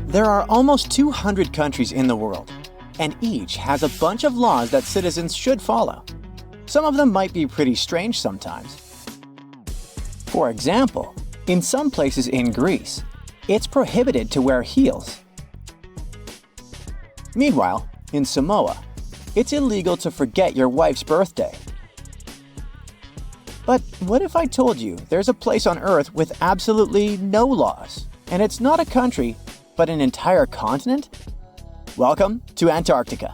There are almost 200 countries in the world, and each has a bunch of laws that citizens should follow. Some of them might be pretty strange sometimes. For example, in some places in Greece, it's prohibited to wear heels. Meanwhile, in Samoa, it's illegal to forget your wife's birthday. But what if I told you there's a place on Earth with absolutely no laws, and it's not a country, but an entire continent? Welcome to Antarctica.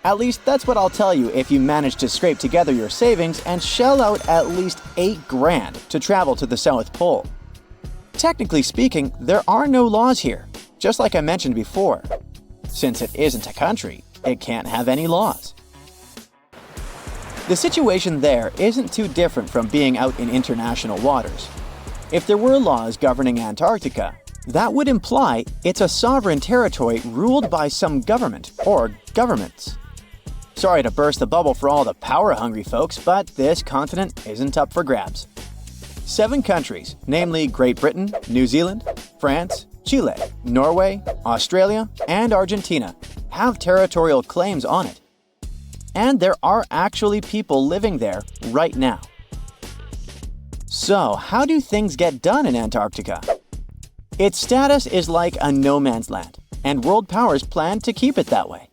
At least that's what I'll tell you if you manage to scrape together your savings and shell out at least $8,000 to travel to the South Pole. Technically speaking, there are no laws here, just like I mentioned before. Since it isn't a country, it can't have any laws. The situation there isn't too different from being out in international waters. If there were laws governing Antarctica, that would imply it's a sovereign territory ruled by some government or governments. Sorry to burst the bubble for all the power-hungry folks, but this continent isn't up for grabs. 7 countries, namely Great Britain, New Zealand, France, Chile, Norway, Australia, and Argentina, have territorial claims on it. And there are actually people living there right now. So, how do things get done in Antarctica? Its status is like a no-man's land, and world powers plan to keep it that way.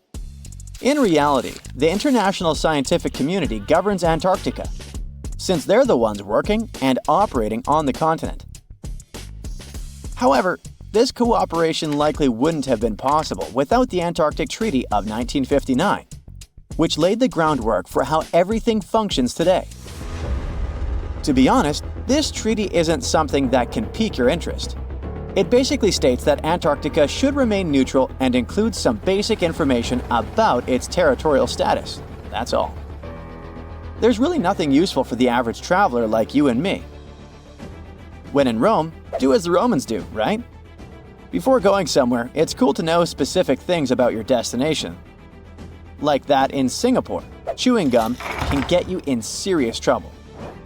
In reality, the international scientific community governs Antarctica, since they're the ones working and operating on the continent. However, this cooperation likely wouldn't have been possible without the Antarctic Treaty of 1959, which laid the groundwork for how everything functions today. To be honest, this treaty isn't something that can pique your interest. It basically states that Antarctica should remain neutral and includes some basic information about its territorial status. That's all. There's really nothing useful for the average traveler like you and me. When in Rome, do as the Romans do, right? Before going somewhere, it's cool to know specific things about your destination. Like that in Singapore, chewing gum can get you in serious trouble.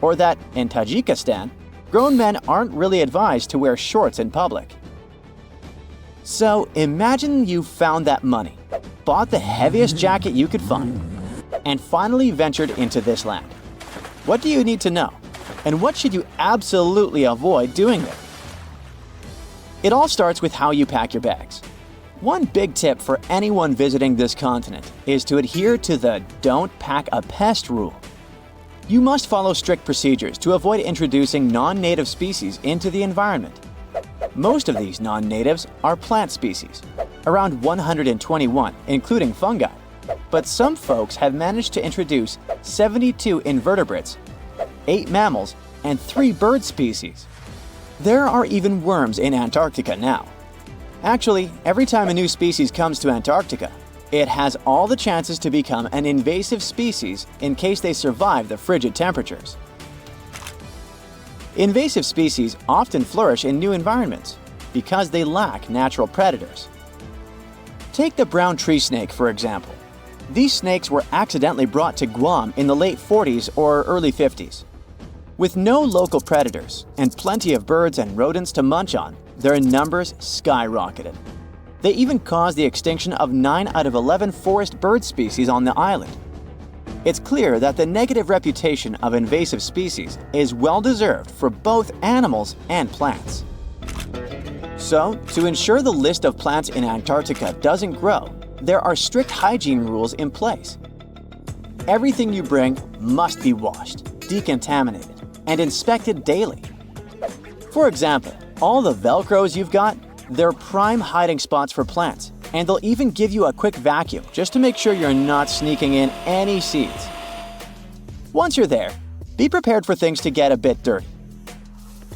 Or that in Tajikistan, grown men aren't really advised to wear shorts in public. So imagine you found that money, bought the heaviest jacket you could find, and finally ventured into this land. What do you need to know? And what should you absolutely avoid doing there? It all starts with how you pack your bags. One big tip for anyone visiting this continent is to adhere to the "don't pack a pest" rule. You must follow strict procedures to avoid introducing non-native species into the environment. Most of these non-natives are plant species, around 121, including fungi. But some folks have managed to introduce 72 invertebrates, 8 mammals, and 3 bird species. There are even worms in Antarctica now. Actually, every time a new species comes to Antarctica, it has all the chances to become an invasive species in case they survive the frigid temperatures. Invasive species often flourish in new environments because they lack natural predators. Take the brown tree snake, for example. These snakes were accidentally brought to Guam in the late 40s or early 50s. With no local predators and plenty of birds and rodents to munch on, their numbers skyrocketed. They even caused the extinction of 9 out of 11 forest bird species on the island. It's clear that the negative reputation of invasive species is well-deserved for both animals and plants. So, to ensure the list of plants in Antarctica doesn't grow, there are strict hygiene rules in place. Everything you bring must be washed, decontaminated, and inspected daily. For example, all the Velcros you've got, they're prime hiding spots for plants, and they'll even give you a quick vacuum just to make sure you're not sneaking in any seeds. Once you're there, be prepared for things to get a bit dirty.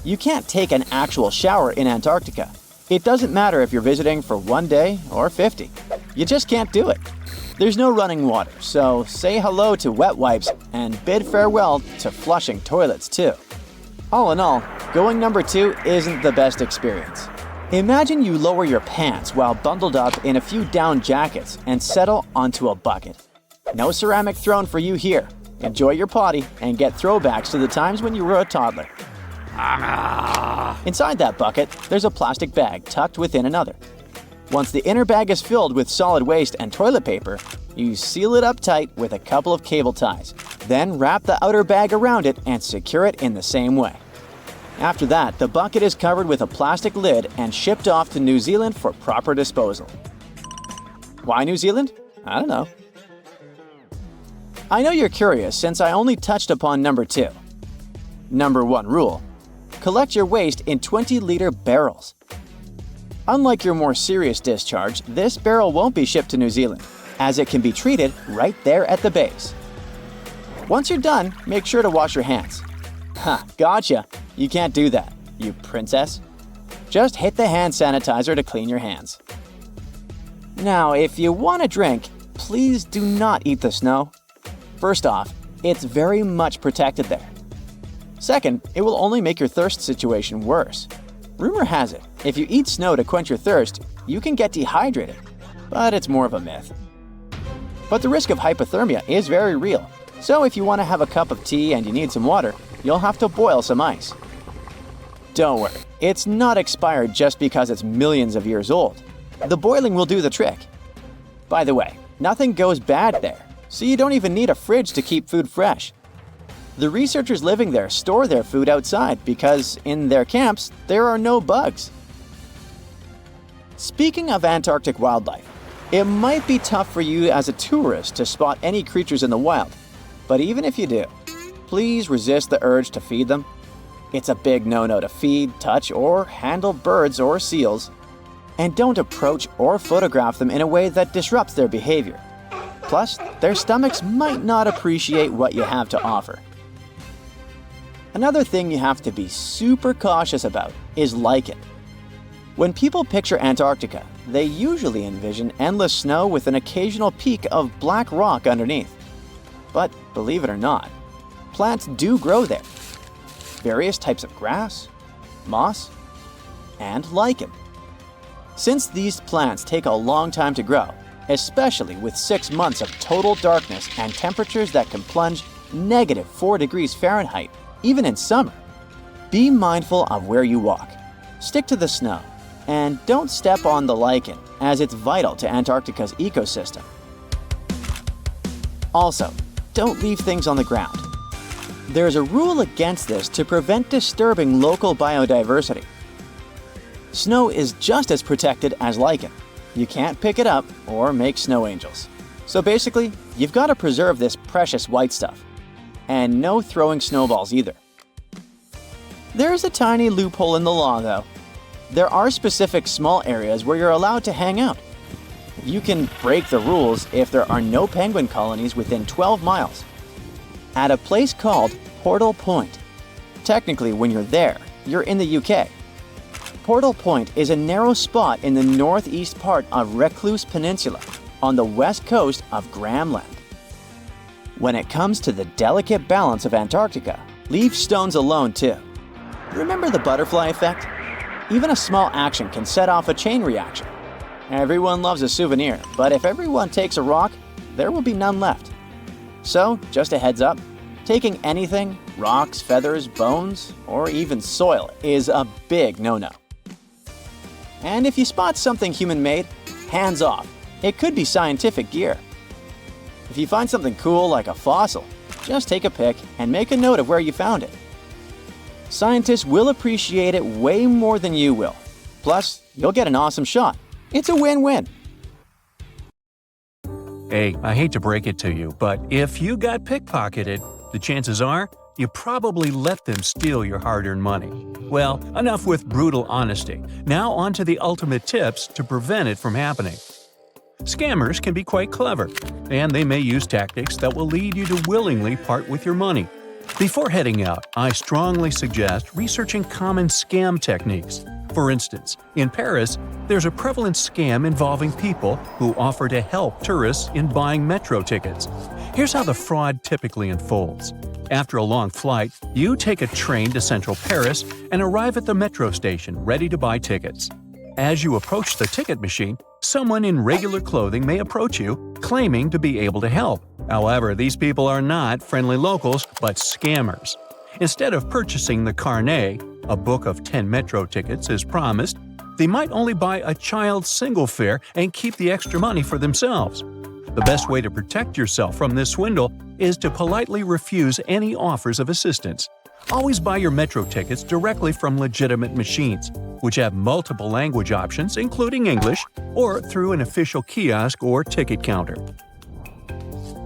You can't take an actual shower in Antarctica. It doesn't matter if you're visiting for 1 day or 50. You just can't do it. There's no running water, so say hello to wet wipes and bid farewell to flushing toilets too. All in all, going number 2 isn't the best experience. Imagine you lower your pants while bundled up in a few down jackets and settle onto a bucket. No ceramic throne for you here. Enjoy your potty and get throwbacks to the times when you were a toddler. Inside that bucket, there's a plastic bag tucked within another. Once the inner bag is filled with solid waste and toilet paper, you seal it up tight with a couple of cable ties. Then wrap the outer bag around it and secure it in the same way. After that, the bucket is covered with a plastic lid and shipped off to New Zealand for proper disposal. Why New Zealand? I don't know. I know you're curious since I only touched upon number 2. Number 1 rule: collect your waste in 20-liter barrels. Unlike your more serious discharge, this barrel won't be shipped to New Zealand, as it can be treated right there at the base. Once you're done, make sure to wash your hands. Ha, gotcha! You can't do that, you princess. Just hit the hand sanitizer to clean your hands. Now, if you want a drink, please do not eat the snow. First off, it's very much protected there. Second, it will only make your thirst situation worse. Rumor has it, if you eat snow to quench your thirst, you can get dehydrated, but it's more of a myth. But the risk of hypothermia is very real, so if you want to have a cup of tea and you need some water, you'll have to boil some ice. Don't worry, it's not expired just because it's millions of years old. The boiling will do the trick. By the way, nothing goes bad there, so you don't even need a fridge to keep food fresh. The researchers living there store their food outside because, in their camps, there are no bugs. Speaking of Antarctic wildlife, it might be tough for you as a tourist to spot any creatures in the wild, but even if you do, please resist the urge to feed them. It's a big no-no to feed, touch, or handle birds or seals, and don't approach or photograph them in a way that disrupts their behavior. Plus, their stomachs might not appreciate what you have to offer. Another thing you have to be super cautious about is lichen. When people picture Antarctica, they usually envision endless snow with an occasional peak of black rock underneath. But believe it or not, plants do grow there. Various types of grass, moss, and lichen. Since these plants take a long time to grow, especially with 6 months of total darkness and temperatures that can plunge -4 degrees Fahrenheit, even in summer, be mindful of where you walk. Stick to the snow, and don't step on the lichen, as it's vital to Antarctica's ecosystem. Also, don't leave things on the ground. There's a rule against this to prevent disturbing local biodiversity. Snow is just as protected as lichen. You can't pick it up or make snow angels. So basically, you've got to preserve this precious white stuff. And no throwing snowballs either. There's a tiny loophole in the law, though. There are specific small areas where you're allowed to hang out. You can break the rules if there are no penguin colonies within 12 miles. At a place called Portal Point. Technically, when you're there, you're in the UK. Portal Point is a narrow spot in the northeast part of Recluse Peninsula, on the west coast of Graham Land. When it comes to the delicate balance of Antarctica, leave stones alone too. Remember the butterfly effect? Even a small action can set off a chain reaction. Everyone loves a souvenir, but if everyone takes a rock, there will be none left. So, just a heads up, taking anything, rocks, feathers, bones, or even soil, is a big no-no. And if you spot something human-made, hands off. It could be scientific gear. If you find something cool like a fossil, just take a pic and make a note of where you found it. Scientists will appreciate it way more than you will. Plus, you'll get an awesome shot. It's a win-win. Hey, I hate to break it to you, but if you got pickpocketed, the chances are you probably let them steal your hard-earned money. Well, enough with brutal honesty. Now on to the ultimate tips to prevent it from happening. Scammers can be quite clever, and they may use tactics that will lead you to willingly part with your money. Before heading out, I strongly suggest researching common scam techniques. For instance, in Paris, there's a prevalent scam involving people who offer to help tourists in buying metro tickets. Here's how the fraud typically unfolds. After a long flight, you take a train to central Paris and arrive at the metro station ready to buy tickets. As you approach the ticket machine, someone in regular clothing may approach you, claiming to be able to help. However, these people are not friendly locals, but scammers. Instead of purchasing the carnet, a book of 10 metro tickets is promised, they might only buy a child's single fare and keep the extra money for themselves. The best way to protect yourself from this swindle is to politely refuse any offers of assistance. Always buy your metro tickets directly from legitimate machines, which have multiple language options including English, or through an official kiosk or ticket counter.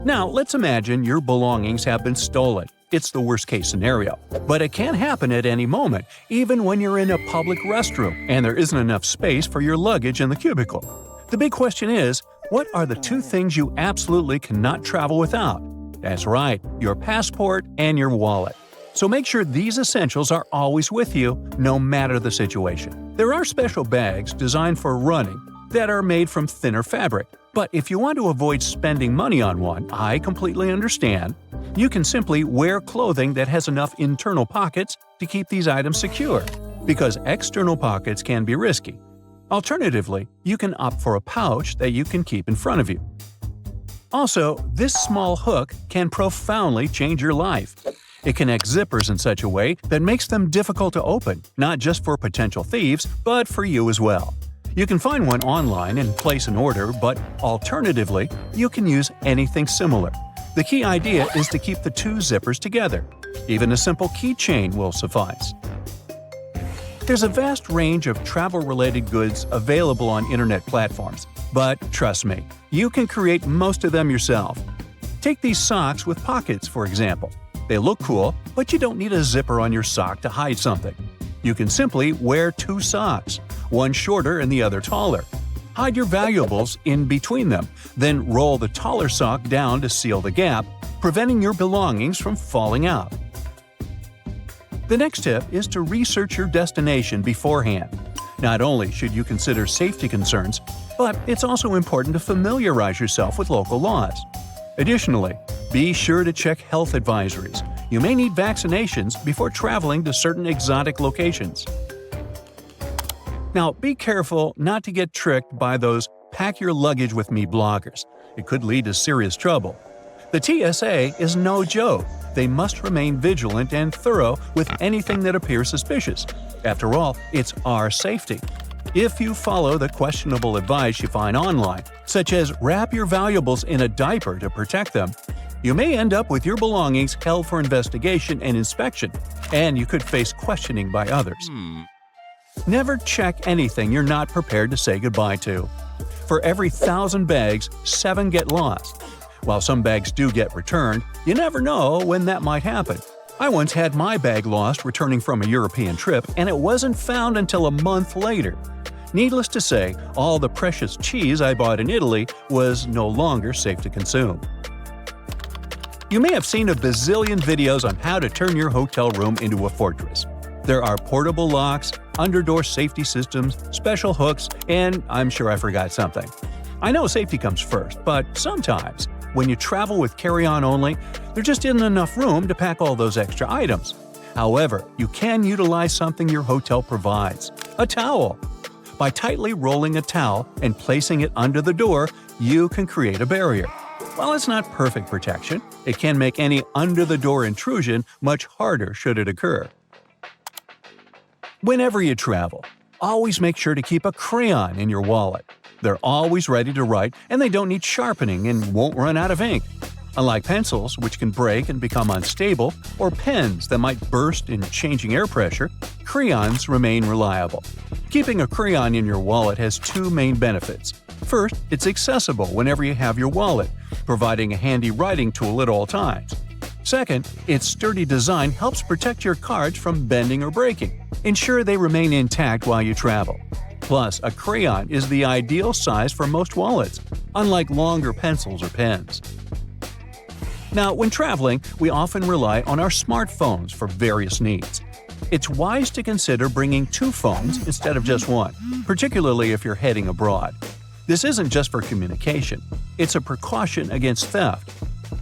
Now, let's imagine your belongings have been stolen. It's the worst-case scenario, but it can happen at any moment, even when you're in a public restroom and there isn't enough space for your luggage in the cubicle. The big question is, what are the two things you absolutely cannot travel without? That's right, your passport and your wallet. So make sure these essentials are always with you, no matter the situation. There are special bags designed for running that are made from thinner fabric. But if you want to avoid spending money on one, I completely understand. You can simply wear clothing that has enough internal pockets to keep these items secure, because external pockets can be risky. Alternatively, you can opt for a pouch that you can keep in front of you. Also, this small hook can profoundly change your life. It connects zippers in such a way that makes them difficult to open, not just for potential thieves, but for you as well. You can find one online and place an order, but alternatively, you can use anything similar. The key idea is to keep the two zippers together. Even a simple keychain will suffice. There's a vast range of travel-related goods available on internet platforms, but trust me, you can create most of them yourself. Take these socks with pockets, for example. They look cool, but you don't need a zipper on your sock to hide something. You can simply wear two socks, one shorter and the other taller. Hide your valuables in between them, then roll the taller sock down to seal the gap, preventing your belongings from falling out. The next tip is to research your destination beforehand. Not only should you consider safety concerns, but it's also important to familiarize yourself with local laws. Additionally, be sure to check health advisories. You may need vaccinations before traveling to certain exotic locations. Now, be careful not to get tricked by those "pack your luggage with me" bloggers. It could lead to serious trouble. The TSA is no joke. They must remain vigilant and thorough with anything that appears suspicious. After all, it's our safety. If you follow the questionable advice you find online, such as wrap your valuables in a diaper to protect them, you may end up with your belongings held for investigation and inspection, and you could face questioning by others. Never check anything you're not prepared to say goodbye to. For every 1,000 bags, 7 get lost. While some bags do get returned, you never know when that might happen. I once had my bag lost returning from a European trip, and it wasn't found until a month later. Needless to say, all the precious cheese I bought in Italy was no longer safe to consume. You may have seen a bazillion videos on how to turn your hotel room into a fortress. There are portable locks, underdoor safety systems, special hooks, and I'm sure I forgot something. I know safety comes first, but sometimes, when you travel with carry-on only, there just isn't enough room to pack all those extra items. However, you can utilize something your hotel provides – a towel. By tightly rolling a towel and placing it under the door, you can create a barrier. While it's not perfect protection, it can make any under-the-door intrusion much harder should it occur. Whenever you travel, always make sure to keep a crayon in your wallet. They're always ready to write, and they don't need sharpening and won't run out of ink. Unlike pencils, which can break and become unstable, or pens that might burst in changing air pressure, crayons remain reliable. Keeping a crayon in your wallet has 2 main benefits. First, it's accessible whenever you have your wallet, providing a handy writing tool at all times. Second, its sturdy design helps protect your cards from bending or breaking. Ensure they remain intact while you travel. Plus, a crayon is the ideal size for most wallets, unlike longer pencils or pens. Now, when traveling, we often rely on our smartphones for various needs. It's wise to consider bringing 2 phones instead of just one, particularly if you're heading abroad. This isn't just for communication, it's a precaution against theft.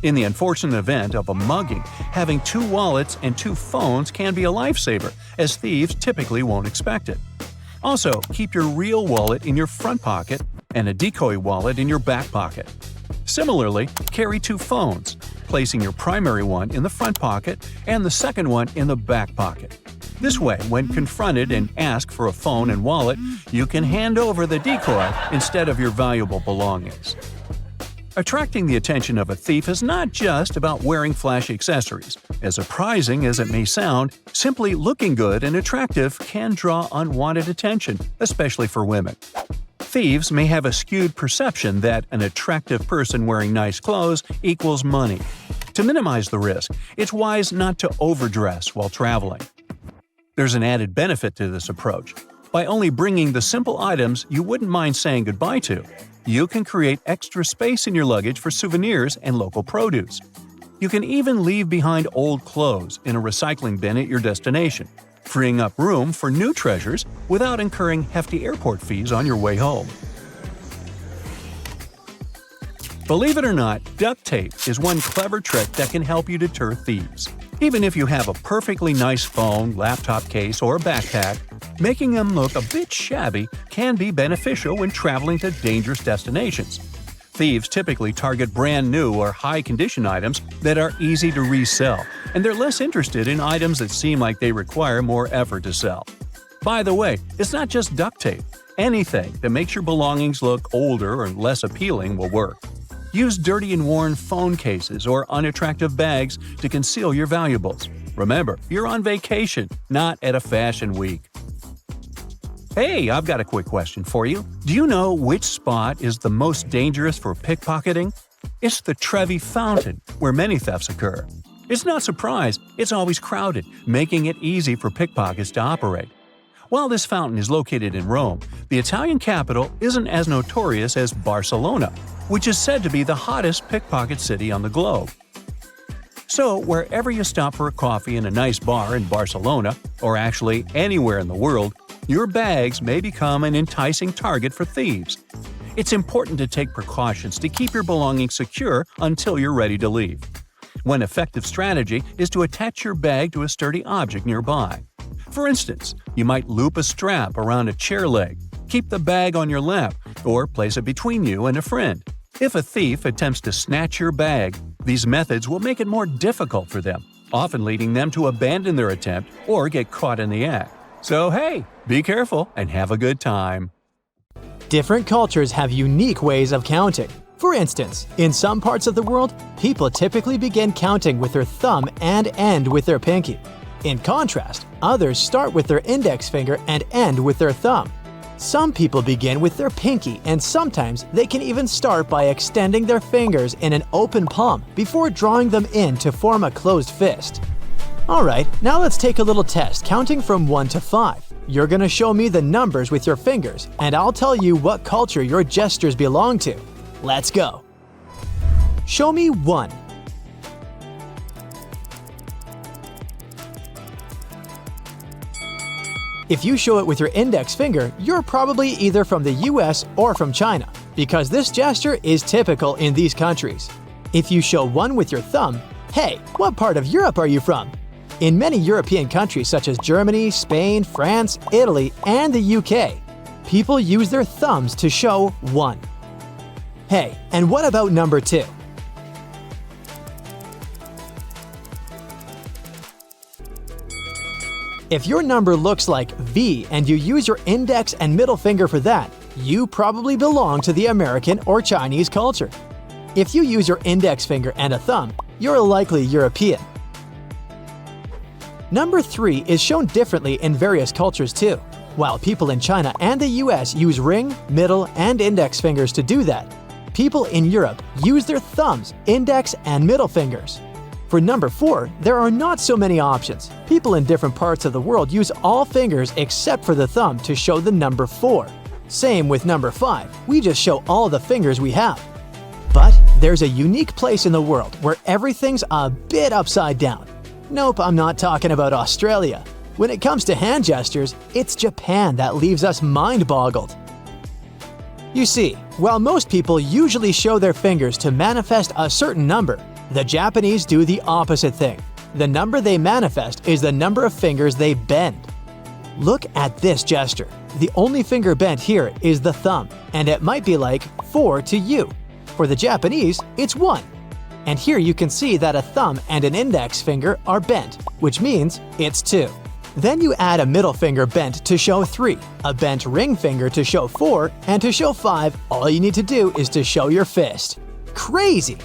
In the unfortunate event of a mugging, having 2 wallets and 2 phones can be a lifesaver, as thieves typically won't expect it. Also, keep your real wallet in your front pocket and a decoy wallet in your back pocket. Similarly, carry 2 phones, placing your primary one in the front pocket and the second one in the back pocket. This way, when confronted and asked for a phone and wallet, you can hand over the decoy instead of your valuable belongings. Attracting the attention of a thief is not just about wearing flashy accessories. As surprising as it may sound, simply looking good and attractive can draw unwanted attention, especially for women. Thieves may have a skewed perception that an attractive person wearing nice clothes equals money. To minimize the risk, it's wise not to overdress while traveling. There's an added benefit to this approach. By only bringing the simple items you wouldn't mind saying goodbye to, you can create extra space in your luggage for souvenirs and local produce. You can even leave behind old clothes in a recycling bin at your destination, freeing up room for new treasures without incurring hefty airport fees on your way home. Believe it or not, duct tape is one clever trick that can help you deter thieves. Even if you have a perfectly nice phone, laptop case, or backpack, making them look a bit shabby can be beneficial when traveling to dangerous destinations. Thieves typically target brand new or high-condition items that are easy to resell, and they're less interested in items that seem like they require more effort to sell. By the way, it's not just duct tape. Anything that makes your belongings look older or less appealing will work. Use dirty and worn phone cases or unattractive bags to conceal your valuables. Remember, you're on vacation, not at a fashion week. Hey, I've got a quick question for you. Do you know which spot is the most dangerous for pickpocketing? It's the Trevi Fountain, where many thefts occur. It's not surprised, it's always crowded, making it easy for pickpockets to operate. While this fountain is located in Rome, the Italian capital isn't as notorious as Barcelona, which is said to be the hottest pickpocket city on the globe. So, wherever you stop for a coffee in a nice bar in Barcelona, or actually anywhere in the world, your bags may become an enticing target for thieves. It's important to take precautions to keep your belongings secure until you're ready to leave. One effective strategy is to attach your bag to a sturdy object nearby. For instance, you might loop a strap around a chair leg, keep the bag on your lap, or place it between you and a friend. If a thief attempts to snatch your bag, these methods will make it more difficult for them, often leading them to abandon their attempt or get caught in the act. So hey, be careful and have a good time. Different cultures have unique ways of counting. For instance, in some parts of the world, people typically begin counting with their thumb and end with their pinky. In contrast, others start with their index finger and end with their thumb. Some people begin with their pinky, and sometimes they can even start by extending their fingers in an open palm before drawing them in to form a closed fist. Alright, now let's take a little test counting from 1 to 5. You're gonna show me the numbers with your fingers, and I'll tell you what culture your gestures belong to. Let's go! Show me 1. If you show it with your index finger, you're probably either from the US or from China, because this gesture is typical in these countries. If you show 1 with your thumb, hey, what part of Europe are you from? In many European countries such as Germany, Spain, France, Italy, and the UK, people use their thumbs to show 1. Hey, and what about number 2? If your number looks like V and you use your index and middle finger for that, you probably belong to the American or Chinese culture. If you use your index finger and a thumb, you're likely European. Number 3 is shown differently in various cultures too. While people in China and the US use ring, middle, and index fingers to do that, people in Europe use their thumbs, index, and middle fingers. For number 4, there are not so many options. People in different parts of the world use all fingers except for the thumb to show the number 4. Same with number 5, we just show all the fingers we have. But there's a unique place in the world where everything's a bit upside down. Nope, I'm not talking about Australia. When it comes to hand gestures, it's Japan that leaves us mind-boggled. You see, while most people usually show their fingers to manifest a certain number, the Japanese do the opposite thing. The number they manifest is the number of fingers they bend. Look at this gesture. The only finger bent here is the thumb, and it might be like 4 to you. For the Japanese, it's 1. And here you can see that a thumb and an index finger are bent, which means it's 2. Then you add a middle finger bent to show 3, a bent ring finger to show 4, and to show 5, all you need to do is to show your fist. Crazy!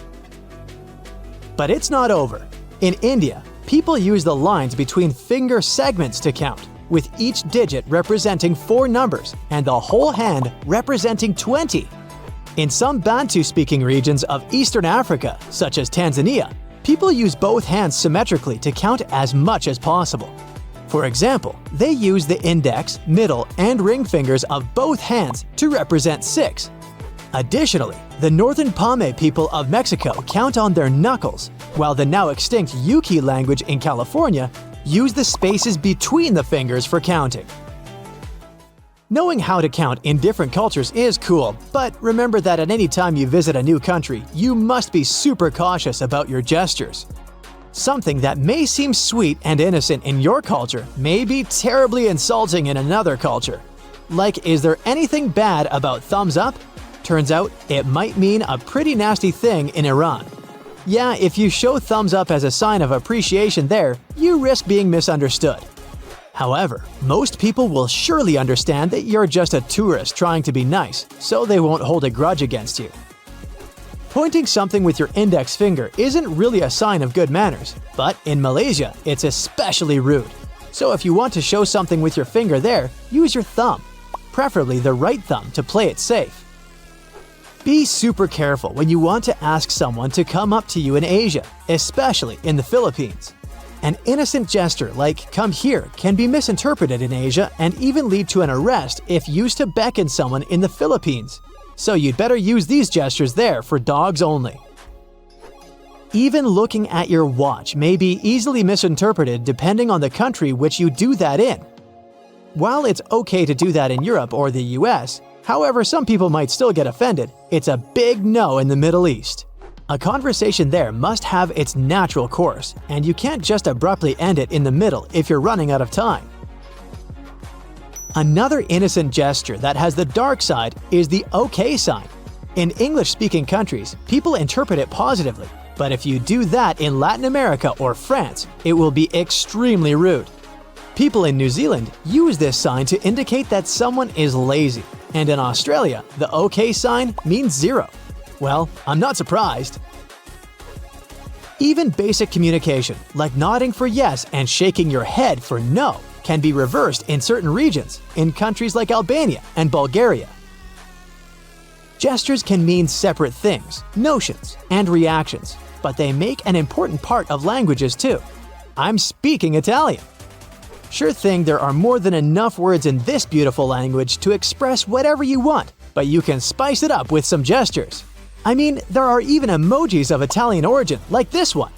But it's not over. In India, people use the lines between finger segments to count, with each digit representing 4 numbers and the whole hand representing 20. In some Bantu-speaking regions of Eastern Africa, such as Tanzania, people use both hands symmetrically to count as much as possible. For example, they use the index, middle, and ring fingers of both hands to represent 6. Additionally, the northern Pame people of Mexico count on their knuckles, while the now extinct Yuki language in California use the spaces between the fingers for counting. Knowing how to count in different cultures is cool, but remember that at any time you visit a new country, you must be super cautious about your gestures. Something that may seem sweet and innocent in your culture may be terribly insulting in another culture. Like, is there anything bad about thumbs up? Turns out, it might mean a pretty nasty thing in Iran. Yeah, if you show thumbs up as a sign of appreciation there, you risk being misunderstood. However, most people will surely understand that you're just a tourist trying to be nice, so they won't hold a grudge against you. Pointing something with your index finger isn't really a sign of good manners, but in Malaysia, it's especially rude. So if you want to show something with your finger there, use your thumb, preferably the right thumb to play it safe. Be super careful when you want to ask someone to come up to you in Asia, especially in the Philippines. An innocent gesture like "come here" can be misinterpreted in Asia and even lead to an arrest if used to beckon someone in the Philippines. So you'd better use these gestures there for dogs only. Even looking at your watch may be easily misinterpreted depending on the country which you do that in. While it's okay to do that in Europe or the US, however some people might still get offended, it's a big no in the Middle East. A conversation there must have its natural course, and you can't just abruptly end it in the middle if you're running out of time. Another innocent gesture that has the dark side is the OK sign. In English-speaking countries, people interpret it positively, but if you do that in Latin America or France, it will be extremely rude. People in New Zealand use this sign to indicate that someone is lazy, and in Australia, the OK sign means 0. Well, I'm not surprised. Even basic communication, like nodding for yes and shaking your head for no, can be reversed in certain regions, in countries like Albania and Bulgaria. Gestures can mean separate things, notions, and reactions, but they make an important part of languages too. I'm speaking Italian. Sure thing, there are more than enough words in this beautiful language to express whatever you want, but you can spice it up with some gestures. I mean, there are even emojis of Italian origin, like this one.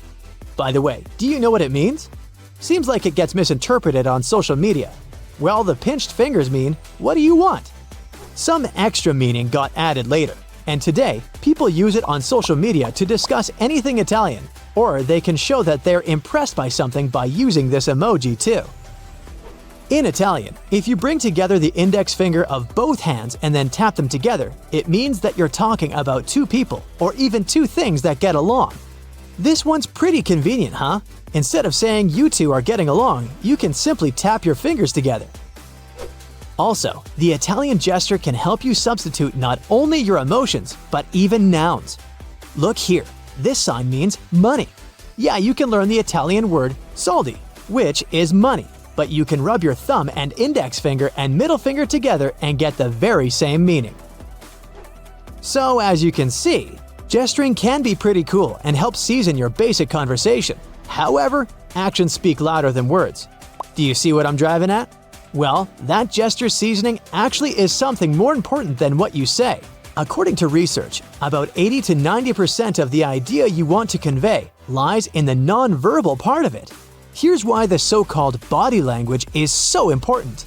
By the way, do you know what it means? Seems like it gets misinterpreted on social media. Well, the pinched fingers mean, "What do you want?" Some extra meaning got added later, and today, people use it on social media to discuss anything Italian, or they can show that they're impressed by something by using this emoji too. In Italian, if you bring together the index finger of both hands and then tap them together, it means that you're talking about two people, or even two things that get along. This one's pretty convenient, huh? Instead of saying you two are getting along, you can simply tap your fingers together. Also, the Italian gesture can help you substitute not only your emotions, but even nouns. Look here, this sign means money. Yeah, you can learn the Italian word soldi, which is money, but you can rub your thumb and index finger and middle finger together and get the very same meaning. So, as you can see, gesturing can be pretty cool and help season your basic conversation. However, actions speak louder than words. Do you see what I'm driving at? Well, that gesture seasoning actually is something more important than what you say. According to research, about 80 to 90% of the idea you want to convey lies in the nonverbal part of it. Here's why the so-called body language is so important.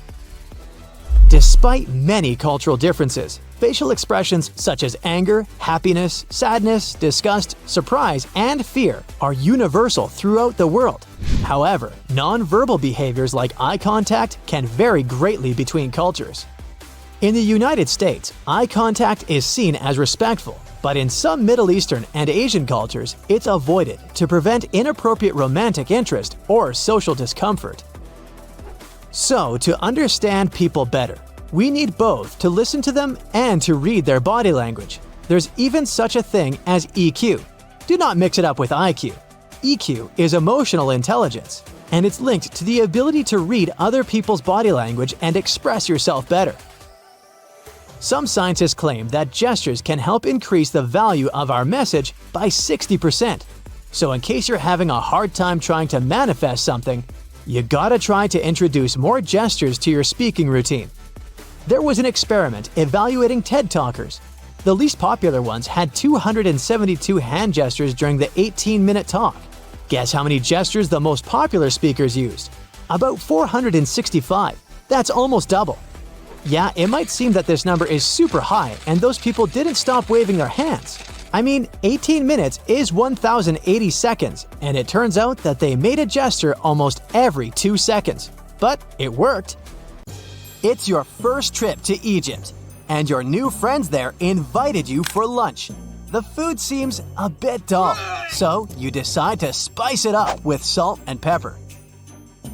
Despite many cultural differences, facial expressions such as anger, happiness, sadness, disgust, surprise, and fear are universal throughout the world. However, nonverbal behaviors like eye contact can vary greatly between cultures. In the United States, eye contact is seen as respectful, but in some Middle Eastern and Asian cultures, it's avoided to prevent inappropriate romantic interest or social discomfort. So, to understand people better, we need both to listen to them and to read their body language. There's even such a thing as EQ. Do not mix it up with IQ. EQ is emotional intelligence, and it's linked to the ability to read other people's body language and express yourself better. Some scientists claim that gestures can help increase the value of our message by 60%. So in case you're having a hard time trying to manifest something, you gotta try to introduce more gestures to your speaking routine. There was an experiment evaluating TED Talkers. The least popular ones had 272 hand gestures during the 18-minute talk. Guess how many gestures the most popular speakers used? About 465. That's almost double. Yeah, it might seem that this number is super high and those people didn't stop waving their hands. I mean, 18 minutes is 1,080 seconds, and it turns out that they made a gesture almost every 2 seconds. But it worked. It's your first trip to Egypt, and your new friends there invited you for lunch. The food seems a bit dull, so you decide to spice it up with salt and pepper.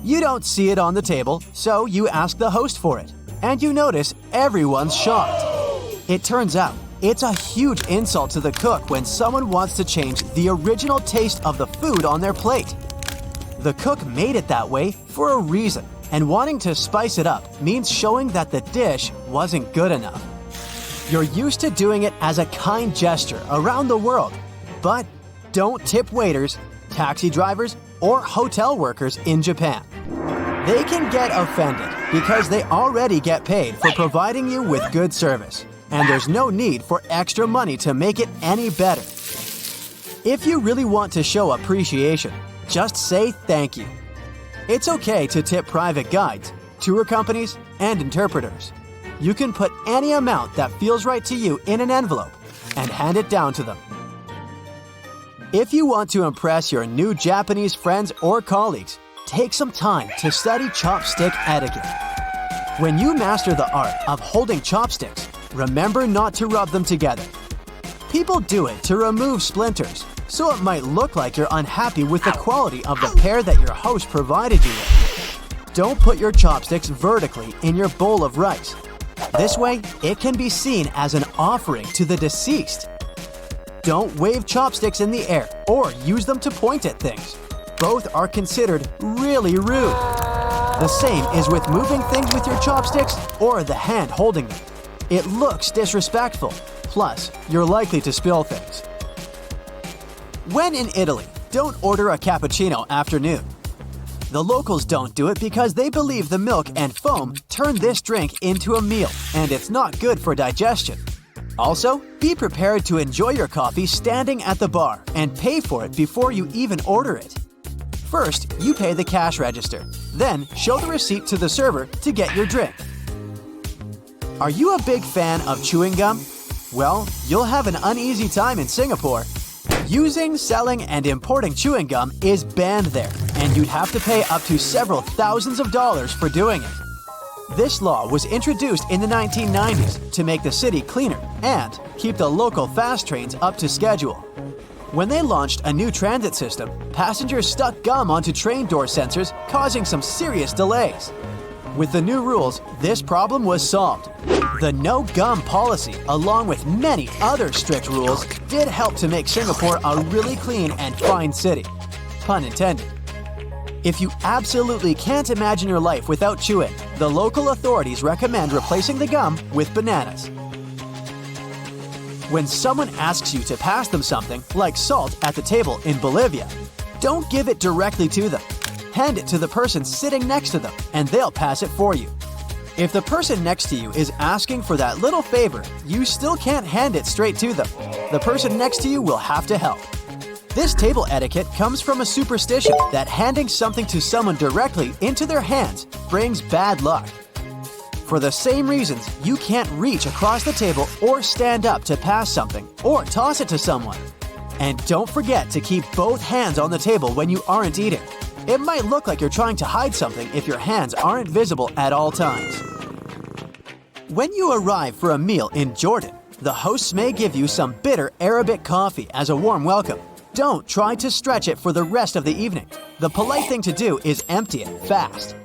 You don't see it on the table, so you ask the host for it, and you notice everyone's shocked. It turns out, it's a huge insult to the cook when someone wants to change the original taste of the food on their plate. The cook made it that way for a reason, and wanting to spice it up means showing that the dish wasn't good enough. You're used to doing it as a kind gesture around the world, but don't tip waiters, taxi drivers, or hotel workers in Japan. They can get offended because they already get paid for providing you with good service, and there's no need for extra money to make it any better. If you really want to show appreciation, just say thank you. It's okay to tip private guides, tour companies, and interpreters. You can put any amount that feels right to you in an envelope and hand it down to them. If you want to impress your new Japanese friends or colleagues, take some time to study chopstick etiquette. When you master the art of holding chopsticks, remember not to rub them together. People do it to remove splinters, so it might look like you're unhappy with the quality of the pair that your host provided you with. Don't put your chopsticks vertically in your bowl of rice. This way, it can be seen as an offering to the deceased. Don't wave chopsticks in the air or use them to point at things. Both are considered really rude. The same is with moving things with your chopsticks or the hand holding them. It looks disrespectful, plus you're likely to spill things. When in Italy, don't order a cappuccino after noon. The locals don't do it because they believe the milk and foam turn this drink into a meal, and it's not good for digestion. Also, be prepared to enjoy your coffee standing at the bar and pay for it before you even order it. First, you pay the cash register, then show the receipt to the server to get your drink. Are you a big fan of chewing gum? Well, you'll have an uneasy time in Singapore. Using, selling, and importing chewing gum is banned there, and you'd have to pay up to several thousands of dollars for doing it. This law was introduced in the 1990s to make the city cleaner and keep the local fast trains up to schedule. When they launched a new transit system, passengers stuck gum onto train door sensors, causing some serious delays. With the new rules, this problem was solved. The no gum policy, along with many other strict rules, did help to make Singapore a really clean and fine city. Pun intended. If you absolutely can't imagine your life without chewing, the local authorities recommend replacing the gum with bananas. When someone asks you to pass them something, like salt at the table in Bolivia, don't give it directly to them. Hand it to the person sitting next to them, and they'll pass it for you. If the person next to you is asking for that little favor, you still can't hand it straight to them. The person next to you will have to help. This table etiquette comes from a superstition that handing something to someone directly into their hands brings bad luck. For the same reasons, you can't reach across the table or stand up to pass something or toss it to someone. And don't forget to keep both hands on the table when you aren't eating. It might look like you're trying to hide something if your hands aren't visible at all times. When you arrive for a meal in Jordan, the hosts may give you some bitter Arabic coffee as a warm welcome. Don't try to stretch it for the rest of the evening. The polite thing to do is empty it fast.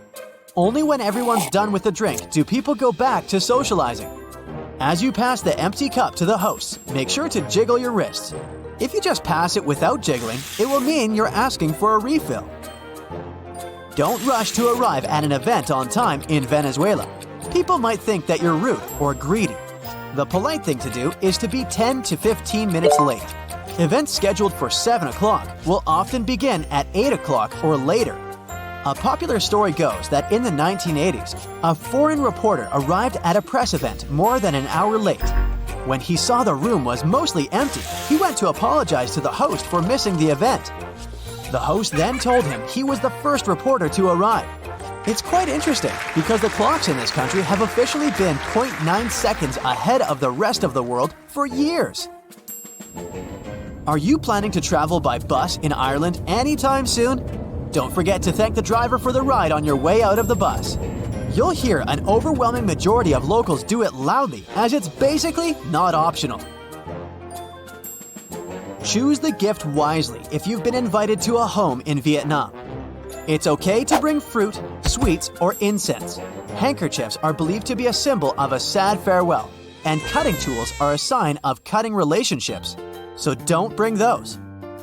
Only when everyone's done with the drink do people go back to socializing. As you pass the empty cup to the host, make sure to jiggle your wrists. If you just pass it without jiggling, it will mean you're asking for a refill. Don't rush to arrive at an event on time in Venezuela. People might think that you're rude or greedy. The polite thing to do is to be 10 to 15 minutes late. Events scheduled for 7 o'clock will often begin at 8 o'clock or later. A popular story goes that in the 1980s, a foreign reporter arrived at a press event more than an hour late. When he saw the room was mostly empty, he went to apologize to the host for missing the event. The host then told him he was the first reporter to arrive. It's quite interesting because the clocks in this country have officially been 0.9 seconds ahead of the rest of the world for years. Are you planning to travel by bus in Ireland anytime soon? Don't forget to thank the driver for the ride on your way out of the bus. You'll hear an overwhelming majority of locals do it loudly, as it's basically not optional. Choose the gift wisely if you've been invited to a home in Vietnam. It's okay to bring fruit, sweets, or incense. Handkerchiefs are believed to be a symbol of a sad farewell, and cutting tools are a sign of cutting relationships. So don't bring those.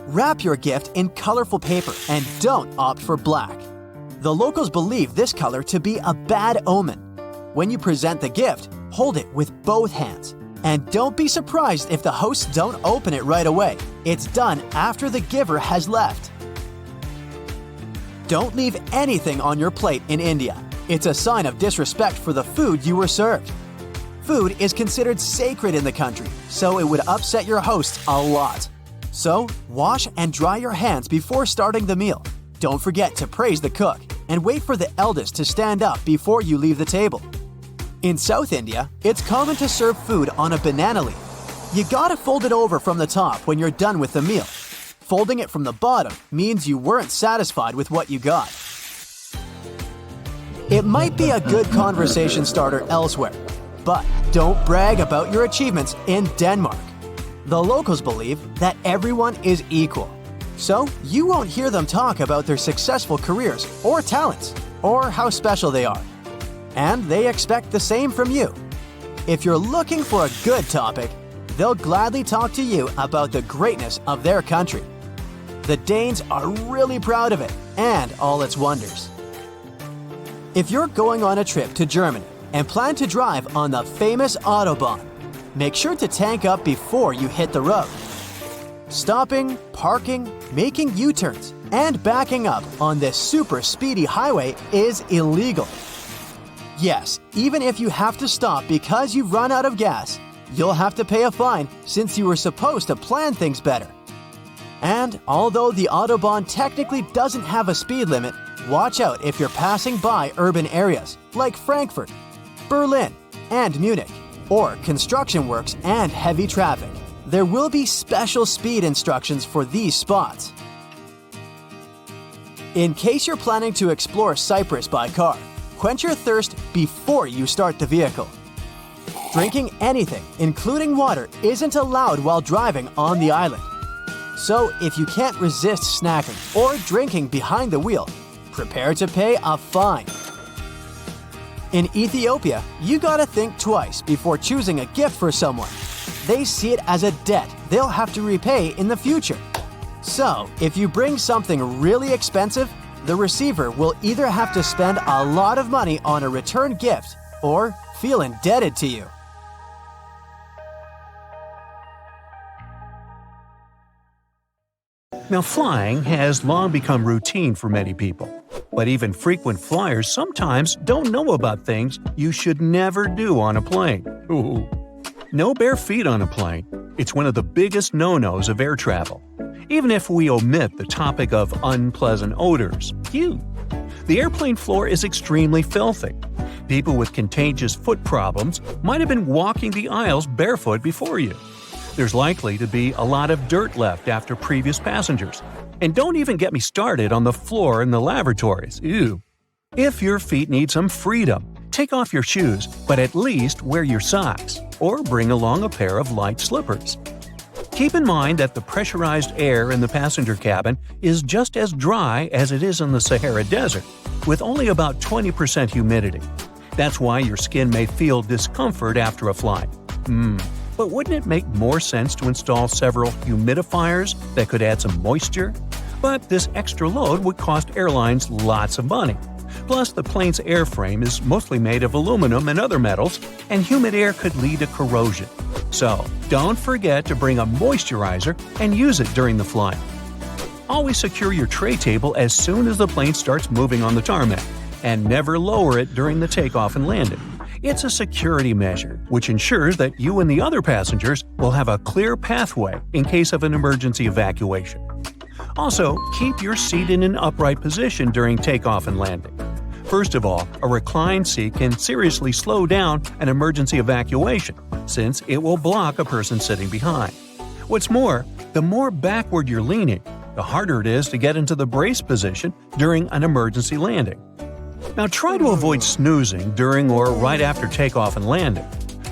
Wrap your gift in colorful paper and don't opt for black. The locals believe this color to be a bad omen. When you present the gift, hold it with both hands. And don't be surprised if the hosts don't open it right away. It's done after the giver has left. Don't leave anything on your plate in India. It's a sign of disrespect for the food you were served. Food is considered sacred in the country, so it would upset your hosts a lot. So, wash and dry your hands before starting the meal. Don't forget to praise the cook and wait for the eldest to stand up before you leave the table. In South India, it's common to serve food on a banana leaf. You gotta fold it over from the top when you're done with the meal. Folding it from the bottom means you weren't satisfied with what you got. It might be a good conversation starter elsewhere, but don't brag about your achievements in Denmark. The locals believe that everyone is equal, so you won't hear them talk about their successful careers or talents or how special they are. And they expect the same from you. If you're looking for a good topic, they'll gladly talk to you about the greatness of their country. The Danes are really proud of it and all its wonders. If you're going on a trip to Germany and plan to drive on the famous Autobahn, make sure to tank up before you hit the road. Stopping, parking, making U-turns, and backing up on this super speedy highway is illegal. Yes, even if you have to stop because you've run out of gas, you'll have to pay a fine since you were supposed to plan things better. And although the Autobahn technically doesn't have a speed limit, watch out if you're passing by urban areas like Frankfurt, Berlin, and Munich, or construction works and heavy traffic. There will be special speed instructions for these spots. In case you're planning to explore Cyprus by car, quench your thirst before you start the vehicle. Drinking anything, including water, isn't allowed while driving on the island. So if you can't resist snacking or drinking behind the wheel, prepare to pay a fine. In Ethiopia, you gotta think twice before choosing a gift for someone. They see it as a debt they'll have to repay in the future. So, if you bring something really expensive, the receiver will either have to spend a lot of money on a return gift or feel indebted to you. Now, flying has long become routine for many people. But even frequent flyers sometimes don't know about things you should never do on a plane. Ooh. No bare feet on a plane. It's one of the biggest no-nos of air travel. Even if we omit the topic of unpleasant odors. Phew. The airplane floor is extremely filthy. People with contagious foot problems might have been walking the aisles barefoot before you. There's likely to be a lot of dirt left after previous passengers. And don't even get me started on the floor in the lavatories. Ew. If your feet need some freedom, take off your shoes, but at least wear your socks, or bring along a pair of light slippers. Keep in mind that the pressurized air in the passenger cabin is just as dry as it is in the Sahara Desert, with only about 20% humidity. That's why your skin may feel discomfort after a flight. But wouldn't it make more sense to install several humidifiers that could add some moisture? But this extra load would cost airlines lots of money. Plus, the plane's airframe is mostly made of aluminum and other metals, and humid air could lead to corrosion. So, don't forget to bring a moisturizer and use it during the flight. Always secure your tray table as soon as the plane starts moving on the tarmac, and never lower it during the takeoff and landing. It's a security measure, which ensures that you and the other passengers will have a clear pathway in case of an emergency evacuation. Also, keep your seat in an upright position during takeoff and landing. First of all, a reclined seat can seriously slow down an emergency evacuation, since it will block a person sitting behind. What's more, the more backward you're leaning, the harder it is to get into the brace position during an emergency landing. Now try to avoid snoozing during or right after takeoff and landing.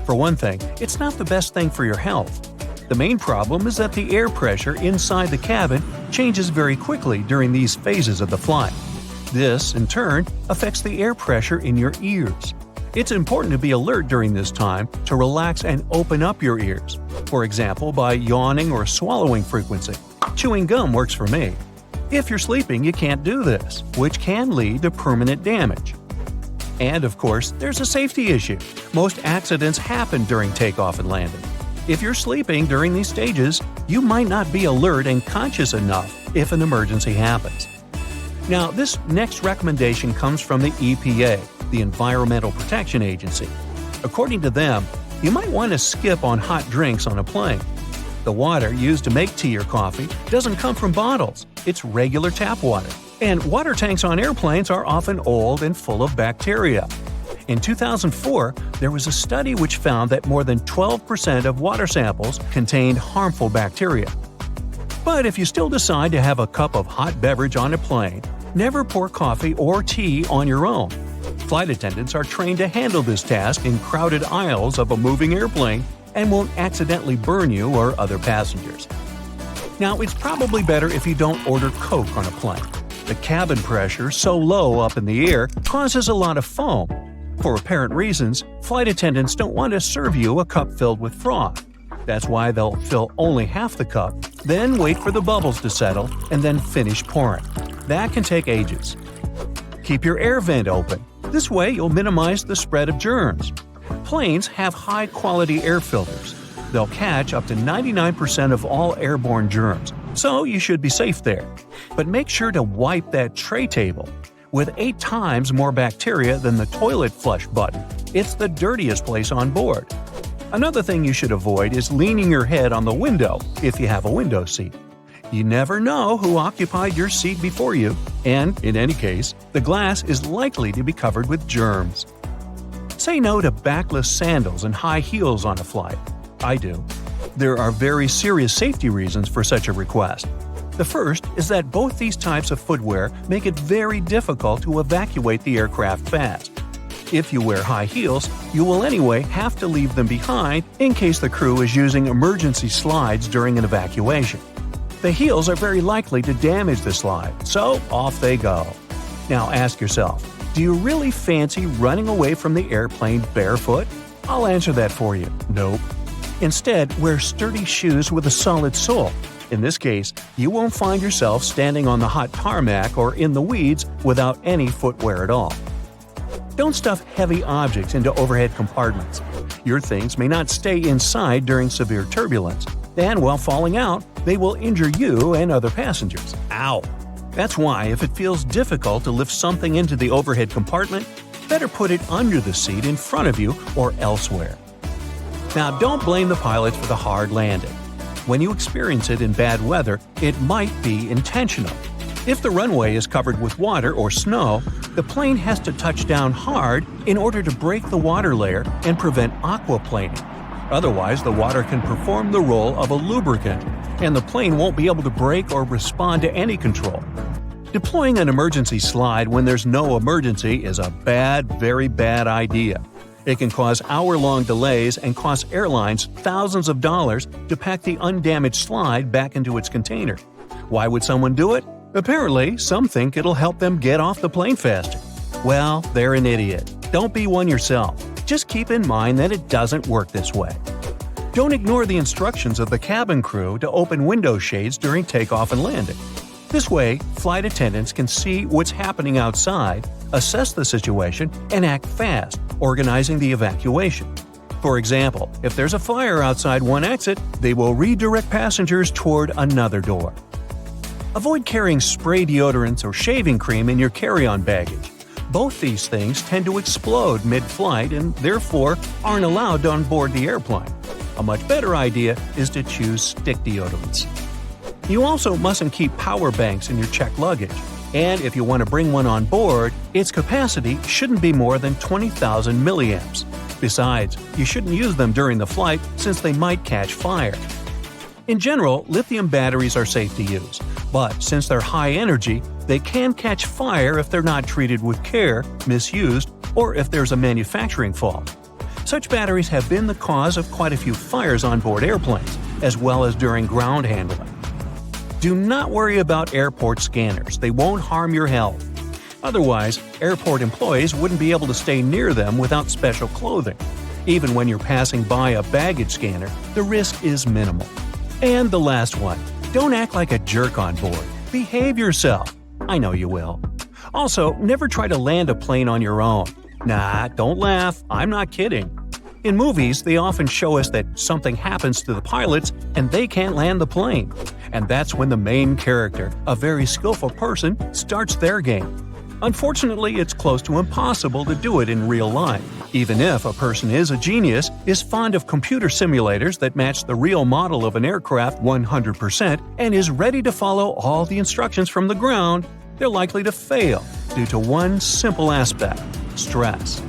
For one thing, it's not the best thing for your health. The main problem is that the air pressure inside the cabin changes very quickly during these phases of the flight. This, in turn, affects the air pressure in your ears. It's important to be alert during this time to relax and open up your ears, for example by yawning or swallowing frequency. Chewing gum works for me. If you're sleeping, you can't do this, which can lead to permanent damage. And of course, there's a safety issue. Most accidents happen during takeoff and landing. If you're sleeping during these stages, you might not be alert and conscious enough if an emergency happens. Now, this next recommendation comes from the EPA, the Environmental Protection Agency. According to them, you might want to skip on hot drinks on a plane. The water used to make tea or coffee doesn't come from bottles, it's regular tap water. And water tanks on airplanes are often old and full of bacteria. In 2004, there was a study which found that more than 12% of water samples contained harmful bacteria. But if you still decide to have a cup of hot beverage on a plane, never pour coffee or tea on your own. Flight attendants are trained to handle this task in crowded aisles of a moving airplane and won't accidentally burn you or other passengers. Now, it's probably better if you don't order Coke on a plane. The cabin pressure, so low up in the air, causes a lot of foam. For apparent reasons, flight attendants don't want to serve you a cup filled with froth. That's why they'll fill only half the cup, then wait for the bubbles to settle, and then finish pouring. That can take ages. Keep your air vent open. This way you'll minimize the spread of germs. Planes have high-quality air filters. They'll catch up to 99% of all airborne germs, so you should be safe there. But make sure to wipe that tray table. With 8 times more bacteria than the toilet flush button, it's the dirtiest place on board. Another thing you should avoid is leaning your head on the window if you have a window seat. You never know who occupied your seat before you, and, in any case, the glass is likely to be covered with germs. Say no to backless sandals and high heels on a flight. I do. There are very serious safety reasons for such a request. The first is that both these types of footwear make it very difficult to evacuate the aircraft fast. If you wear high heels, you will anyway have to leave them behind in case the crew is using emergency slides during an evacuation. The heels are very likely to damage the slide, so off they go. Now ask yourself, do you really fancy running away from the airplane barefoot? I'll answer that for you. Nope. Instead, wear sturdy shoes with a solid sole. In this case, you won't find yourself standing on the hot tarmac or in the weeds without any footwear at all. Don't stuff heavy objects into overhead compartments. Your things may not stay inside during severe turbulence, and while falling out, they will injure you and other passengers. Ow! That's why, if it feels difficult to lift something into the overhead compartment, better put it under the seat in front of you or elsewhere. Now, don't blame the pilots for the hard landing. When you experience it in bad weather, it might be intentional. If the runway is covered with water or snow, the plane has to touch down hard in order to break the water layer and prevent aquaplaning. Otherwise, the water can perform the role of a lubricant, and the plane won't be able to brake or respond to any control. Deploying an emergency slide when there's no emergency is a bad, very bad idea. It can cause hour-long delays and cost airlines thousands of dollars to pack the undamaged slide back into its container. Why would someone do it? Apparently, some think it'll help them get off the plane faster. Well, they're an idiot. Don't be one yourself. Just keep in mind that it doesn't work this way. Don't ignore the instructions of the cabin crew to open window shades during takeoff and landing. This way, flight attendants can see what's happening outside, assess the situation, and act fast, organizing the evacuation. For example, if there's a fire outside one exit, they will redirect passengers toward another door. Avoid carrying spray deodorants or shaving cream in your carry-on baggage. Both these things tend to explode mid-flight and therefore aren't allowed on board the airplane. A much better idea is to choose stick deodorants. You also mustn't keep power banks in your checked luggage, and if you want to bring one on board, its capacity shouldn't be more than 20,000 milliamps. Besides, you shouldn't use them during the flight since they might catch fire. In general, lithium batteries are safe to use, but since they're high energy, they can catch fire if they're not treated with care, misused, or if there's a manufacturing fault. Such batteries have been the cause of quite a few fires on board airplanes, as well as during ground handling. Do not worry about airport scanners, they won't harm your health. Otherwise, airport employees wouldn't be able to stay near them without special clothing. Even when you're passing by a baggage scanner, the risk is minimal. And the last one, don't act like a jerk on board. Behave yourself. I know you will. Also, never try to land a plane on your own. Nah, don't laugh, I'm not kidding. In movies, they often show us that something happens to the pilots and they can't land the plane. And that's when the main character, a very skillful person, starts their game. Unfortunately, it's close to impossible to do it in real life, even if a person is a genius, is fond of computer simulators that match the real model of an aircraft 100%, and is ready to follow all the instructions from the ground. They're likely to fail due to one simple aspect: stress.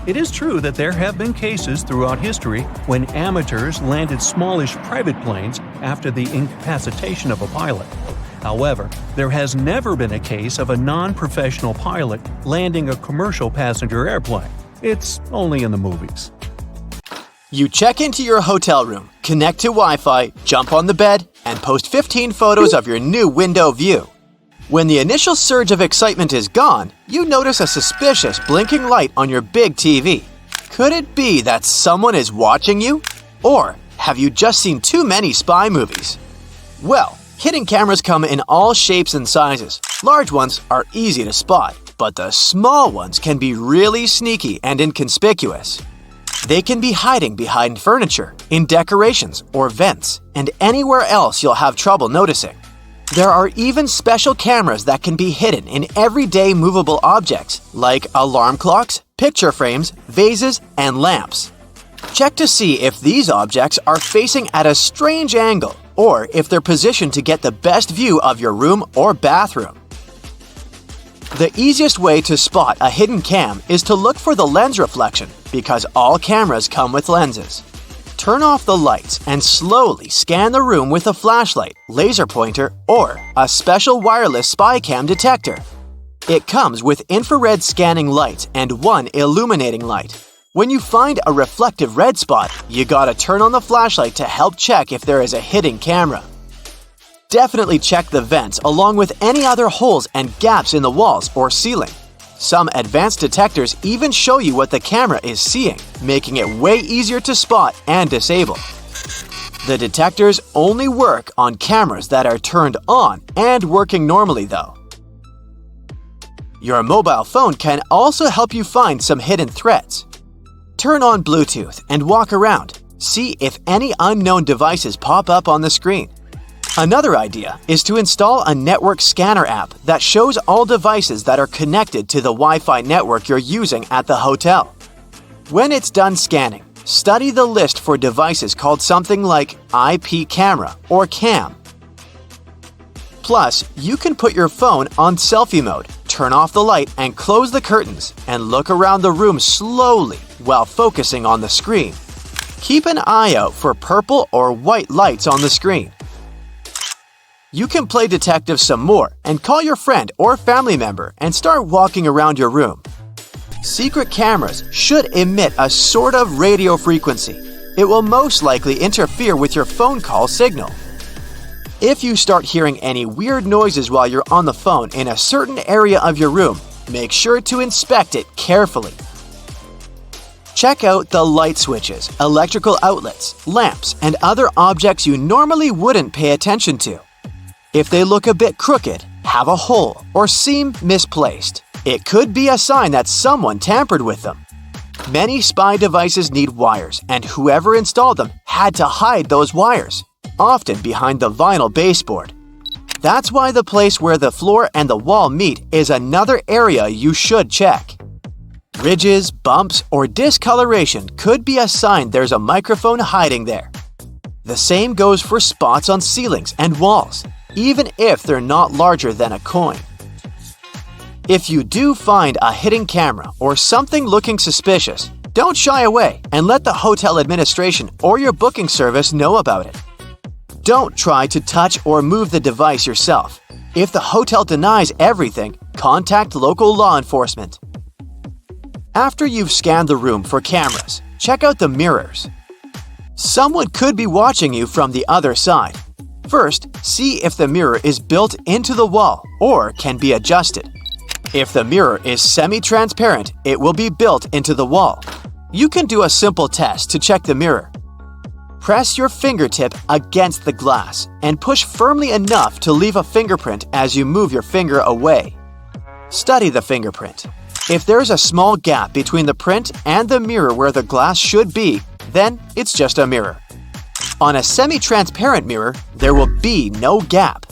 It is true that there have been cases throughout history when amateurs landed smallish private planes after the incapacitation of a pilot. However, there has never been a case of a non-professional pilot landing a commercial passenger airplane. It's only in the movies. You check into your hotel room, connect to Wi-Fi, jump on the bed, and post 15 photos of your new window view. When the initial surge of excitement is gone, you notice a suspicious blinking light on your big TV. Could it be that someone is watching you? Or have you just seen too many spy movies? Well, hidden cameras come in all shapes and sizes. Large ones are easy to spot, but the small ones can be really sneaky and inconspicuous. They can be hiding behind furniture, in decorations or vents, and anywhere else you'll have trouble noticing. There are even special cameras that can be hidden in everyday movable objects like alarm clocks, picture frames, vases, and lamps. Check to see if these objects are facing at a strange angle or if they're positioned to get the best view of your room or bathroom. The easiest way to spot a hidden cam is to look for the lens reflection because all cameras come with lenses. Turn off the lights and slowly scan the room with a flashlight, laser pointer, or a special wireless spy cam detector. It comes with infrared scanning lights and one illuminating light. When you find a reflective red spot, you gotta turn on the flashlight to help check if there is a hidden camera. Definitely check the vents along with any other holes and gaps in the walls or ceiling. Some advanced detectors even show you what the camera is seeing, making it way easier to spot and disable. The detectors only work on cameras that are turned on and working normally though. Your mobile phone can also help you find some hidden threats. Turn on Bluetooth and walk around. See if any unknown devices pop up on the screen. Another idea is to install a network scanner app that shows all devices that are connected to the Wi-Fi network you're using at the hotel. When it's done scanning, study the list for devices called something like IP camera or cam. Plus, you can put your phone on selfie mode, turn off the light and close the curtains, and look around the room slowly while focusing on the screen. Keep an eye out for purple or white lights on the screen. You can play detective some more and call your friend or family member and start walking around your room. Secret cameras should emit a sort of radio frequency. It will most likely interfere with your phone call signal. If you start hearing any weird noises while you're on the phone in a certain area of your room, make sure to inspect it carefully. Check out the light switches, electrical outlets, lamps, and other objects you normally wouldn't pay attention to. If they look a bit crooked, have a hole, or seem misplaced, it could be a sign that someone tampered with them. Many spy devices need wires, and whoever installed them had to hide those wires, often behind the vinyl baseboard. That's why the place where the floor and the wall meet is another area you should check. Ridges, bumps, or discoloration could be a sign there's a microphone hiding there. The same goes for spots on ceilings and walls, even if they're not larger than a coin. If you do find a hidden camera or something looking suspicious, don't shy away and let the hotel administration or your booking service know about it. Don't try to touch or move the device yourself. If the hotel denies everything, contact local law enforcement. After you've scanned the room for cameras, check out the mirrors. Someone could be watching you from the other side. First, see if the mirror is built into the wall or can be adjusted. If the mirror is semi-transparent, it will be built into the wall. You can do a simple test to check the mirror. Press your fingertip against the glass and push firmly enough to leave a fingerprint as you move your finger away. Study the fingerprint. If there's a small gap between the print and the mirror where the glass should be, then it's just a mirror. On a semi-transparent mirror, there will be no gap.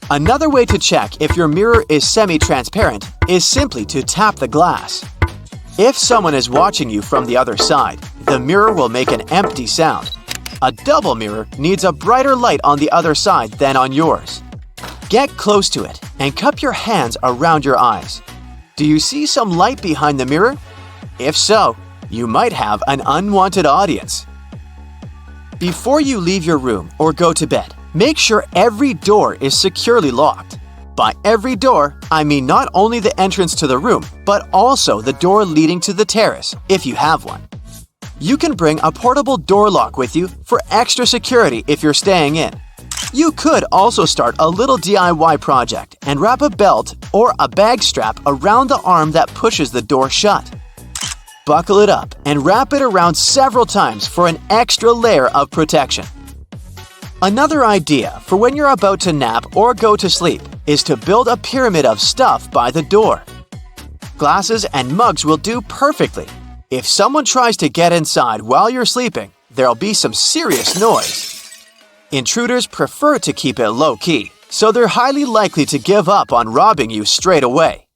Another way to check if your mirror is semi-transparent is simply to tap the glass. If someone is watching you from the other side, the mirror will make an empty sound. A double mirror needs a brighter light on the other side than on yours. Get close to it and cup your hands around your eyes. Do you see some light behind the mirror? If so, you might have an unwanted audience. Before you leave your room or go to bed, make sure every door is securely locked. By every door, I mean not only the entrance to the room, but also the door leading to the terrace, if you have one. You can bring a portable door lock with you for extra security if you're staying in. You could also start a little DIY project and wrap a belt or a bag strap around the arm that pushes the door shut. Buckle it up and wrap it around several times for an extra layer of protection. Another idea for when you're about to nap or go to sleep is to build a pyramid of stuff by the door. Glasses and mugs will do perfectly. If someone tries to get inside while you're sleeping, there'll be some serious noise. Intruders prefer to keep it low-key, so they're highly likely to give up on robbing you straight away.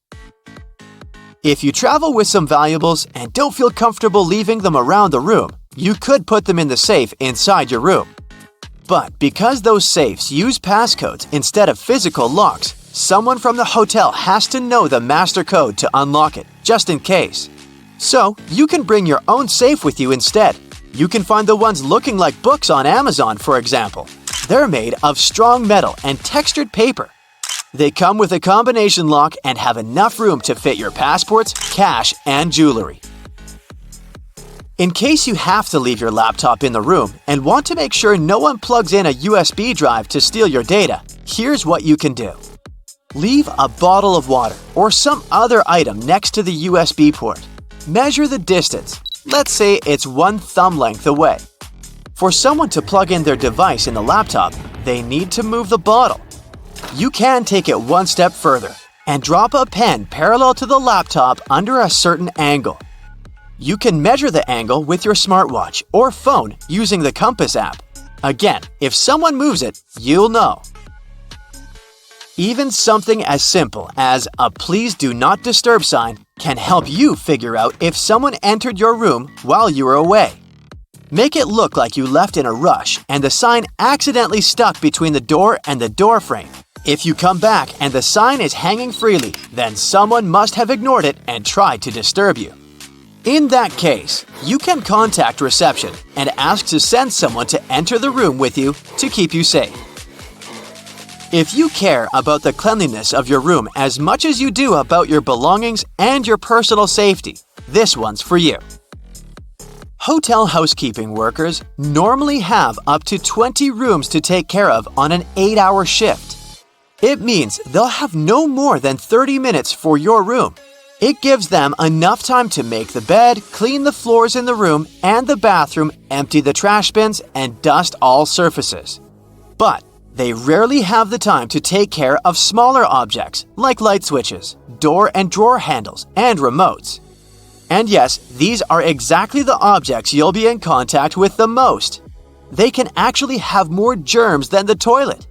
If you travel with some valuables and don't feel comfortable leaving them around the room, you could put them in the safe inside your room. But because those safes use passcodes instead of physical locks, someone from the hotel has to know the master code to unlock it, just in case. So, you can bring your own safe with you instead. You can find the ones looking like books on Amazon, for example. They're made of strong metal and textured paper. They come with a combination lock and have enough room to fit your passports, cash, and jewelry. In case you have to leave your laptop in the room and want to make sure no one plugs in a USB drive to steal your data, here's what you can do. Leave a bottle of water or some other item next to the USB port. Measure the distance. Let's say it's 1 thumb length away. For someone to plug in their device in the laptop, they need to move the bottle. You can take it one step further and drop a pen parallel to the laptop under a certain angle. You can measure the angle with your smartwatch or phone using the compass app. Again, if someone moves it, you'll know. Even something as simple as a "Please do not disturb" sign can help you figure out if someone entered your room while you were away. Make it look like you left in a rush and the sign accidentally stuck between the door and the door frame. If you come back and the sign is hanging freely, then someone must have ignored it and tried to disturb you. In that case, you can contact reception and ask to send someone to enter the room with you to keep you safe. If you care about the cleanliness of your room as much as you do about your belongings and your personal safety, this one's for you. Hotel housekeeping workers normally have up to 20 rooms to take care of on an 8-hour shift. It means they'll have no more than 30 minutes for your room. It gives them enough time to make the bed, clean the floors in the room and the bathroom, empty the trash bins, and dust all surfaces. But they rarely have the time to take care of smaller objects like light switches, door and drawer handles, and remotes. And yes, these are exactly the objects you'll be in contact with the most. They can actually have more germs than the toilet.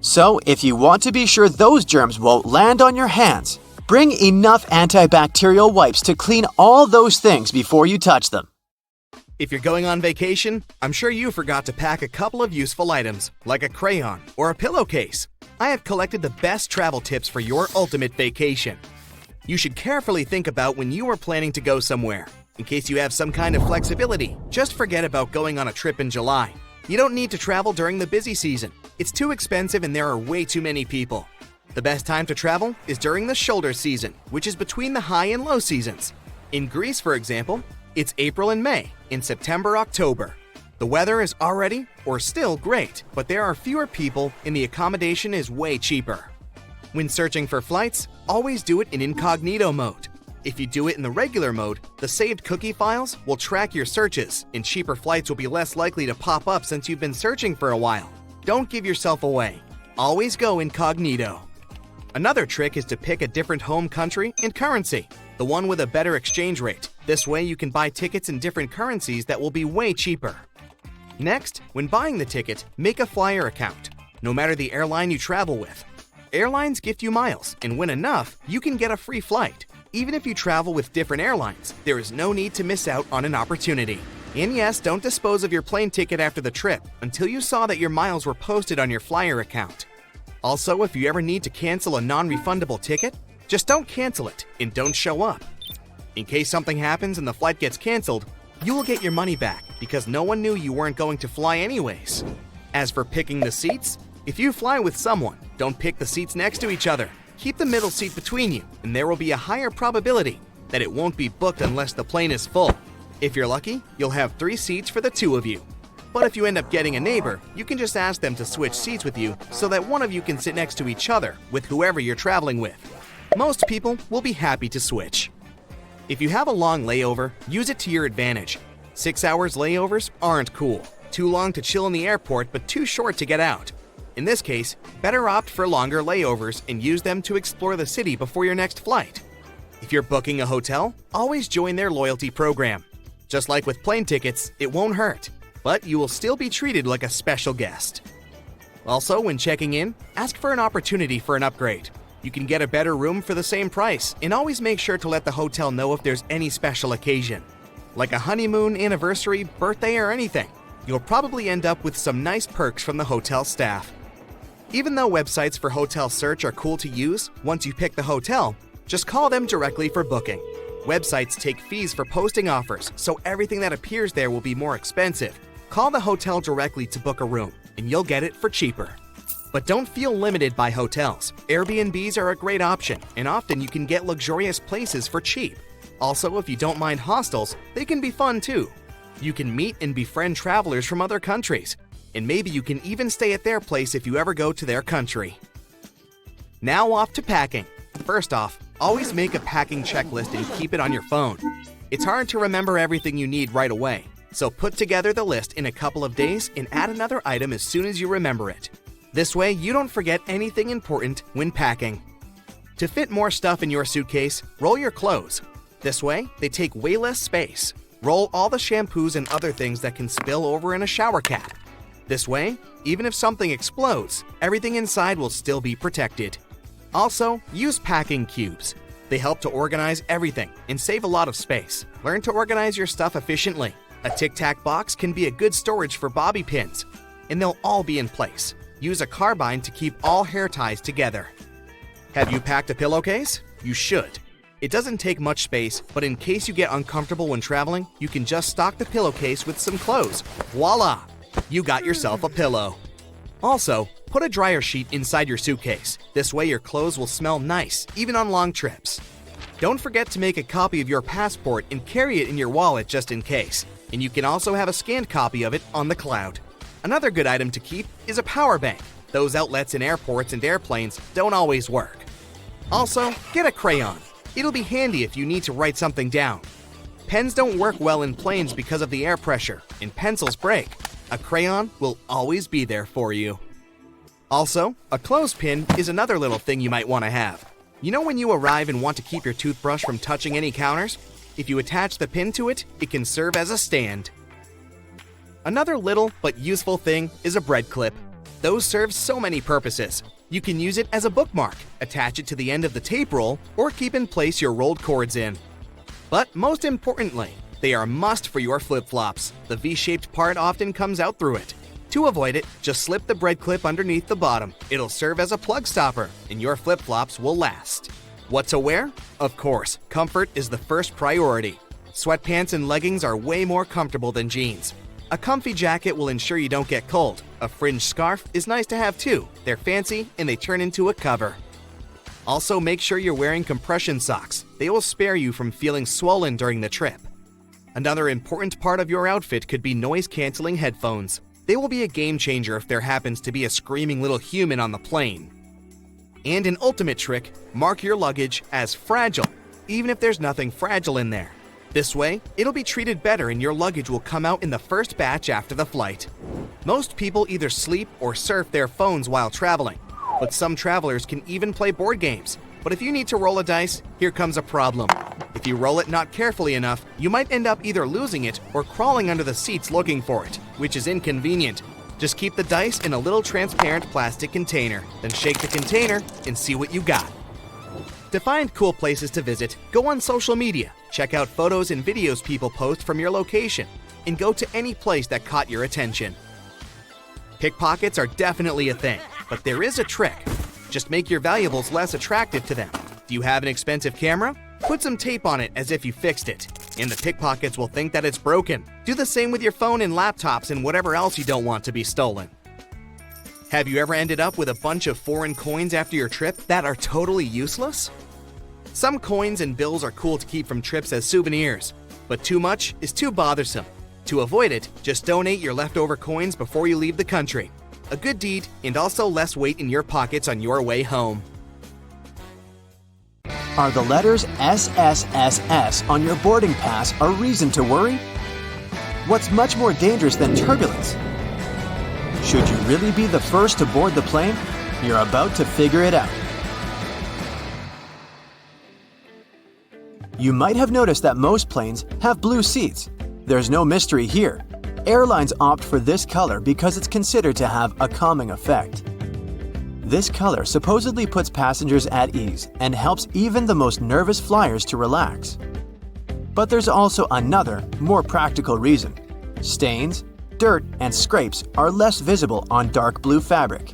So if you want to be sure those germs won't land on your hands, bring enough antibacterial wipes to clean all those things before you touch them. If you're going on vacation, I'm sure you forgot to pack a couple of useful items, like a crayon or a pillowcase. I have collected the best travel tips for your ultimate vacation. You should carefully think about when you are planning to go somewhere. In case you have some kind of flexibility, just forget about going on a trip in July. You don't need to travel during the busy season. It's too expensive and there are way too many people. The best time to travel is during the shoulder season, which is between the high and low seasons. In Greece, for example, it's April and May. In September, October. The weather is already or still great, but there are fewer people and the accommodation is way cheaper. When searching for flights, always do it in incognito mode. If you do it in the regular mode, the saved cookie files will track your searches, and cheaper flights will be less likely to pop up since you've been searching for a while. Don't give yourself away. Always go incognito. Another trick is to pick a different home country and currency, the one with a better exchange rate. This way you can buy tickets in different currencies that will be way cheaper. Next, when buying the ticket, make a flyer account, no matter the airline you travel with. Airlines gift you miles, and when enough, you can get a free flight. Even if you travel with different airlines, there is no need to miss out on an opportunity. And yes, don't dispose of your plane ticket after the trip until you saw that your miles were posted on your flyer account. Also, if you ever need to cancel a non-refundable ticket, just don't cancel it and don't show up. In case something happens and the flight gets canceled, you will get your money back because no one knew you weren't going to fly anyways. As for picking the seats, if you fly with someone, don't pick the seats next to each other. Keep the middle seat between you, and there will be a higher probability that it won't be booked unless the plane is full. If you're lucky, you'll have 3 seats for the 2 of you. But if you end up getting a neighbor, you can just ask them to switch seats with you so that one of you can sit next to each other with whoever you're traveling with. Most people will be happy to switch. If you have a long layover, use it to your advantage. 6 hours layovers aren't cool. Too long to chill in the airport, but too short to get out. In this case, better opt for longer layovers and use them to explore the city before your next flight. If you're booking a hotel, always join their loyalty program. Just like with plane tickets, it won't hurt, but you will still be treated like a special guest. Also, when checking in, ask for an opportunity for an upgrade. You can get a better room for the same price, and always make sure to let the hotel know if there's any special occasion. Like a honeymoon, anniversary, birthday, or anything. You'll probably end up with some nice perks from the hotel staff. Even though websites for hotel search are cool to use, once you pick the hotel, just call them directly for booking. Websites take fees for posting offers, so everything that appears there will be more expensive. Call the hotel directly to book a room, and you'll get it for cheaper. But don't feel limited by hotels. Airbnbs are a great option, and often you can get luxurious places for cheap. Also, if you don't mind hostels, they can be fun too. You can meet and befriend travelers from other countries. And maybe you can even stay at their place if you ever go to their country. Now off to packing. First off, always make a packing checklist and keep it on your phone. It's hard to remember everything you need right away, so put together the list in a couple of days and add another item as soon as you remember it. This way, you don't forget anything important when packing. To fit more stuff in your suitcase, roll your clothes. This way, they take way less space. Roll all the shampoos and other things that can spill over in a shower cap. This way, even if something explodes, everything inside will still be protected. Also, use packing cubes. They help to organize everything and save a lot of space. Learn to organize your stuff efficiently. A tic-tac box can be a good storage for bobby pins, and they'll all be in place. Use a carbine to keep all hair ties together. Have you packed a pillowcase? You should. It doesn't take much space, but in case you get uncomfortable when traveling, you can just stock the pillowcase with some clothes. Voila! You got yourself a pillow. Also, put a dryer sheet inside your suitcase. This way your clothes will smell nice, even on long trips. Don't forget to make a copy of your passport and carry it in your wallet just in case. And you can also have a scanned copy of it on the cloud. Another good item to keep is a power bank. Those outlets in airports and airplanes don't always work. Also, get a crayon. It'll be handy if you need to write something down. Pens don't work well in planes because of the air pressure, and pencils break. A crayon will always be there for you. Also, a clothespin is another little thing you might want to have. You know when you arrive and want to keep your toothbrush from touching any counters? If you attach the pin to it, it can serve as a stand. Another little but useful thing is a bread clip. Those serve so many purposes. You can use it as a bookmark, attach it to the end of the tape roll, or keep in place your rolled cords in. But most importantly, they are a must for your flip-flops. The V-shaped part often comes out through it. To avoid it, just slip the bread clip underneath the bottom. It'll serve as a plug stopper, and your flip-flops will last. What to wear? Of course, comfort is the first priority. Sweatpants and leggings are way more comfortable than jeans. A comfy jacket will ensure you don't get cold. A fringed scarf is nice to have too. They're fancy and they turn into a cover. Also, make sure you're wearing compression socks. They will spare you from feeling swollen during the trip. Another important part of your outfit could be noise-canceling headphones. They will be a game changer if there happens to be a screaming little human on the plane. And an ultimate trick, mark your luggage as fragile, even if there's nothing fragile in there. This way, it'll be treated better and your luggage will come out in the first batch after the flight. Most people either sleep or surf their phones while traveling, but some travelers can even play board games. But if you need to roll a dice, here comes a problem. If you roll it not carefully enough, you might end up either losing it or crawling under the seats looking for it, which is inconvenient. Just keep the dice in a little transparent plastic container, then shake the container and see what you got. To find cool places to visit, go on social media, check out photos and videos people post from your location, and go to any place that caught your attention. Pickpockets are definitely a thing, but there is a trick. Just make your valuables less attractive to them. Do you have an expensive camera? Put some tape on it as if you fixed it, and the pickpockets will think that it's broken. Do the same with your phone and laptops and whatever else you don't want to be stolen. Have you ever ended up with a bunch of foreign coins after your trip that are totally useless? Some coins and bills are cool to keep from trips as souvenirs, but too much is too bothersome. To avoid it, just donate your leftover coins before you leave the country. A good deed and also less weight in your pockets on your way home. Are the letters SSSS on your boarding pass a reason to worry? What's much more dangerous than turbulence? Should you really be the first to board the plane? You're about to figure it out. You might have noticed that most planes have blue seats. There's no mystery here. Airlines opt for this color because it's considered to have a calming effect. This color supposedly puts passengers at ease and helps even the most nervous flyers to relax. But there's also another, more practical reason. Stains, dirt, and scrapes are less visible on dark blue fabric.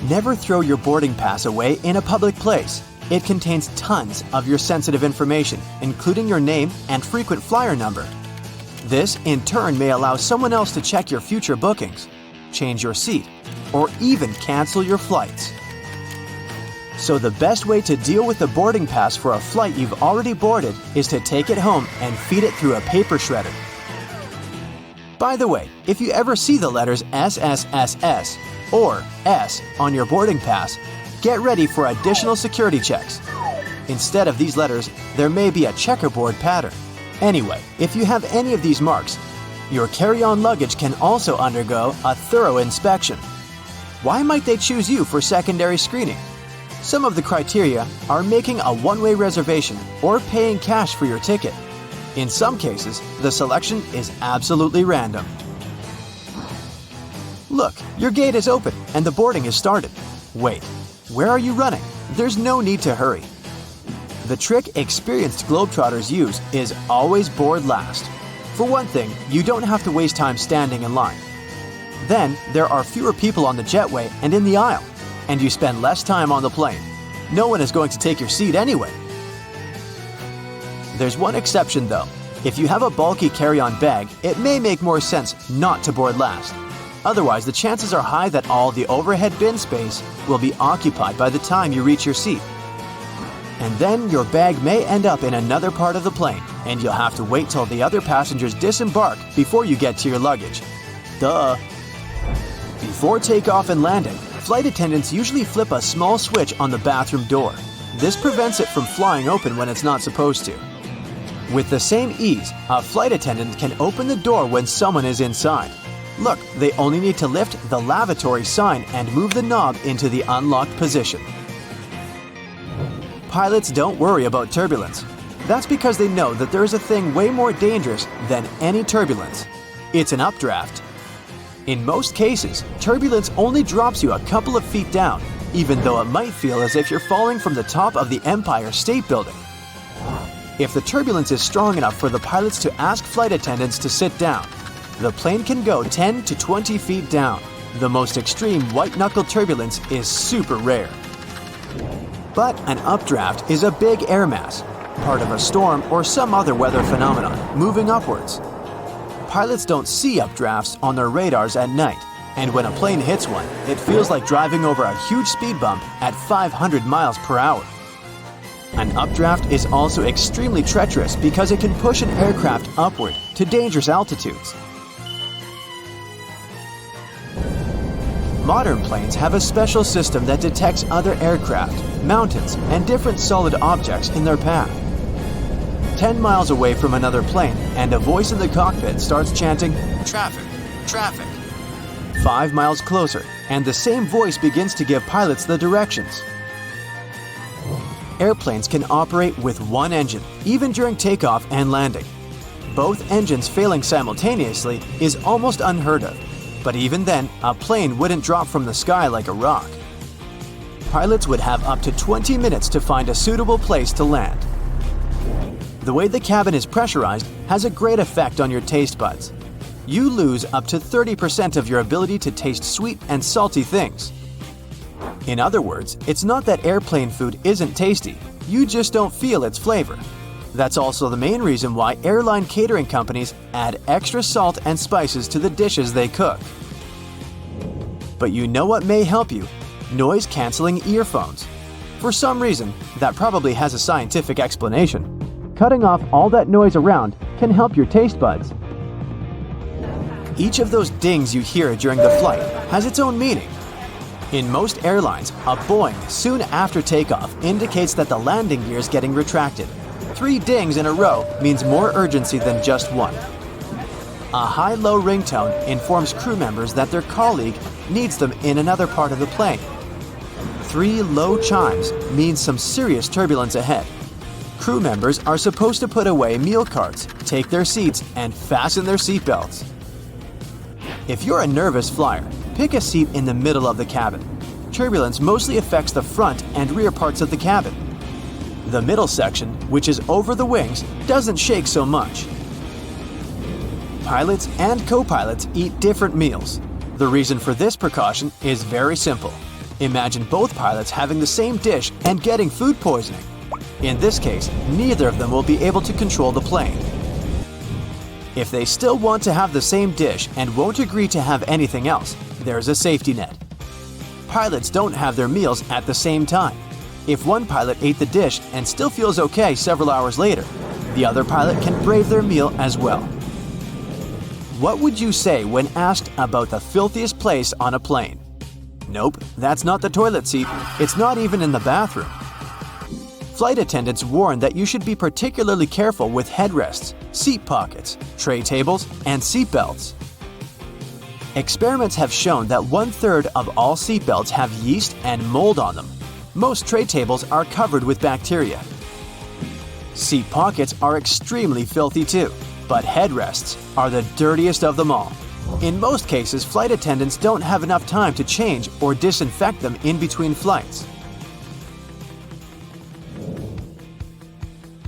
Never throw your boarding pass away in a public place. It contains tons of your sensitive information, including your name and frequent flyer number. This, in turn, may allow someone else to check your future bookings, change your seat, or even cancel your flights. So the best way to deal with the boarding pass for a flight you've already boarded is to take it home and feed it through a paper shredder. By the way, if you ever see the letters SSSS or S on your boarding pass, get ready for additional security checks. Instead of these letters, there may be a checkerboard pattern. Anyway, if you have any of these marks, your carry-on luggage can also undergo a thorough inspection. Why might they choose you for secondary screening? Some of the criteria are making a one-way reservation or paying cash for your ticket. In some cases, the selection is absolutely random. Look, your gate is open and the boarding is started. Wait, where are you running? There's no need to hurry. The trick experienced Globetrotters use is always board last. For one thing, you don't have to waste time standing in line. Then, there are fewer people on the jetway and in the aisle, and you spend less time on the plane. No one is going to take your seat anyway. There's one exception though. If you have a bulky carry-on bag, it may make more sense not to board last. Otherwise, the chances are high that all the overhead bin space will be occupied by the time you reach your seat. And then your bag may end up in another part of the plane, and you'll have to wait till the other passengers disembark before you get to your luggage. Duh! Before takeoff and landing, flight attendants usually flip a small switch on the bathroom door. This prevents it from flying open when it's not supposed to. With the same ease, a flight attendant can open the door when someone is inside. Look, they only need to lift the lavatory sign and move the knob into the unlocked position. Pilots don't worry about turbulence. That's because they know that there is a thing way more dangerous than any turbulence. It's an updraft. In most cases, turbulence only drops you a couple of feet down, even though it might feel as if you're falling from the top of the Empire State Building. If the turbulence is strong enough for the pilots to ask flight attendants to sit down, the plane can go 10 to 20 feet down. The most extreme white-knuckle turbulence is super rare. But an updraft is a big air mass, part of a storm or some other weather phenomenon, moving upwards. Pilots don't see updrafts on their radars at night, and when a plane hits one, it feels like driving over a huge speed bump at 500 miles per hour. An updraft is also extremely treacherous because it can push an aircraft upward to dangerous altitudes. Modern planes have a special system that detects other aircraft, mountains, and different solid objects in their path. 10 miles away from another plane, and a voice in the cockpit starts chanting, "Traffic, traffic." 5 miles closer, and the same voice begins to give pilots the directions. Airplanes can operate with one engine, even during takeoff and landing. Both engines failing simultaneously is almost unheard of. But even then, a plane wouldn't drop from the sky like a rock. Pilots would have up to 20 minutes to find a suitable place to land. The way the cabin is pressurized has a great effect on your taste buds. You lose up to 30% of your ability to taste sweet and salty things. In other words, it's not that airplane food isn't tasty, you just don't feel its flavor. That's also the main reason why airline catering companies add extra salt and spices to the dishes they cook. But you know what may help you? Noise-canceling earphones. For some reason, that probably has a scientific explanation. Cutting off all that noise around can help your taste buds. Each of those dings you hear during the flight has its own meaning. In most airlines, a boing soon after takeoff indicates that the landing gear is getting retracted. 3 dings in a row means more urgency than just one. A high-low ringtone informs crew members that their colleague needs them in another part of the plane. 3 low chimes means some serious turbulence ahead. Crew members are supposed to put away meal carts, take their seats, and fasten their seatbelts. If you're a nervous flyer, pick a seat in the middle of the cabin. Turbulence mostly affects the front and rear parts of the cabin. The middle section, which is over the wings, doesn't shake so much. Pilots and co-pilots eat different meals. The reason for this precaution is very simple. Imagine both pilots having the same dish and getting food poisoning. In this case, neither of them will be able to control the plane. If they still want to have the same dish and won't agree to have anything else, there's a safety net. Pilots don't have their meals at the same time. If one pilot ate the dish and still feels okay several hours later, the other pilot can brave their meal as well. What would you say when asked about the filthiest place on a plane? Nope, that's not the toilet seat. It's not even in the bathroom. Flight attendants warn that you should be particularly careful with headrests, seat pockets, tray tables, and seat belts. Experiments have shown that 1/3 of all seat belts have yeast and mold on them. Most tray tables are covered with bacteria. Seat pockets are extremely filthy too, but headrests are the dirtiest of them all. In most cases, flight attendants don't have enough time to change or disinfect them in between flights.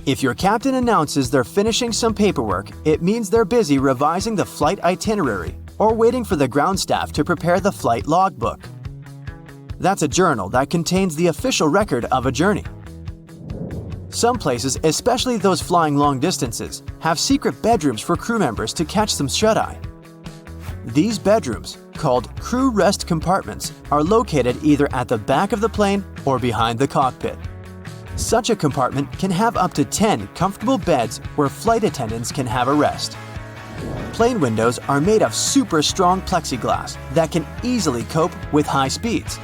If your captain announces they're finishing some paperwork, it means they're busy revising the flight itinerary or waiting for the ground staff to prepare the flight logbook. That's a journal that contains the official record of a journey. Some places, especially those flying long distances, have secret bedrooms for crew members to catch them shut-eye. These bedrooms, called crew rest compartments are located either at the back of the plane or behind the cockpit. Such a compartment can have up to 10 comfortable beds where flight attendants can have a rest. Plane windows are made of super strong plexiglass that can easily cope with high speeds.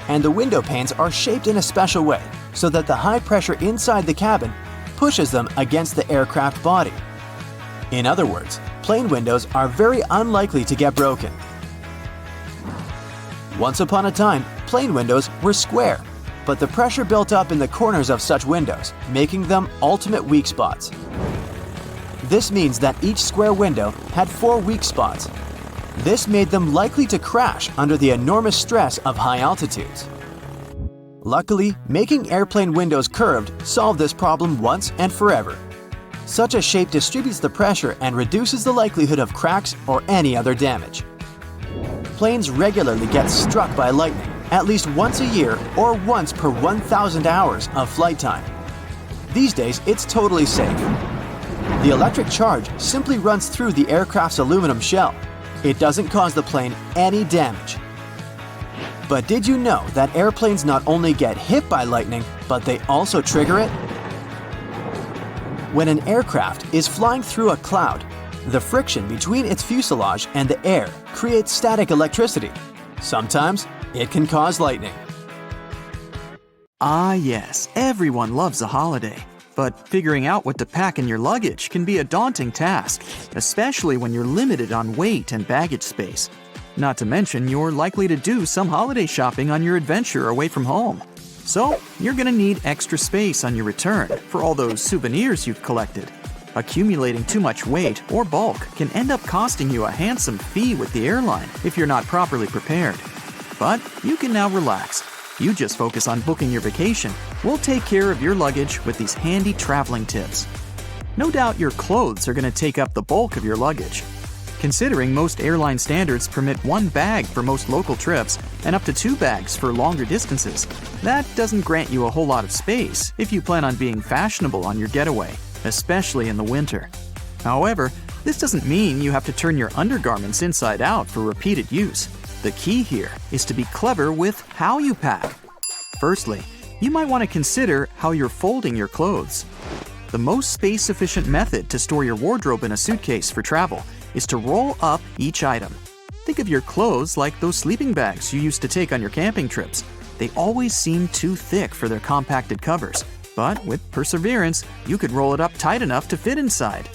And the window panes are shaped in a special way so that the high pressure inside the cabin pushes them against the aircraft body. In other words, plane windows are very unlikely to get broken. Once upon a time, plane windows were square, but the pressure built up in the corners of such windows, making them ultimate weak spots. This means that each square window had 4 weak spots. This made them likely to crash under the enormous stress of high altitudes. Luckily, making airplane windows curved solved this problem once and forever. Such a shape distributes the pressure and reduces the likelihood of cracks or any other damage. Planes regularly get struck by lightning, at least once a year or once per 1,000 hours of flight time. These days, it's totally safe. The electric charge simply runs through the aircraft's aluminum shell. It doesn't cause the plane any damage. But did you know that airplanes not only get hit by lightning, but they also trigger it? When an aircraft is flying through a cloud, the friction between its fuselage and the air creates static electricity. Sometimes it can cause lightning. Ah yes, everyone loves a holiday. But figuring out what to pack in your luggage can be a daunting task, especially when you're limited on weight and baggage space. Not to mention, you're likely to do some holiday shopping on your adventure away from home. So, you're gonna need extra space on your return for all those souvenirs you've collected. Accumulating too much weight or bulk can end up costing you a handsome fee with the airline if you're not properly prepared. But you can now relax. You just focus on booking your vacation. We'll take care of your luggage with these handy traveling tips. No doubt your clothes are going to take up the bulk of your luggage. Considering most airline standards permit 1 bag for most local trips and up to 2 bags for longer distances, that doesn't grant you a whole lot of space if you plan on being fashionable on your getaway, especially in the winter. However, this doesn't mean you have to turn your undergarments inside out for repeated use. The key here is to be clever with how you pack. Firstly, you might want to consider how you're folding your clothes. The most space-efficient method to store your wardrobe in a suitcase for travel is to roll up each item. Think of your clothes like those sleeping bags you used to take on your camping trips. They always seem too thick for their compacted covers, but with perseverance, you could roll it up tight enough to fit inside.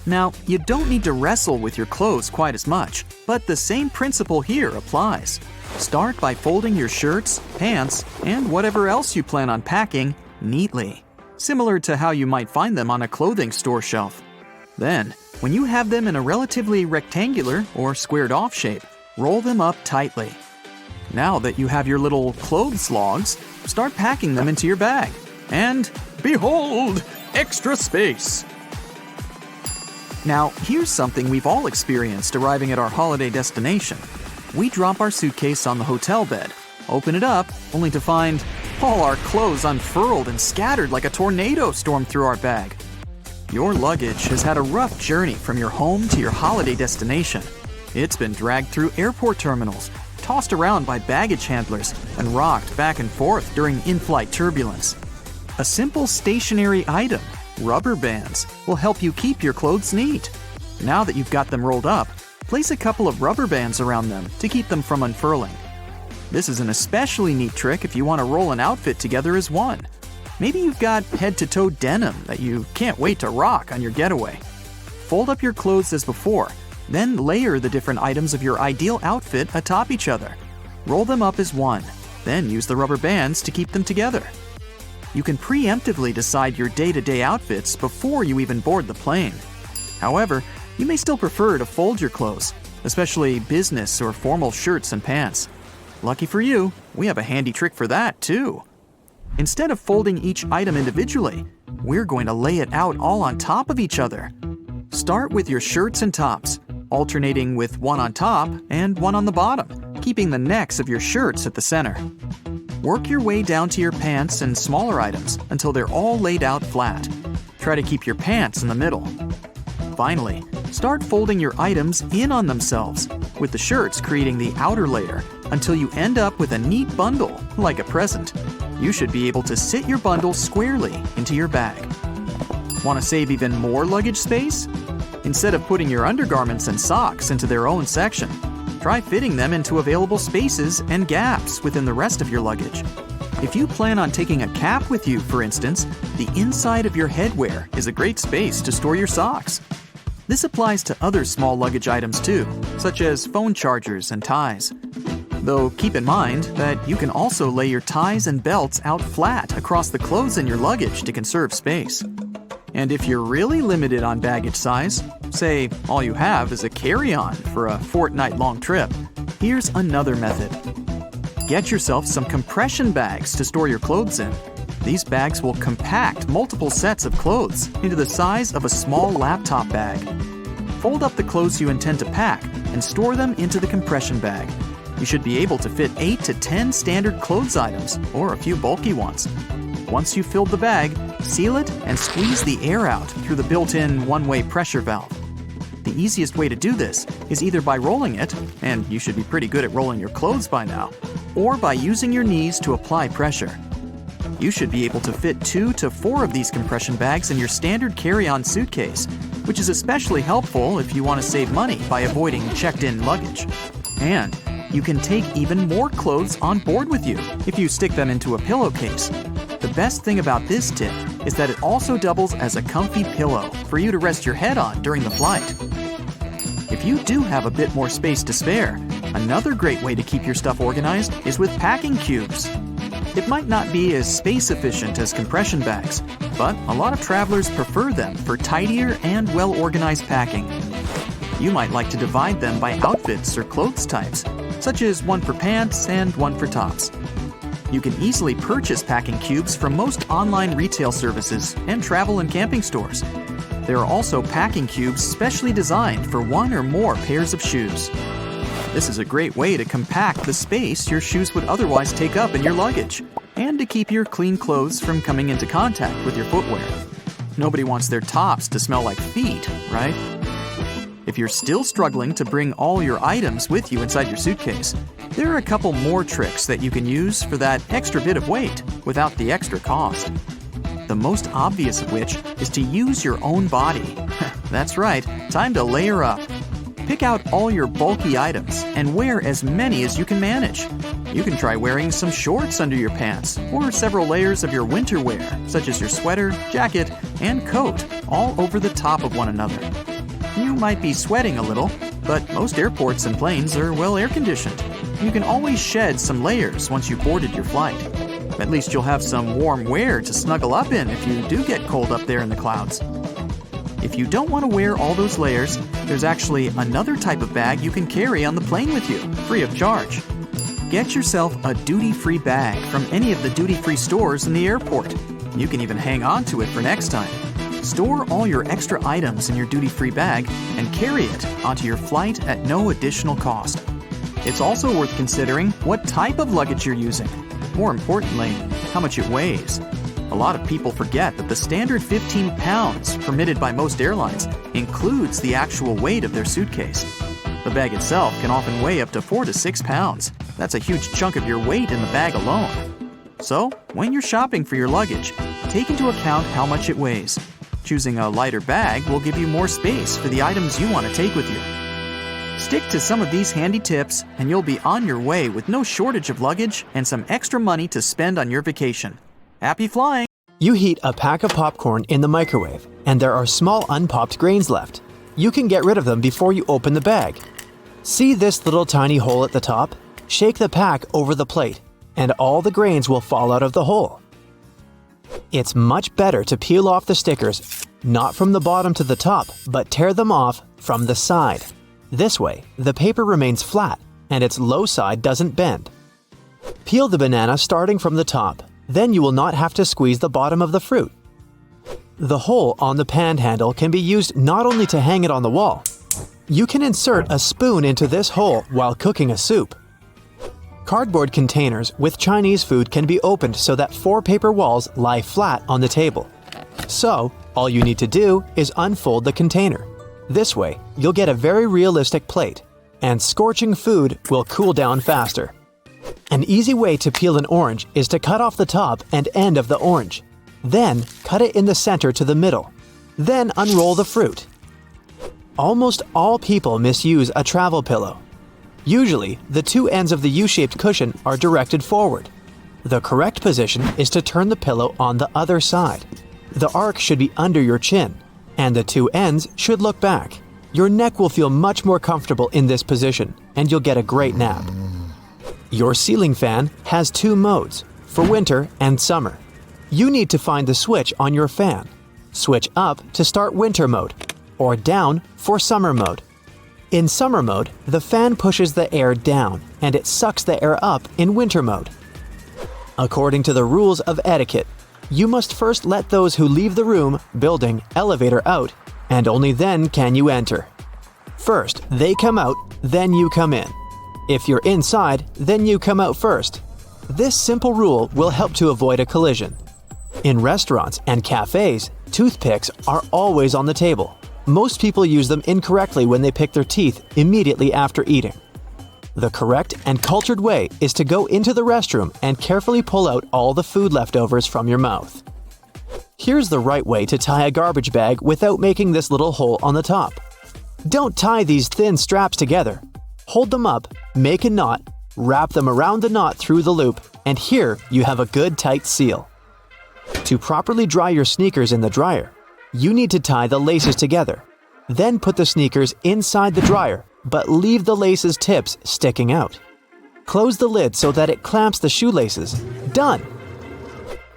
Now, you don't need to wrestle with your clothes quite as much, but the same principle here applies. Start by folding your shirts, pants, and whatever else you plan on packing neatly, similar to how you might find them on a clothing store shelf. Then, when you have them in a relatively rectangular or squared-off shape, roll them up tightly. Now that you have your little clothes logs, start packing them into your bag. And behold, extra space! Now, here's something we've all experienced arriving at our holiday destination. We drop our suitcase on the hotel bed, open it up, only to find all our clothes unfurled and scattered like a tornado stormed through our bag. Your luggage has had a rough journey from your home to your holiday destination. It's been dragged through airport terminals, tossed around by baggage handlers, and rocked back and forth during in-flight turbulence. A simple stationary item, rubber bands, will help you keep your clothes neat. Now that you've got them rolled up, place a couple of rubber bands around them to keep them from unfurling. This is an especially neat trick if you want to roll an outfit together as one. Maybe you've got head-to-toe denim that you can't wait to rock on your getaway. Fold up your clothes as before, then layer the different items of your ideal outfit atop each other. Roll them up as one, then use the rubber bands to keep them together. You can preemptively decide your day-to-day outfits before you even board the plane. However, you may still prefer to fold your clothes, especially business or formal shirts and pants. Lucky for you, we have a handy trick for that too. Instead of folding each item individually, we're going to lay it out all on top of each other. Start with your shirts and tops, alternating with one on top and one on the bottom, keeping the necks of your shirts at the center. Work your way down to your pants and smaller items until they're all laid out flat. Try to keep your pants in the middle. Finally, Start folding your items in on themselves, with the shirts creating the outer layer, until you end up with a neat bundle, like a present. You should be able to sit your bundle squarely into your bag. Want to save even more luggage space? Instead of putting your undergarments and socks into their own section, try fitting them into available spaces and gaps within the rest of your luggage. If you plan on taking a cap with you, for instance, the inside of your headwear is a great space to store your socks. This applies to other small luggage items too, such as phone chargers and ties. Though keep in mind that you can also lay your ties and belts out flat across the clothes in your luggage to conserve space. And if you're really limited on baggage size, say all you have is a carry-on for a fortnight-long trip, here's another method. Get yourself some compression bags to store your clothes in. These bags will compact multiple sets of clothes into the size of a small laptop bag. Fold up the clothes you intend to pack and store them into the compression bag. You should be able to fit 8 to 10 standard clothes items or a few bulky ones. Once you've filled the bag, seal it and squeeze the air out through the built-in one-way pressure valve. The easiest way to do this is either by rolling it, and you should be pretty good at rolling your clothes by now, or by using your knees to apply pressure. You should be able to fit 2 to 4 of these compression bags in your standard carry-on suitcase, which is especially helpful if you want to save money by avoiding checked-in luggage. And you can take even more clothes on board with you if you stick them into a pillowcase. The best thing about this tip is that it also doubles as a comfy pillow for you to rest your head on during the flight. If you do have a bit more space to spare, another great way to keep your stuff organized is with packing cubes. It might not be as space efficient as compression bags, but a lot of travelers prefer them for tidier and well-organized packing. You might like to divide them by outfits or clothes types, such as one for pants and one for tops. You can easily purchase packing cubes from most online retail services and travel and camping stores. There are also packing cubes specially designed for one or more pairs of shoes. This is a great way to compact the space your shoes would otherwise take up in your luggage, and to keep your clean clothes from coming into contact with your footwear. Nobody wants their tops to smell like feet, right? If you're still struggling to bring all your items with you inside your suitcase, there are a couple more tricks that you can use for that extra bit of weight without the extra cost. The most obvious of which is to use your own body. That's right, time to layer up. Pick out all your bulky items and wear as many as you can manage. You can try wearing some shorts under your pants or several layers of your winter wear, such as your sweater, jacket, and coat, all over the top of one another. You might be sweating a little, but most airports and planes are well air-conditioned. You can always shed some layers once you've boarded your flight. At least you'll have some warm wear to snuggle up in if you do get cold up there in the clouds. If you don't want to wear all those layers, there's actually another type of bag you can carry on the plane with you, free of charge. Get yourself a duty-free bag from any of the duty-free stores in the airport. You can even hang on to it for next time. Store all your extra items in your duty-free bag and carry it onto your flight at no additional cost. It's also worth considering what type of luggage you're using. More importantly, how much it weighs. A lot of people forget that the standard 15 pounds permitted by most airlines includes the actual weight of their suitcase. The bag itself can often weigh up to 4 to 6 pounds. That's a huge chunk of your weight in the bag alone. So, when you're shopping for your luggage, take into account how much it weighs. Choosing a lighter bag will give you more space for the items you want to take with you. Stick to some of these handy tips and you'll be on your way with no shortage of luggage and some extra money to spend on your vacation. Happy flying! You heat a pack of popcorn in the microwave, and there are small unpopped grains left. You can get rid of them before you open the bag. See this little tiny hole at the top? Shake the pack over the plate, and all the grains will fall out of the hole. It's much better to peel off the stickers, not from the bottom to the top, but tear them off from the side. This way, the paper remains flat, and its low side doesn't bend. Peel the banana starting from the top, then you will not have to squeeze the bottom of the fruit. The hole on the pan handle can be used not only to hang it on the wall. You can insert a spoon into this hole while cooking a soup. Cardboard containers with Chinese food can be opened so that 4 paper walls lie flat on the table. So, all you need to do is unfold the container. This way, you'll get a very realistic plate, and scorching food will cool down faster. An easy way to peel an orange is to cut off the top and end of the orange. Then, cut it in the center to the middle. Then unroll the fruit. Almost all people misuse a travel pillow. Usually, the two ends of the U-shaped cushion are directed forward. The correct position is to turn the pillow on the other side. The arc should be under your chin, and the two ends should look back. Your neck will feel much more comfortable in this position, and you'll get a great nap. Your ceiling fan has two modes, for winter and summer. You need to find the switch on your fan. Switch up to start winter mode, or down for summer mode. In summer mode, the fan pushes the air down, and it sucks the air up in winter mode. According to the rules of etiquette, you must first let those who leave the room, building, elevator out, and only then can you enter. First, they come out, then you come in. If you're inside, then you come out first. This simple rule will help to avoid a collision. In restaurants and cafes, toothpicks are always on the table. Most people use them incorrectly when they pick their teeth immediately after eating. The correct and cultured way is to go into the restroom and carefully pull out all the food leftovers from your mouth. Here's the right way to tie a garbage bag without making this little hole on the top. Don't tie these thin straps together. Hold them up, make a knot, wrap them around the knot through the loop, and here you have a good tight seal. To properly dry your sneakers in the dryer, you need to tie the laces together. Then put the sneakers inside the dryer, but leave the laces' tips sticking out. Close the lid so that it clamps the shoelaces. Done!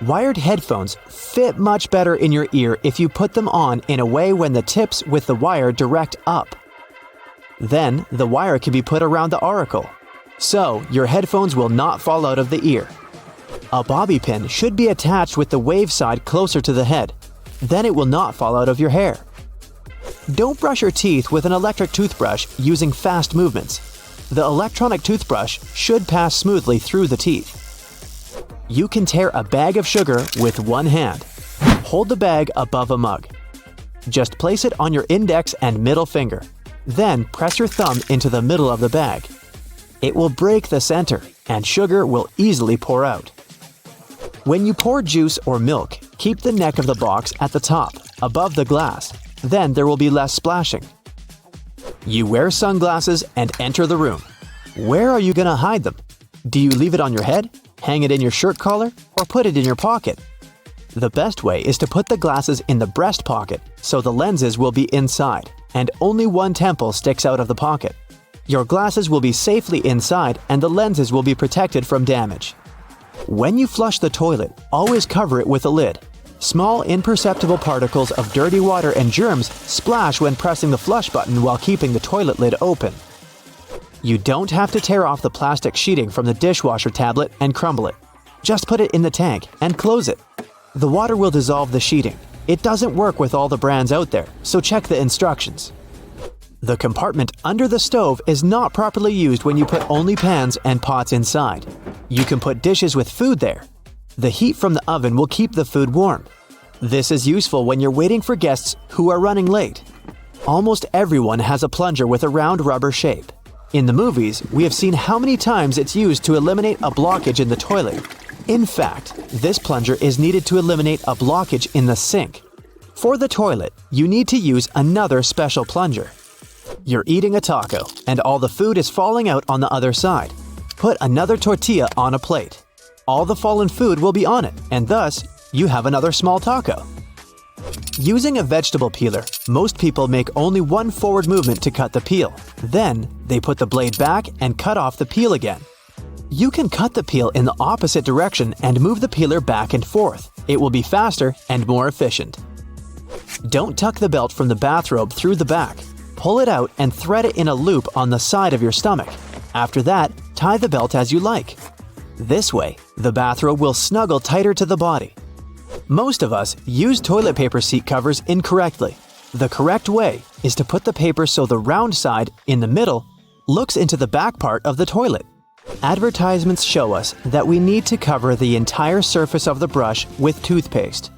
Wired headphones fit much better in your ear if you put them on in a way when the tips with the wire direct up. Then, the wire can be put around the auricle, so your headphones will not fall out of the ear. A bobby pin should be attached with the wave side closer to the head. Then it will not fall out of your hair. Don't brush your teeth with an electric toothbrush using fast movements. The electronic toothbrush should pass smoothly through the teeth. You can tear a bag of sugar with one hand. Hold the bag above a mug. Just place it on your index and middle finger. Then press your thumb into the middle of the bag. It will break the center, and sugar will easily pour out. When you pour juice or milk, keep the neck of the box at the top, above the glass. Then there will be less splashing. You wear sunglasses and enter the room. Where are you going to hide them? Do you leave it on your head, hang it in your shirt collar, or put it in your pocket? The best way is to put the glasses in the breast pocket so the lenses will be inside, and only one temple sticks out of the pocket. Your glasses will be safely inside and the lenses will be protected from damage. When you flush the toilet, always cover it with a lid. Small, imperceptible particles of dirty water and germs splash when pressing the flush button while keeping the toilet lid open. You don't have to tear off the plastic sheeting from the dishwasher tablet and crumble it. Just put it in the tank and close it. The water will dissolve the sheeting. It doesn't work with all the brands out there, so check the instructions. The compartment under the stove is not properly used when you put only pans and pots inside. You can put dishes with food there. The heat from the oven will keep the food warm. This is useful when you're waiting for guests who are running late. Almost everyone has a plunger with a round rubber shape. In the movies, we have seen how many times it's used to eliminate a blockage in the toilet. In fact, this plunger is needed to eliminate a blockage in the sink. For the toilet, you need to use another special plunger. You're eating a taco, and all the food is falling out on the other side. Put another tortilla on a plate. All the fallen food will be on it, and thus, you have another small taco. Using a vegetable peeler, most people make only one forward movement to cut the peel. Then, they put the blade back and cut off the peel again. You can cut the peel in the opposite direction and move the peeler back and forth. It will be faster and more efficient. Don't tuck the belt from the bathrobe through the back. Pull it out and thread it in a loop on the side of your stomach. After that, tie the belt as you like. This way, the bathrobe will snuggle tighter to the body. Most of us use toilet paper seat covers incorrectly. The correct way is to put the paper so the round side, in the middle, looks into the back part of the toilet. Advertisements show us that we need to cover the entire surface of the brush with toothpaste.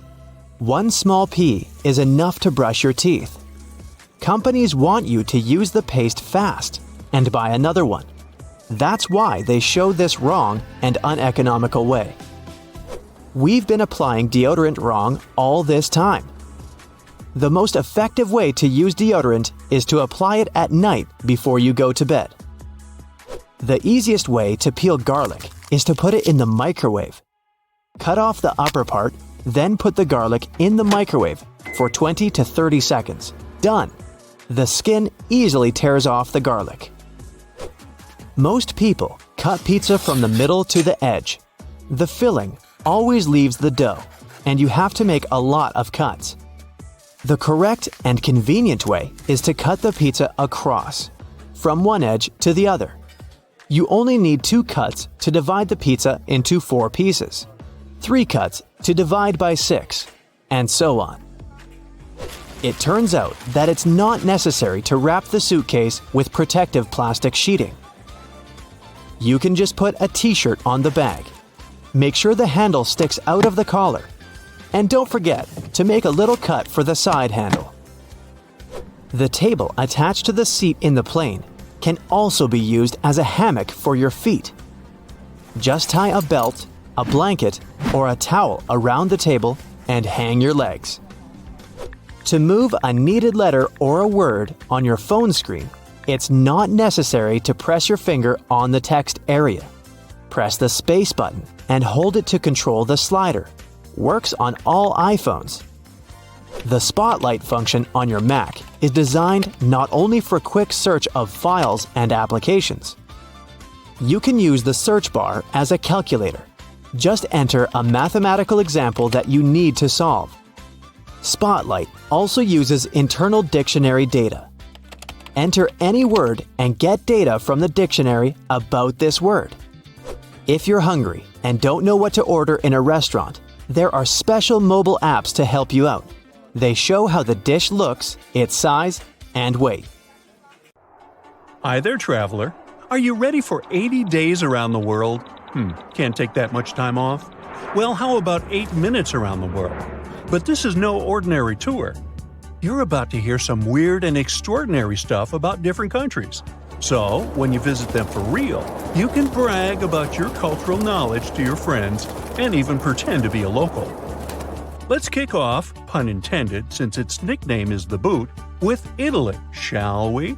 One small pea is enough to brush your teeth. Companies want you to use the paste fast and buy another one. That's why they show this wrong and uneconomical way. We've been applying deodorant wrong all this time. The most effective way to use deodorant is to apply it at night before you go to bed. The easiest way to peel garlic is to put it in the microwave. Cut off the upper part, then put the garlic in the microwave for 20 to 30 seconds. Done! The skin easily tears off the garlic. Most people cut pizza from the middle to the edge. The filling always leaves the dough, and you have to make a lot of cuts. The correct and convenient way is to cut the pizza across, from one edge to the other. You only need 2 cuts to divide the pizza into 4 pieces, 3 cuts to divide by 6, and so on. It turns out that it's not necessary to wrap the suitcase with protective plastic sheeting. You can just put a t-shirt on the bag. Make sure the handle sticks out of the collar. And don't forget to make a little cut for the side handle. The table attached to the seat in the plane can also be used as a hammock for your feet. Just tie a belt, a blanket, or a towel around the table and hang your legs. To move a needed letter or a word on your phone screen, it's not necessary to press your finger on the text area. Press the space button and hold it to control the slider. Works on all iPhones. The Spotlight function on your Mac is designed not only for quick search of files and applications. You can use the search bar as a calculator. Just enter a mathematical example that you need to solve. Spotlight also uses internal dictionary data. Enter any word and get data from the dictionary about this word. If you're hungry and don't know what to order in a restaurant, there are special mobile apps to help you out. They show how the dish looks, its size, and weight. Hi there, traveler. Are you ready for 80 days around the world? Can't take that much time off? Well, how about 8 minutes around the world? But this is no ordinary tour. You're about to hear some weird and extraordinary stuff about different countries. So, when you visit them for real, you can brag about your cultural knowledge to your friends and even pretend to be a local. Let's kick off, pun intended since its nickname is the Boot, with Italy, shall we?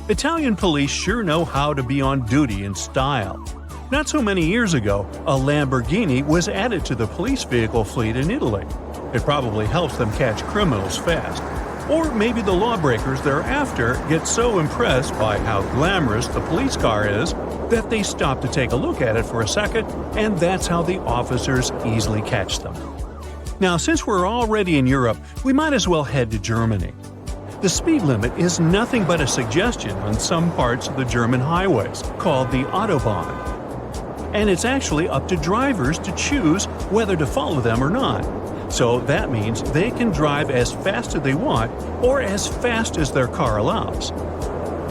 Italian police sure know how to be on duty in style. Not so many years ago, a Lamborghini was added to the police vehicle fleet in Italy. It probably helps them catch criminals fast. Or maybe the lawbreakers they're after get so impressed by how glamorous the police car is that they stop to take a look at it for a second, and that's how the officers easily catch them. Now, since we're already in Europe, we might as well head to Germany. The speed limit is nothing but a suggestion on some parts of the German highways, called the Autobahn. And it's actually up to drivers to choose whether to follow them or not. So that means they can drive as fast as they want or as fast as their car allows.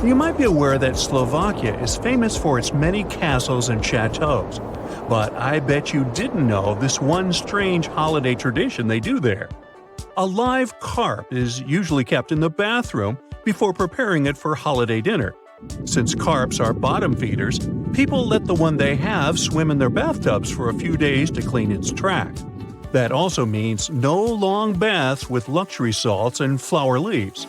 You might be aware that Slovakia is famous for its many castles and chateaus, but I bet you didn't know this one strange holiday tradition they do there. A live carp is usually kept in the bathroom before preparing it for holiday dinner. Since carps are bottom feeders, people let the one they have swim in their bathtubs for a few days to clean its tract. That also means no long baths with luxury salts and flower leaves.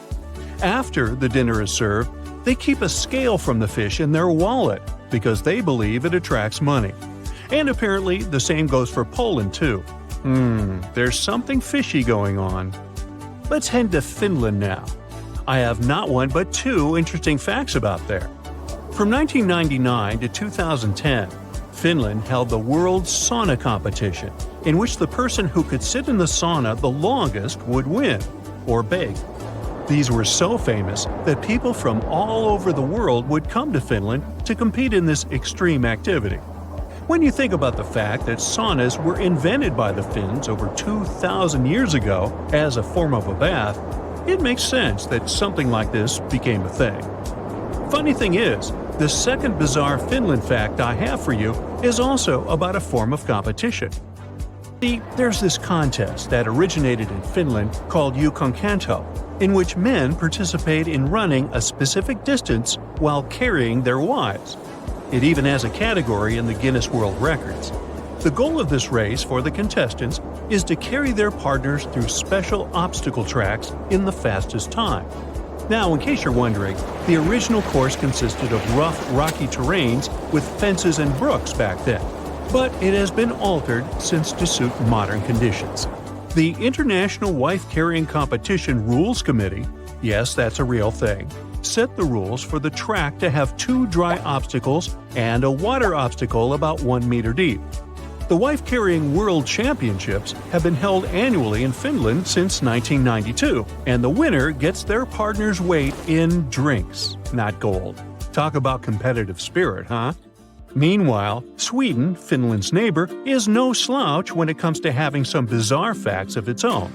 After the dinner is served, they keep a scale from the fish in their wallet because they believe it attracts money. And apparently the same goes for Poland too. There's something fishy going on. Let's head to Finland now. I have not one but 2 interesting facts about there. From 1999 to 2010, Finland held the World Sauna Competition, in which the person who could sit in the sauna the longest would win, or beg. These were so famous that people from all over the world would come to Finland to compete in this extreme activity. When you think about the fact that saunas were invented by the Finns over 2,000 years ago as a form of a bath, it makes sense that something like this became a thing. Funny thing is, the second bizarre Finland fact I have for you is also about a form of competition. See, there's this contest that originated in Finland called Ukonkanto. in which men participate in running a specific distance while carrying their wives. It even has a category in the Guinness World Records. The goal of this race for the contestants is to carry their partners through special obstacle tracks in the fastest time. Now, in case you're wondering, the original course consisted of rough, rocky terrains with fences and brooks back then, but it has been altered since to suit modern conditions. The International Wife Carrying Competition Rules Committee, yes, that's a real thing, set the rules for the track to have 2 dry obstacles and a water obstacle about 1 meter deep. The Wife Carrying World Championships have been held annually in Finland since 1992, and the winner gets their partner's weight in drinks, not gold. Talk about competitive spirit, huh? Meanwhile, Sweden, Finland's neighbor, is no slouch when it comes to having some bizarre facts of its own.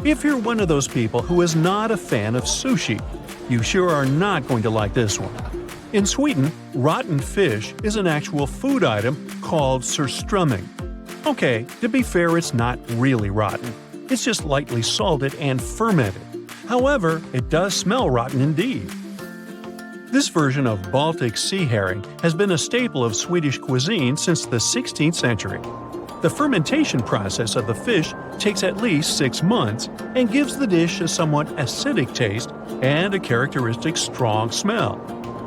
If you're one of those people who is not a fan of sushi, you sure are not going to like this one. In Sweden, rotten fish is an actual food item called surströmming. Okay, to be fair, it's not really rotten. It's just lightly salted and fermented. However, it does smell rotten indeed. This version of Baltic sea herring has been a staple of Swedish cuisine since the 16th century. The fermentation process of the fish takes at least 6 months and gives the dish a somewhat acidic taste and a characteristic strong smell.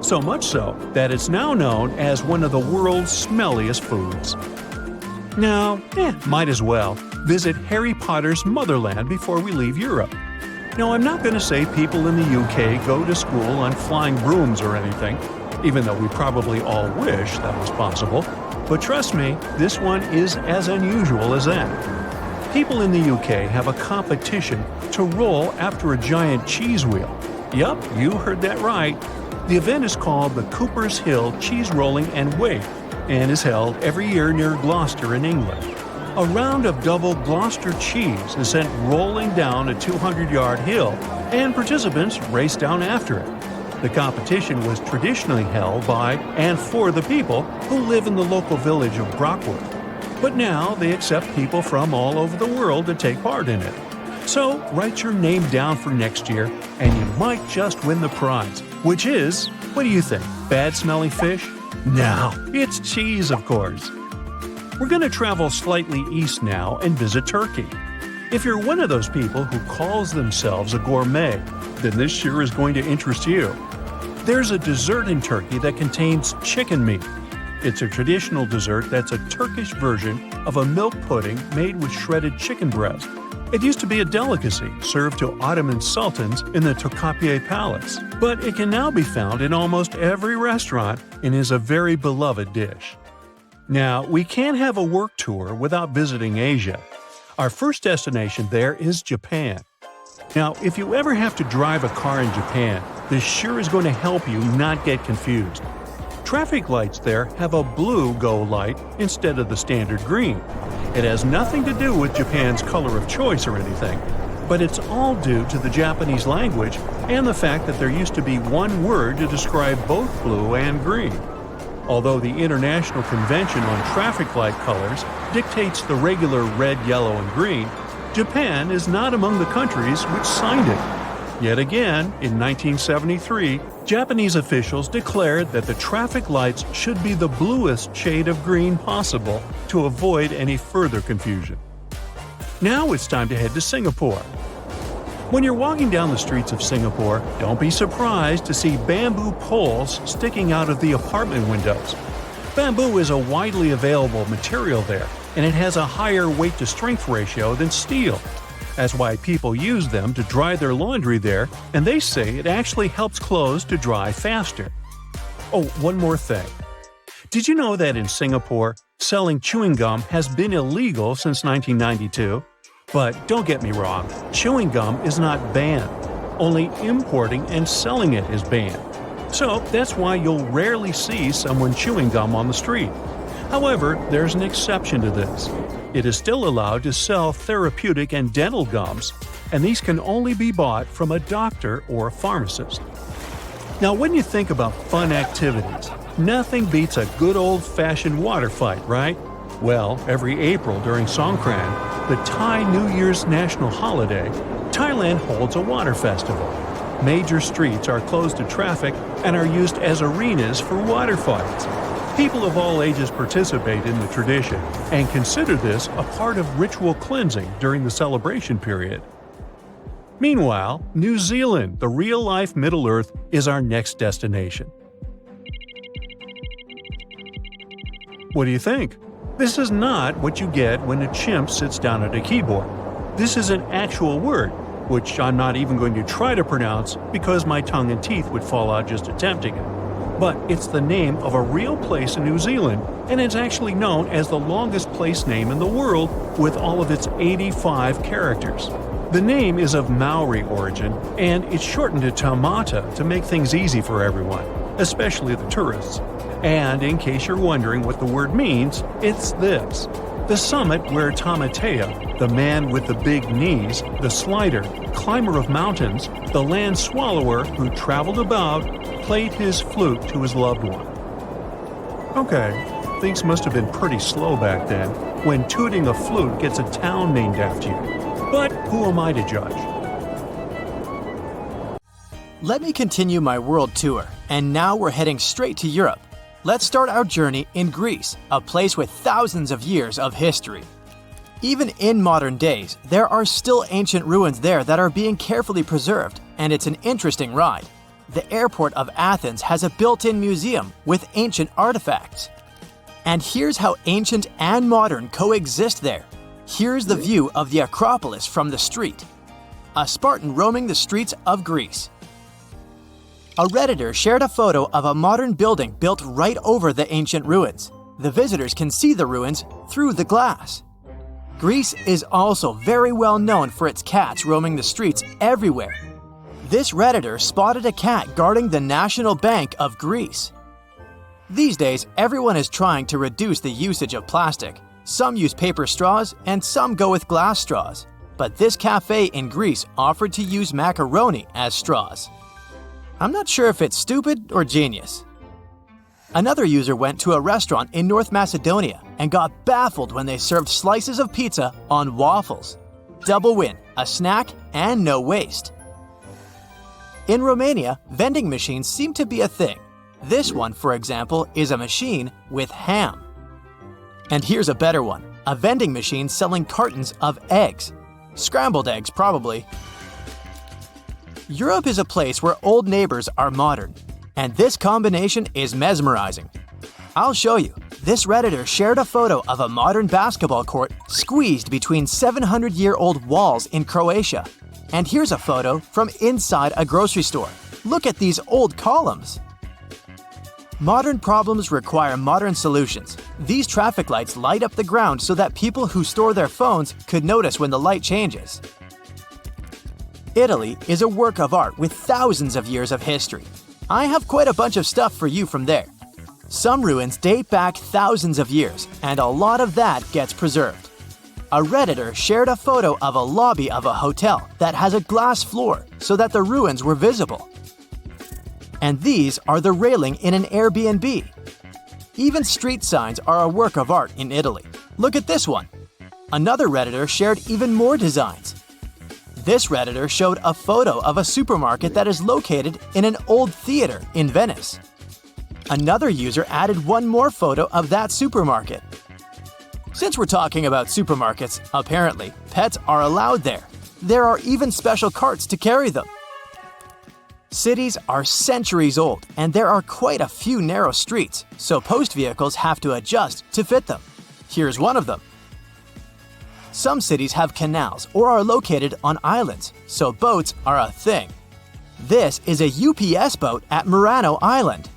So much so that it's now known as one of the world's smelliest foods. Now, might as well visit Harry Potter's motherland before we leave Europe. Now, I'm not going to say people in the UK go to school on flying brooms or anything, even though we probably all wish that was possible. But trust me, this one is as unusual as that. People in the UK have a competition to roll after a giant cheese wheel. Yup, you heard that right. The event is called the Cooper's Hill Cheese Rolling and Wake and is held every year near Gloucester in England. A round of double Gloucester cheese is sent rolling down a 200-yard hill, and participants race down after it. The competition was traditionally held by and for the people who live in the local village of Brockworth, but now they accept people from all over the world to take part in it. So write your name down for next year, and you might just win the prize, which is, what do you think, bad-smelling fish? No, it's cheese, of course. We're going to travel slightly east now and visit Turkey. If you're one of those people who calls themselves a gourmet, then this sure is going to interest you. There's a dessert in Turkey that contains chicken meat. It's a traditional dessert that's a Turkish version of a milk pudding made with shredded chicken breast. It used to be a delicacy served to Ottoman sultans in the Topkapi Palace, but it can now be found in almost every restaurant and is a very beloved dish. Now, we can't have a work tour without visiting Asia. Our first destination there is Japan. Now, if you ever have to drive a car in Japan, this sure is going to help you not get confused. Traffic lights there have a blue go light instead of the standard green. It has nothing to do with Japan's color of choice or anything, but it's all due to the Japanese language and the fact that there used to be one word to describe both blue and green. Although the International Convention on Traffic Light Colors dictates the regular red, yellow, and green, Japan is not among the countries which signed it. Yet again, in 1973, Japanese officials declared that the traffic lights should be the bluest shade of green possible to avoid any further confusion. Now it's time to head to Singapore. When you're walking down the streets of Singapore, don't be surprised to see bamboo poles sticking out of the apartment windows. Bamboo is a widely available material there, and it has a higher weight-to-strength ratio than steel. That's why people use them to dry their laundry there, and they say it actually helps clothes to dry faster. Oh, one more thing. Did you know that in Singapore, selling chewing gum has been illegal since 1992? But don't get me wrong, chewing gum is not banned. Only importing and selling it is banned. So that's why you'll rarely see someone chewing gum on the street. However, there's an exception to this. It is still allowed to sell therapeutic and dental gums, and these can only be bought from a doctor or a pharmacist. Now, when you think about fun activities, nothing beats a good old-fashioned water fight, right? Well, every April during Songkran, the Thai New Year's national holiday, Thailand holds a water festival. Major streets are closed to traffic and are used as arenas for water fights. People of all ages participate in the tradition and consider this a part of ritual cleansing during the celebration period. Meanwhile, New Zealand, the real-life Middle-earth, is our next destination. What do you think? This is not what you get when a chimp sits down at a keyboard. This is an actual word, which I'm not even going to try to pronounce because my tongue and teeth would fall out just attempting it. But it's the name of a real place in New Zealand, and it's actually known as the longest place name in the world with all of its 85 characters. The name is of Maori origin, and it's shortened to Taumata to make things easy for everyone, especially the tourists. And in case you're wondering what the word means, it's this. The summit where Tamatea, the man with the big knees, the slider, climber of mountains, the land swallower who traveled about, played his flute to his loved one. Okay, things must have been pretty slow back then, when tooting a flute gets a town named after you. But who am I to judge? Let me continue my world tour, and now we're heading straight to Europe. Let's start our journey in Greece, a place with thousands of years of history. Even in modern days, there are still ancient ruins there that are being carefully preserved, and it's an interesting ride. The airport of Athens has a built-in museum with ancient artifacts. And here's how ancient and modern coexist there. Here's the view of the Acropolis from the street. A Spartan roaming the streets of Greece. A Redditor shared a photo of a modern building built right over the ancient ruins. The visitors can see the ruins through the glass. Greece is also very well known for its cats roaming the streets everywhere. This Redditor spotted a cat guarding the National Bank of Greece. These days, everyone is trying to reduce the usage of plastic. Some use paper straws and some go with glass straws. But this cafe in Greece offered to use macaroni as straws. I'm not sure if it's stupid or genius. Another user went to a restaurant in North Macedonia and got baffled when they served slices of pizza on waffles. Double win, a snack and no waste. In Romania, vending machines seem to be a thing. This one, for example, is a machine with ham. And here's a better one, a vending machine selling cartons of eggs. Scrambled eggs, probably. Europe is a place where old neighbors are modern, and this combination is mesmerizing. I'll show you. This Redditor shared a photo of a modern basketball court squeezed between 700-year-old walls in Croatia. And here's a photo from inside a grocery store. Look at these old columns. Modern problems require modern solutions. These traffic lights light up the ground so that people who store their phones could notice when the light changes. Italy is a work of art with thousands of years of history. I have quite a bunch of stuff for you from there. Some ruins date back thousands of years, and a lot of that gets preserved. A Redditor shared a photo of a lobby of a hotel that has a glass floor so that the ruins were visible. And these are the railing in an Airbnb. Even street signs are a work of art in Italy. Look at this one. Another Redditor shared even more designs. This Redditor showed a photo of a supermarket that is located in an old theater in Venice. Another user added one more photo of that supermarket. Since we're talking about supermarkets, apparently, pets are allowed there. There are even special carts to carry them. Cities are centuries old, and there are quite a few narrow streets, so post vehicles have to adjust to fit them. Here's one of them. Some cities have canals or are located on islands, so boats are a thing. This is a UPS boat at Murano Island.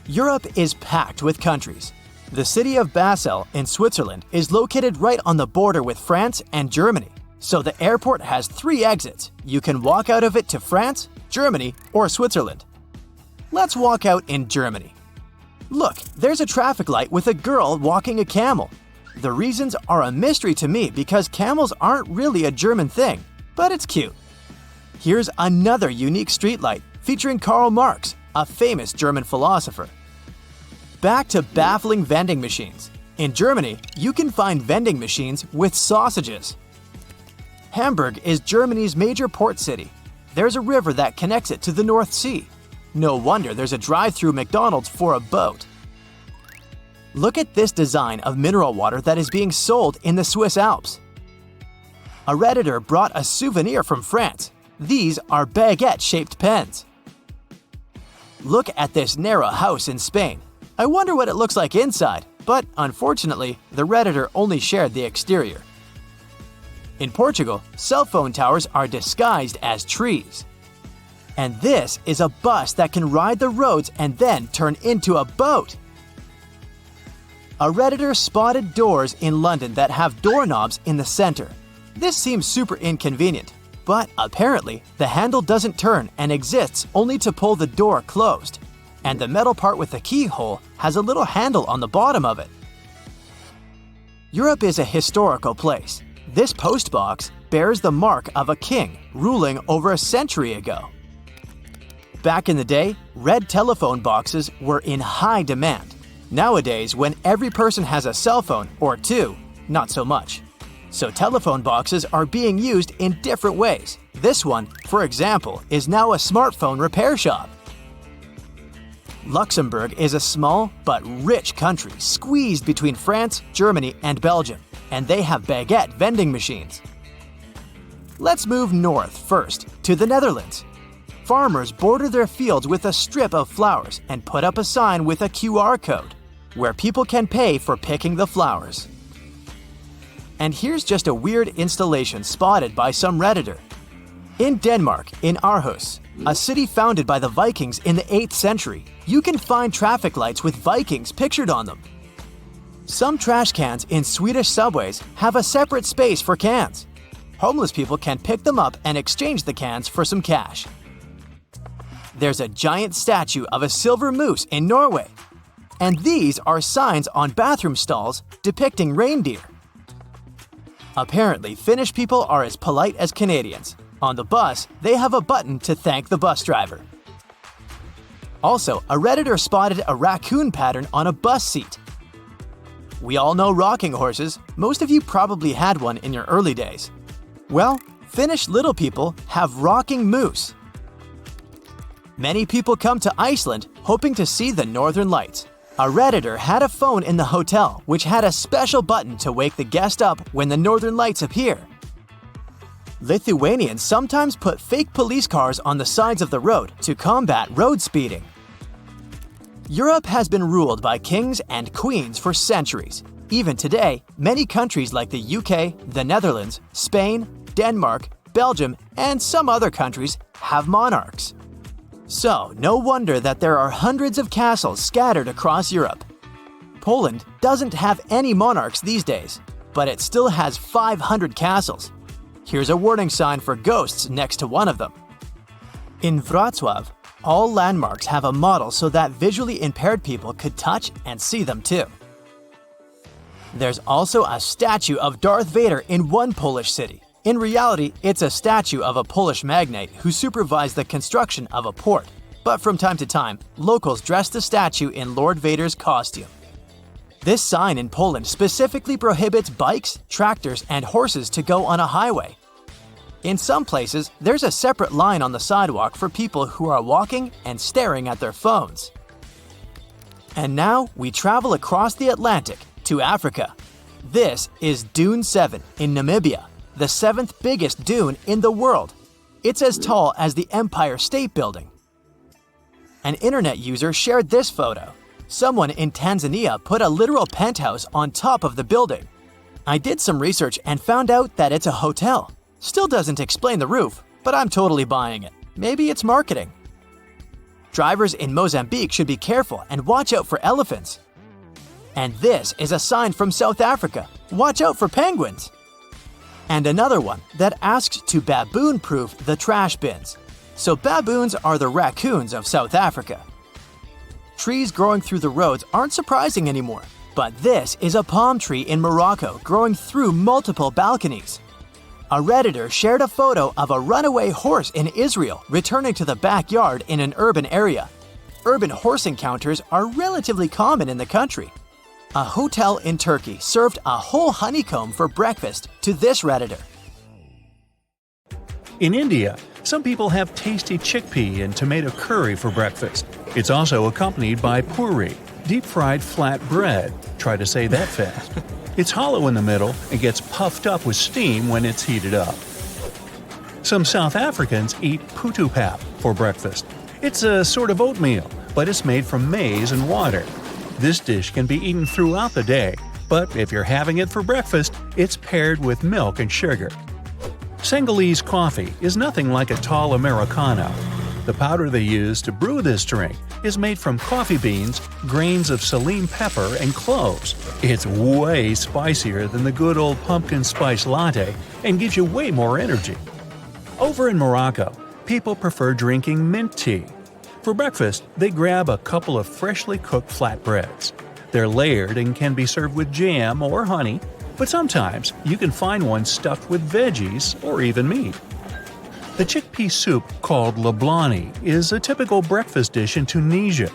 Europe is packed with countries. The city of Basel in Switzerland is located right on the border with France and Germany, so the airport has 3 exits. You can walk out of it to France, Germany, or Switzerland. Let's walk out in Germany. Look, there's a traffic light with a girl walking a camel. The reasons are a mystery to me because camels aren't really a German thing, but it's cute. Here's another unique streetlight featuring Karl Marx, a famous German philosopher. Back to baffling vending machines. In Germany, you can find vending machines with sausages. Hamburg is Germany's major port city. There's a river that connects it to the North Sea. No wonder there's a drive-through McDonald's for a boat. Look at this design of mineral water that is being sold in the Swiss Alps. A Redditor brought a souvenir from France. These are baguette-shaped pens. Look at this narrow house in Spain. I wonder what it looks like inside, but unfortunately, the Redditor only shared the exterior. In Portugal, cell phone towers are disguised as trees. And this is a bus that can ride the roads and then turn into a boat. A Redditor spotted doors in London that have doorknobs in the center. This seems super inconvenient, but apparently the handle doesn't turn and exists only to pull the door closed. And the metal part with the keyhole has a little handle on the bottom of it. Europe is a historical place. This post box bears the mark of a king ruling over a century ago. Back in the day, red telephone boxes were in high demand. Nowadays, when every person has a cell phone or two, not so much. So telephone boxes are being used in different ways. This one, for example, is now a smartphone repair shop. Luxembourg is a small but rich country squeezed between France, Germany, and Belgium, and they have baguette vending machines. Let's move north first, to the Netherlands. Farmers border their fields with a strip of flowers and put up a sign with a QR code, where people can pay for picking the flowers. And here's just a weird installation spotted by some Redditor. In Denmark, in Aarhus, a city founded by the Vikings in the 8th century, you can find traffic lights with Vikings pictured on them. Some trash cans in Swedish subways have a separate space for cans. Homeless people can pick them up and exchange the cans for some cash. There's a giant statue of a silver moose in Norway. And these are signs on bathroom stalls depicting reindeer. Apparently, Finnish people are as polite as Canadians. On the bus, they have a button to thank the bus driver. Also, a Redditor spotted a raccoon pattern on a bus seat. We all know rocking horses. Most of you probably had one in your early days. Well, Finnish little people have rocking moose. Many people come to Iceland hoping to see the northern lights. A Redditor had a phone in the hotel which had a special button to wake the guest up when the northern lights appear. Lithuanians sometimes put fake police cars on the sides of the road to combat road speeding. Europe has been ruled by kings and queens for centuries. Even today, many countries like the UK, the Netherlands, Spain, Denmark, Belgium, and some other countries have monarchs. So, no wonder that there are hundreds of castles scattered across Europe. Poland doesn't have any monarchs these days, but it still has 500 castles. Here's a warning sign for ghosts next to one of them. In Wrocław, all landmarks have a model so that visually impaired people could touch and see them too. There's also a statue of Darth Vader in one Polish city. In reality, it's a statue of a Polish magnate who supervised the construction of a port. But from time to time, locals dress the statue in Lord Vader's costume. This sign in Poland specifically prohibits bikes, tractors, and horses to go on a highway. In some places, there's a separate line on the sidewalk for people who are walking and staring at their phones. And now we travel across the Atlantic to Africa. This is Dune 7 in Namibia, the 7th biggest dune in the world. It's as tall as the Empire State Building. An internet user shared this photo. Someone in Tanzania put a literal penthouse on top of the building. I did some research and found out that it's a hotel. Still doesn't explain the roof, but I'm totally buying it. Maybe it's marketing. Drivers in Mozambique should be careful and watch out for elephants. And this is a sign from South Africa. Watch out for penguins. And another one that asks to baboon-proof the trash bins. So baboons are the raccoons of South Africa. Trees growing through the roads aren't surprising anymore, but this is a palm tree in Morocco growing through multiple balconies. A Redditor shared a photo of a runaway horse in Israel returning to the backyard in an urban area. Urban horse encounters are relatively common in the country. A hotel in Turkey served a whole honeycomb for breakfast to this Redditor. In India, some people have tasty chickpea and tomato curry for breakfast. It's also accompanied by puri, deep-fried flat bread. Try to say that fast. It's hollow in the middle and gets puffed up with steam when it's heated up. Some South Africans eat putu pap for breakfast. It's a sort of oatmeal, but it's made from maize and water. This dish can be eaten throughout the day, but if you're having it for breakfast, it's paired with milk and sugar. Senegalese coffee is nothing like a tall Americano. The powder they use to brew this drink is made from coffee beans, grains of saline pepper, and cloves. It's way spicier than the good old pumpkin spice latte and gives you way more energy. Over in Morocco, people prefer drinking mint tea. For breakfast, they grab a couple of freshly cooked flatbreads. They're layered and can be served with jam or honey, but sometimes you can find one stuffed with veggies or even meat. The chickpea soup called lablani is a typical breakfast dish in Tunisia.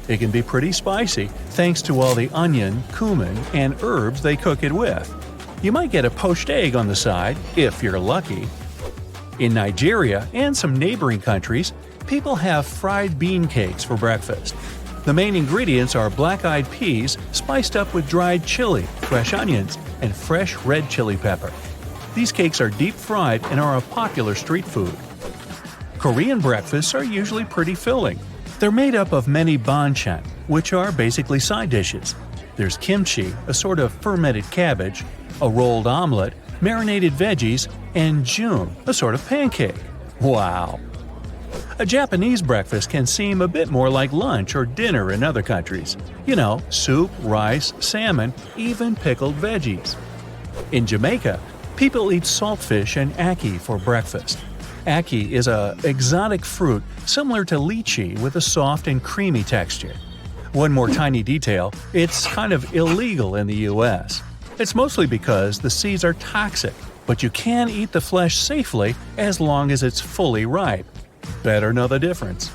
It can be pretty spicy thanks to all the onion, cumin, and herbs they cook it with. You might get a poached egg on the side, if you're lucky. In Nigeria and some neighboring countries, people have fried bean cakes for breakfast. The main ingredients are black-eyed peas spiced up with dried chili, fresh onions, and fresh red chili pepper. These cakes are deep-fried and are a popular street food. Korean breakfasts are usually pretty filling. They're made up of many banchan, which are basically side dishes. There's kimchi, a sort of fermented cabbage, a rolled omelet, marinated veggies, and jun, a sort of pancake. Wow! A Japanese breakfast can seem a bit more like lunch or dinner in other countries. You know, soup, rice, salmon, even pickled veggies. In Jamaica, people eat saltfish and ackee for breakfast. Ackee is an exotic fruit similar to lychee with a soft and creamy texture. One more tiny detail, it's kind of illegal in the US. It's mostly because the seeds are toxic, but you can eat the flesh safely as long as it's fully ripe. Better know the difference.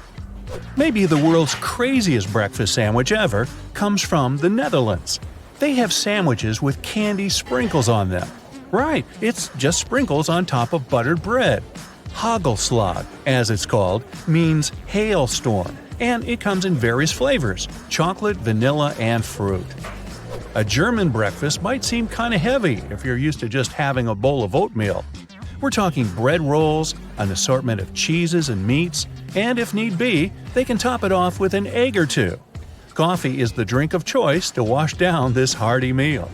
Maybe the world's craziest breakfast sandwich ever comes from the Netherlands. They have sandwiches with candy sprinkles on them. Right, it's just sprinkles on top of buttered bread. Hagelslag, as it's called, means hailstorm, and it comes in various flavors: chocolate, vanilla, and fruit. A German breakfast might seem kind of heavy if you're used to just having a bowl of oatmeal. We're talking bread rolls, an assortment of cheeses and meats, and if need be, they can top it off with an egg or two. Coffee is the drink of choice to wash down this hearty meal.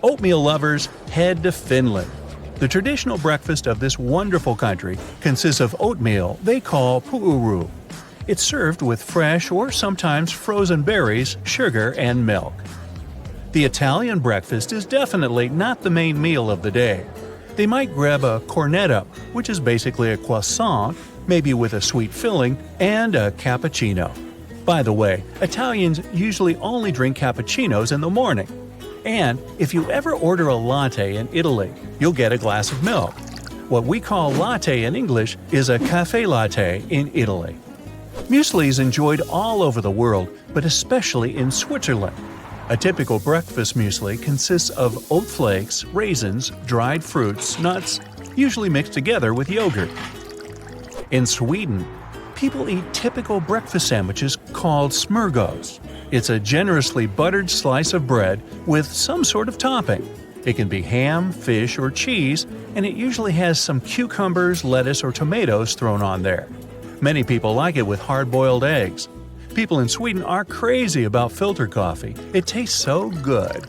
Oatmeal lovers, head to Finland. The traditional breakfast of this wonderful country consists of oatmeal they call puuru. It's served with fresh or sometimes frozen berries, sugar, and milk. The Italian breakfast is definitely not the main meal of the day. They might grab a cornetto, which is basically a croissant, maybe with a sweet filling, and a cappuccino. By the way, Italians usually only drink cappuccinos in the morning. And if you ever order a latte in Italy, you'll get a glass of milk. What we call latte in English is a cafe latte in Italy. Muesli is enjoyed all over the world, but especially in Switzerland. A typical breakfast muesli consists of oat flakes, raisins, dried fruits, nuts, usually mixed together with yogurt. In Sweden, people eat typical breakfast sandwiches called smörgås. It's a generously buttered slice of bread with some sort of topping. It can be ham, fish, or cheese, and it usually has some cucumbers, lettuce, or tomatoes thrown on there. Many people like it with hard-boiled eggs. People in Sweden are crazy about filter coffee. It tastes so good.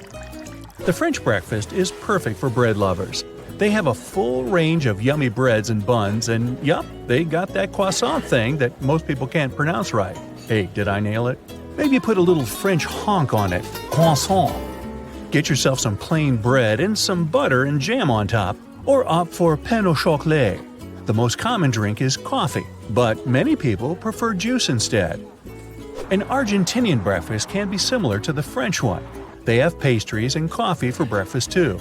The French breakfast is perfect for bread lovers. They have a full range of yummy breads and buns, and yup, they got that croissant thing that most people can't pronounce right. Hey, did I nail it? Maybe put a little French honk on it. Croissant. Get yourself some plain bread and some butter and jam on top, or opt for pain au chocolat. The most common drink is coffee, but many people prefer juice instead. An Argentinian breakfast can be similar to the French one. They have pastries and coffee for breakfast too.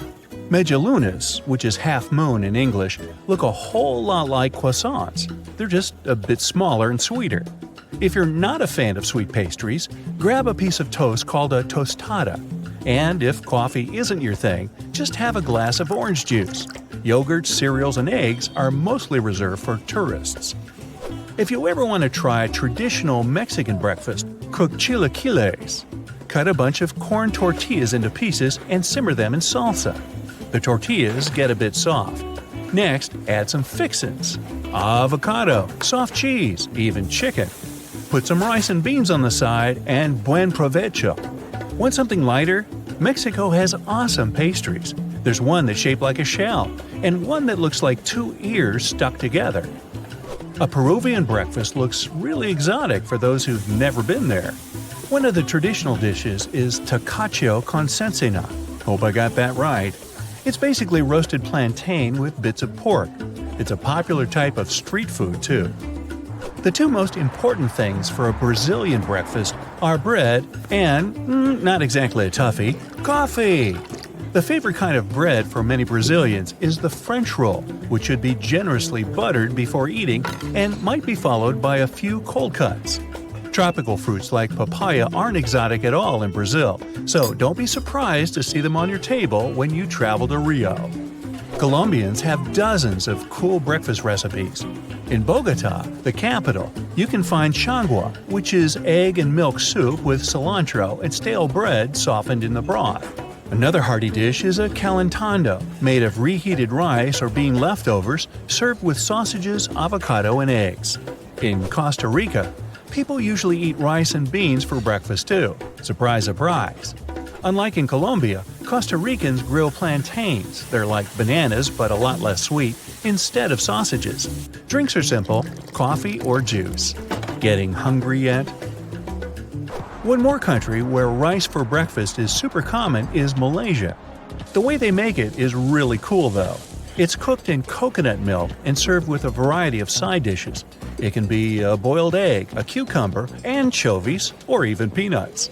Medialunas, which is half moon in English, look a whole lot like croissants. They're just a bit smaller and sweeter. If you're not a fan of sweet pastries, grab a piece of toast called a tostada. And if coffee isn't your thing, just have a glass of orange juice. Yogurt, cereals, and eggs are mostly reserved for tourists. If you ever want to try traditional Mexican breakfast, cook chilaquiles. Cut a bunch of corn tortillas into pieces and simmer them in salsa. The tortillas get a bit soft. Next, add some fixins: avocado, soft cheese, even chicken. Put some rice and beans on the side and buen provecho. Want something lighter? Mexico has awesome pastries. There's one that's shaped like a shell, and one that looks like two ears stuck together. A Peruvian breakfast looks really exotic for those who've never been there. One of the traditional dishes is tacacho con cecina. Hope I got that right. It's basically roasted plantain with bits of pork. It's a popular type of street food, too. The two most important things for a Brazilian breakfast are bread and, not exactly a toughie, coffee. The favorite kind of bread for many Brazilians is the French roll, which should be generously buttered before eating and might be followed by a few cold cuts. Tropical fruits like papaya aren't exotic at all in Brazil, so don't be surprised to see them on your table when you travel to Rio. Colombians have dozens of cool breakfast recipes. In Bogota, the capital, you can find changua, which is egg and milk soup with cilantro and stale bread softened in the broth. Another hearty dish is a calentando, made of reheated rice or bean leftovers, served with sausages, avocado, and eggs. In Costa Rica, people usually eat rice and beans for breakfast too. Surprise, surprise. Unlike in Colombia, Costa Ricans grill plantains. They're like bananas but a lot less sweet, instead of sausages. Drinks are simple: coffee or juice. Getting hungry yet? One more country where rice for breakfast is super common is Malaysia. The way they make it is really cool though. It's cooked in coconut milk and served with a variety of side dishes. It can be a boiled egg, a cucumber, anchovies, or even peanuts.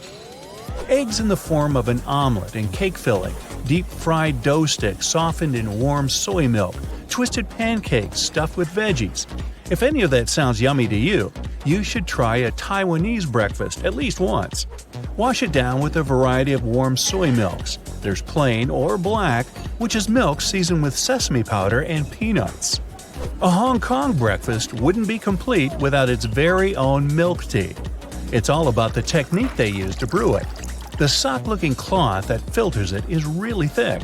Eggs in the form of an omelet and cake filling, deep-fried dough sticks softened in warm soy milk, twisted pancakes stuffed with veggies. If any of that sounds yummy to you, you should try a Taiwanese breakfast at least once. Wash it down with a variety of warm soy milks. There's plain or black, which is milk seasoned with sesame powder and peanuts. A Hong Kong breakfast wouldn't be complete without its very own milk tea. It's all about the technique they use to brew it. The sock-looking cloth that filters it is really thick.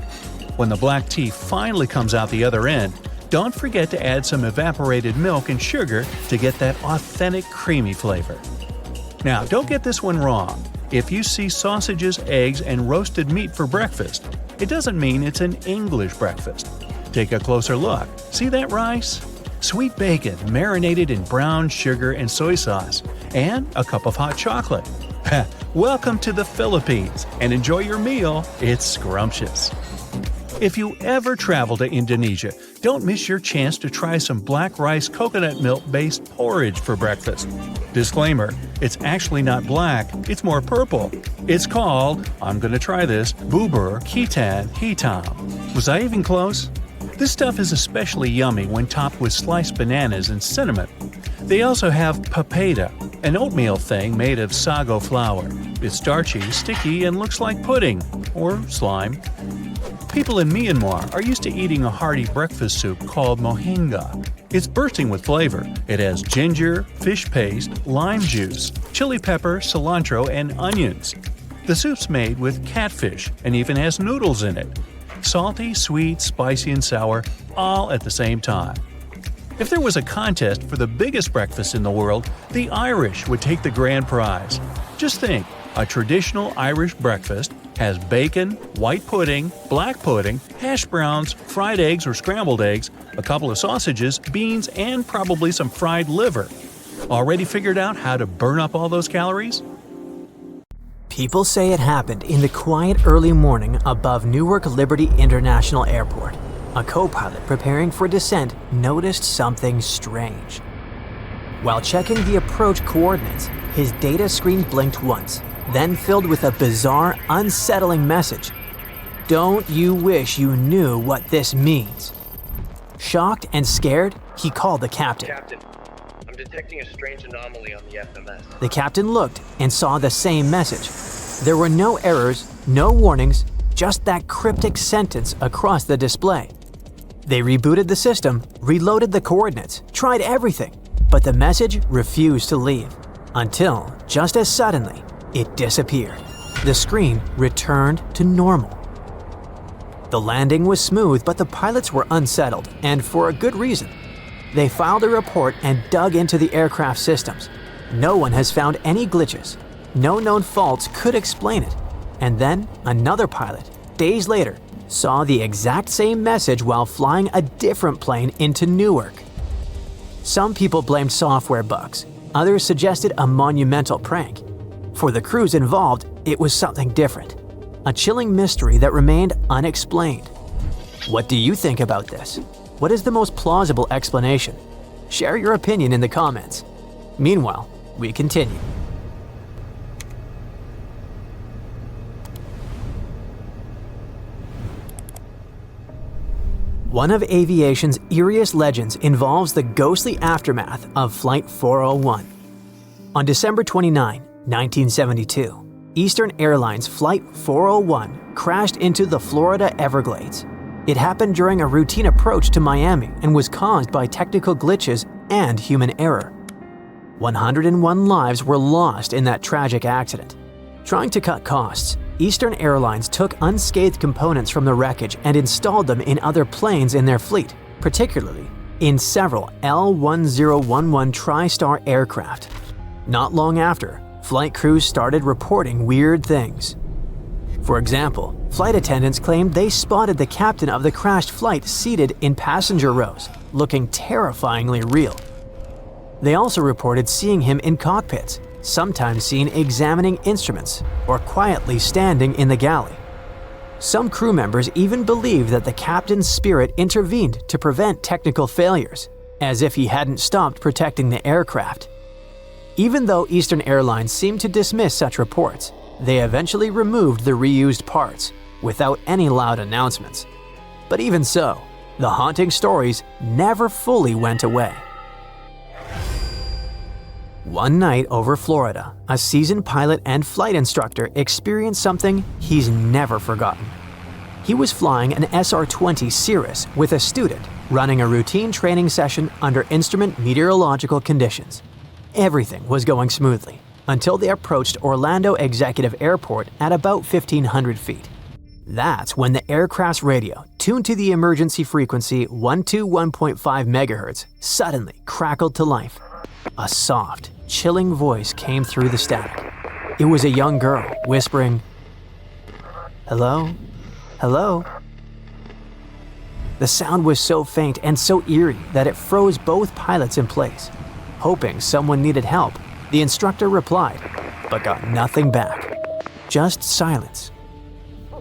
When the black tea finally comes out the other end, don't forget to add some evaporated milk and sugar to get that authentic creamy flavor. Now, don't get this one wrong. If you see sausages, eggs, and roasted meat for breakfast, it doesn't mean it's an English breakfast. Take a closer look. See that rice? Sweet bacon marinated in brown sugar and soy sauce, and a cup of hot chocolate. Welcome to the Philippines, and enjoy your meal. It's scrumptious. If you ever travel to Indonesia, don't miss your chance to try some black rice coconut milk-based porridge for breakfast. Disclaimer, it's actually not black, it's more purple. It's called, I'm gonna try this, bubur ketan hitam. Was I even close? This stuff is especially yummy when topped with sliced bananas and cinnamon. They also have papeda, an oatmeal thing made of sago flour. It's starchy, sticky, and looks like pudding, or slime. People in Myanmar are used to eating a hearty breakfast soup called mohinga. It's bursting with flavor. It has ginger, fish paste, lime juice, chili pepper, cilantro, and onions. The soup's made with catfish and even has noodles in it. Salty, sweet, spicy, and sour, all at the same time. If there was a contest for the biggest breakfast in the world, the Irish would take the grand prize. Just think, a traditional Irish breakfast has bacon, white pudding, black pudding, hash browns, fried eggs or scrambled eggs, a couple of sausages, beans, and probably some fried liver. Already figured out how to burn up all those calories? People say it happened in the quiet early morning above Newark Liberty International Airport. A co-pilot preparing for descent noticed something strange. While checking the approach coordinates, his data screen blinked once, then filled with a bizarre, unsettling message. Don't you wish you knew what this means? Shocked and scared, he called the captain. Captain, I'm detecting a strange anomaly on the FMS. The captain looked and saw the same message. There were no errors, no warnings, just that cryptic sentence across the display. They rebooted the system, reloaded the coordinates, tried everything, but the message refused to leave. Until, just as suddenly, it disappeared. The screen returned to normal. The landing was smooth, but the pilots were unsettled, and for a good reason. They filed a report and dug into the aircraft systems. No one has found any glitches. No known faults could explain it. And then another pilot, days later, saw the exact same message while flying a different plane into Newark. Some people blamed software bugs. Others suggested a monumental prank. For the crews involved, it was something different. A chilling mystery that remained unexplained. What do you think about this? What is the most plausible explanation? Share your opinion in the comments. Meanwhile, we continue. One of aviation's eeriest legends involves the ghostly aftermath of Flight 401. On December 29, 1972, Eastern Airlines Flight 401 crashed into the Florida Everglades. It happened during a routine approach to Miami and was caused by technical glitches and human error. 101 lives were lost in that tragic accident. Trying to cut costs, Eastern Airlines took unscathed components from the wreckage and installed them in other planes in their fleet, particularly in several L-1011 TriStar aircraft. Not long after, flight crews started reporting weird things. For example, flight attendants claimed they spotted the captain of the crashed flight seated in passenger rows, looking terrifyingly real. They also reported seeing him in cockpits, sometimes seen examining instruments or quietly standing in the galley. Some crew members even believed that the captain's spirit intervened to prevent technical failures, as if he hadn't stopped protecting the aircraft. Even though Eastern Airlines seemed to dismiss such reports, they eventually removed the reused parts without any loud announcements. But even so, the haunting stories never fully went away. One night over Florida, a seasoned pilot and flight instructor experienced something he's never forgotten. He was flying an SR-20 Cirrus with a student, running a routine training session under instrument meteorological conditions. Everything was going smoothly until they approached Orlando Executive Airport at about 1,500 feet. That's when the aircraft's radio, tuned to the emergency frequency 121.5 MHz, suddenly crackled to life. A soft, chilling voice came through the static. It was a young girl whispering, "Hello? Hello?" The sound was so faint and so eerie that it froze both pilots in place. Hoping someone needed help, the instructor replied, but got nothing back. Just silence.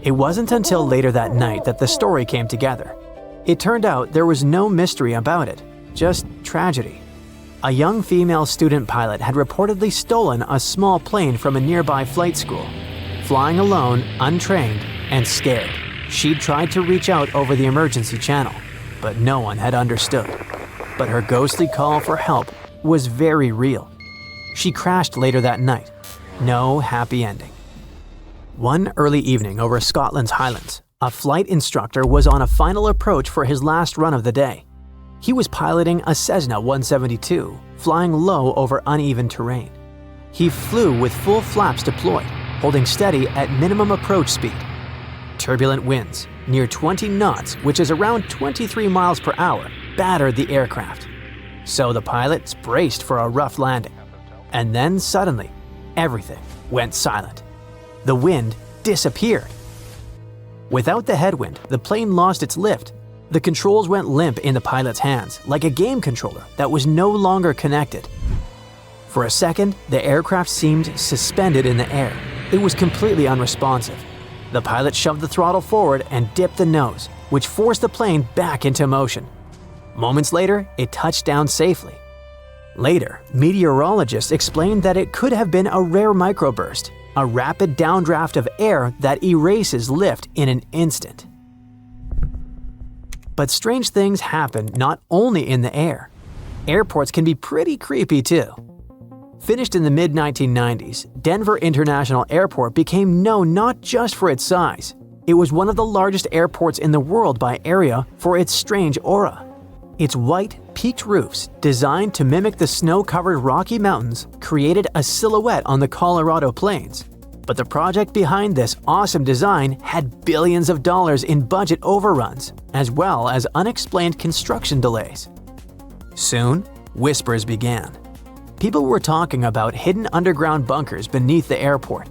It wasn't until later that night that the story came together. It turned out there was no mystery about it, just tragedy. A young female student pilot had reportedly stolen a small plane from a nearby flight school. Flying alone, untrained, and scared, she'd tried to reach out over the emergency channel, but no one had understood. But her ghostly call for help was very real. She crashed later that night. No happy ending. One early evening over Scotland's Highlands, a flight instructor was on a final approach for his last run of the day. He was piloting a Cessna 172, flying low over uneven terrain. He flew with full flaps deployed, holding steady at minimum approach speed. Turbulent winds, near 20 knots, which is around 23 miles per hour, battered the aircraft. So the pilots braced for a rough landing. And then suddenly, everything went silent. The wind disappeared. Without the headwind, the plane lost its lift. The controls went limp in the pilot's hands, like a game controller that was no longer connected. For a second, the aircraft seemed suspended in the air. It was completely unresponsive. The pilot shoved the throttle forward and dipped the nose, which forced the plane back into motion. Moments later, it touched down safely. Later, meteorologists explained that it could have been a rare microburst, a rapid downdraft of air that erases lift in an instant. But strange things happen not only in the air. Airports can be pretty creepy too. Finished in the mid-1990s, Denver International Airport became known not just for its size. It was one of the largest airports in the world by area for its strange aura. Its white, peaked roofs, designed to mimic the snow-covered Rocky Mountains, created a silhouette on the Colorado plains. But the project behind this awesome design had billions of dollars in budget overruns, as well as unexplained construction delays. Soon, whispers began. People were talking about hidden underground bunkers beneath the airport,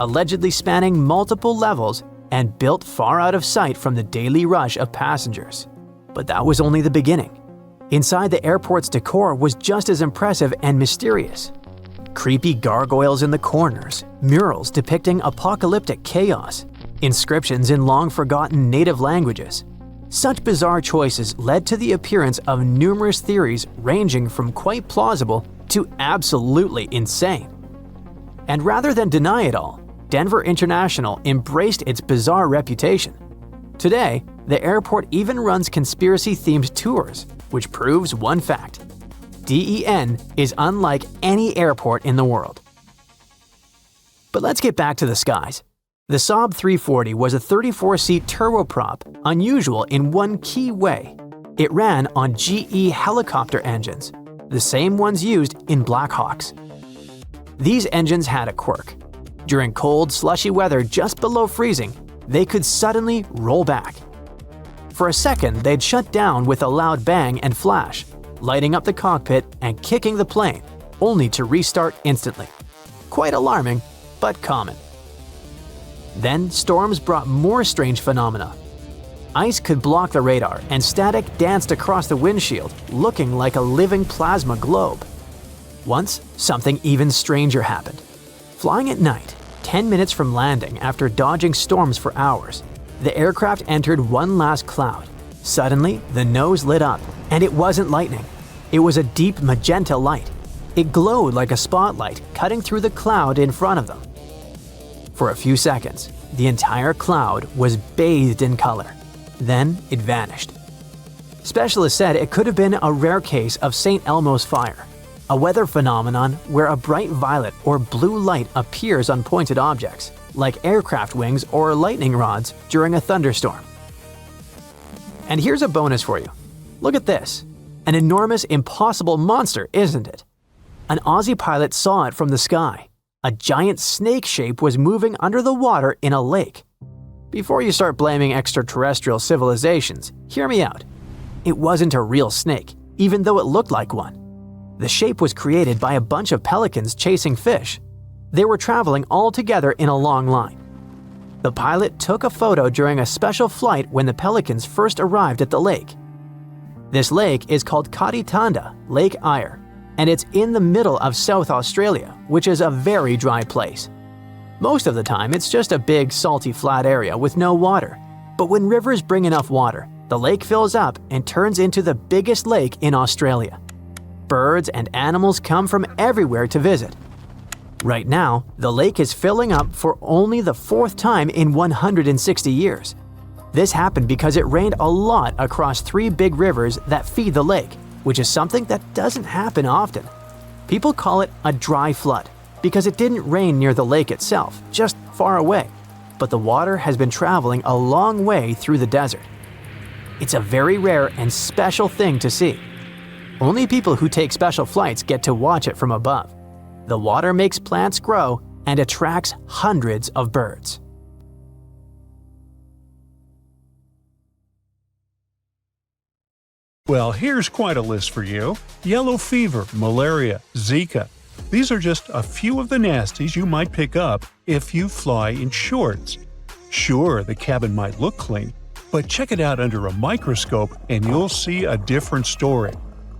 allegedly spanning multiple levels and built far out of sight from the daily rush of passengers. But that was only the beginning. Inside the airport's decor was just as impressive and mysterious. Creepy gargoyles in the corners, murals depicting apocalyptic chaos, inscriptions in long-forgotten native languages. Such bizarre choices led to the appearance of numerous theories ranging from quite plausible to absolutely insane. And rather than deny it all, Denver International embraced its bizarre reputation. Today, the airport even runs conspiracy-themed tours, which proves one fact: DEN is unlike any airport in the world. But let's get back to the skies. The Saab 340 was a 34-seat turboprop, unusual in one key way. It ran on GE helicopter engines, the same ones used in Black Hawks. These engines had a quirk. During cold, slushy weather just below freezing, they could suddenly roll back. For a second, they'd shut down with a loud bang and flash, lighting up the cockpit and kicking the plane, only to restart instantly. Quite alarming, but common. Then storms brought more strange phenomena. Ice could block the radar, and static danced across the windshield, looking like a living plasma globe. Once, something even stranger happened. Flying at night, 10 minutes from landing after dodging storms for hours, the aircraft entered one last cloud. Suddenly, the nose lit up, and it wasn't lightning. It was a deep magenta light. It glowed like a spotlight, cutting through the cloud in front of them. For a few seconds, the entire cloud was bathed in color. Then it vanished. Specialists said it could have been a rare case of St. Elmo's fire, a weather phenomenon where a bright violet or blue light appears on pointed objects, like aircraft wings or lightning rods during a thunderstorm. And here's a bonus for you. Look at this. An enormous, impossible monster, isn't it? An Aussie pilot saw it from the sky. A giant snake shape was moving under the water in a lake. Before you start blaming extraterrestrial civilizations, hear me out. It wasn't a real snake, even though it looked like one. The shape was created by a bunch of pelicans chasing fish. They were traveling all together in a long line. The pilot took a photo during a special flight when the pelicans first arrived at the lake. This lake is called Katitanda Lake Eyre, and it's in the middle of South Australia, which is a very dry place. Most of the time, it's just a big, salty, flat area with no water. But when rivers bring enough water, the lake fills up and turns into the biggest lake in Australia. Birds and animals come from everywhere to visit. Right now, the lake is filling up for only the fourth time in 160 years. This happened because it rained a lot across 3 big rivers that feed the lake, which is something that doesn't happen often. People call it a dry flood because it didn't rain near the lake itself, just far away. But the water has been traveling a long way through the desert. It's a very rare and special thing to see. Only people who take special flights get to watch it from above. The water makes plants grow and attracts hundreds of birds. Well, here's quite a list for you. Yellow fever, malaria, Zika. These are just a few of the nasties you might pick up if you fly in shorts. Sure, the cabin might look clean, but check it out under a microscope and you'll see a different story.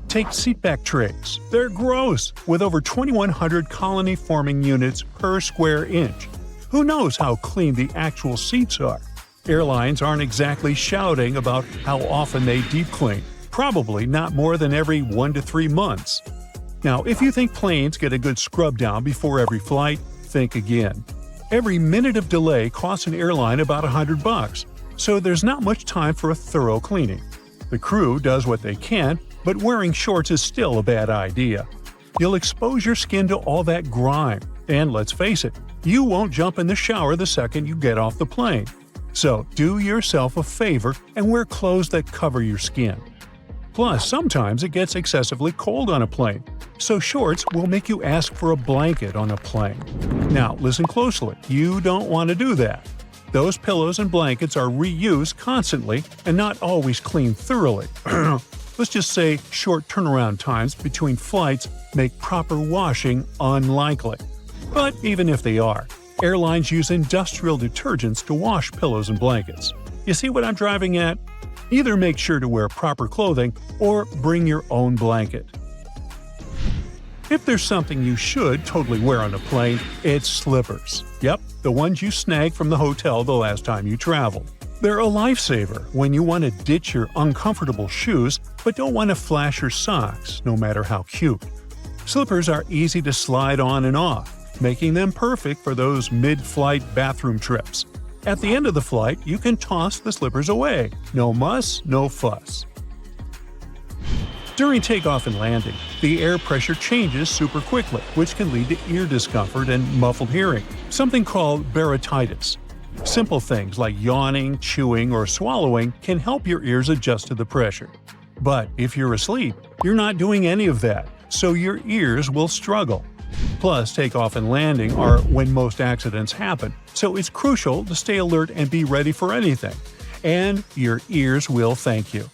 Take seatback trays. They're gross, with over 2,100 colony-forming units per square inch. Who knows how clean the actual seats are? Airlines aren't exactly shouting about how often they deep clean. Probably not more than every 1 to 3 months. Now, if you think planes get a good scrub down before every flight, think again. Every minute of delay costs an airline about $100, so there's not much time for a thorough cleaning. The crew does what they can, but wearing shorts is still a bad idea. You'll expose your skin to all that grime, and let's face it, you won't jump in the shower the second you get off the plane. So do yourself a favor and wear clothes that cover your skin. Plus, sometimes it gets excessively cold on a plane, so shorts will make you ask for a blanket on a plane. Now, listen closely, you don't want to do that. Those pillows and blankets are reused constantly and not always cleaned thoroughly. Let's just say short turnaround times between flights make proper washing unlikely. But even if they are, airlines use industrial detergents to wash pillows and blankets. You see what I'm driving at? Either make sure to wear proper clothing or bring your own blanket. If there's something you should totally wear on a plane, it's slippers. Yep, the ones you snagged from the hotel the last time you traveled. They're a lifesaver when you want to ditch your uncomfortable shoes but don't want to flash your socks, no matter how cute. Slippers are easy to slide on and off, making them perfect for those mid-flight bathroom trips. At the end of the flight, you can toss the slippers away. No muss, no fuss. During takeoff and landing, the air pressure changes super quickly, which can lead to ear discomfort and muffled hearing, something called barytitis. Simple things like yawning, chewing, or swallowing can help your ears adjust to the pressure. But if you're asleep, you're not doing any of that, so your ears will struggle. Plus, takeoff and landing are when most accidents happen, so it's crucial to stay alert and be ready for anything. And your ears will thank you.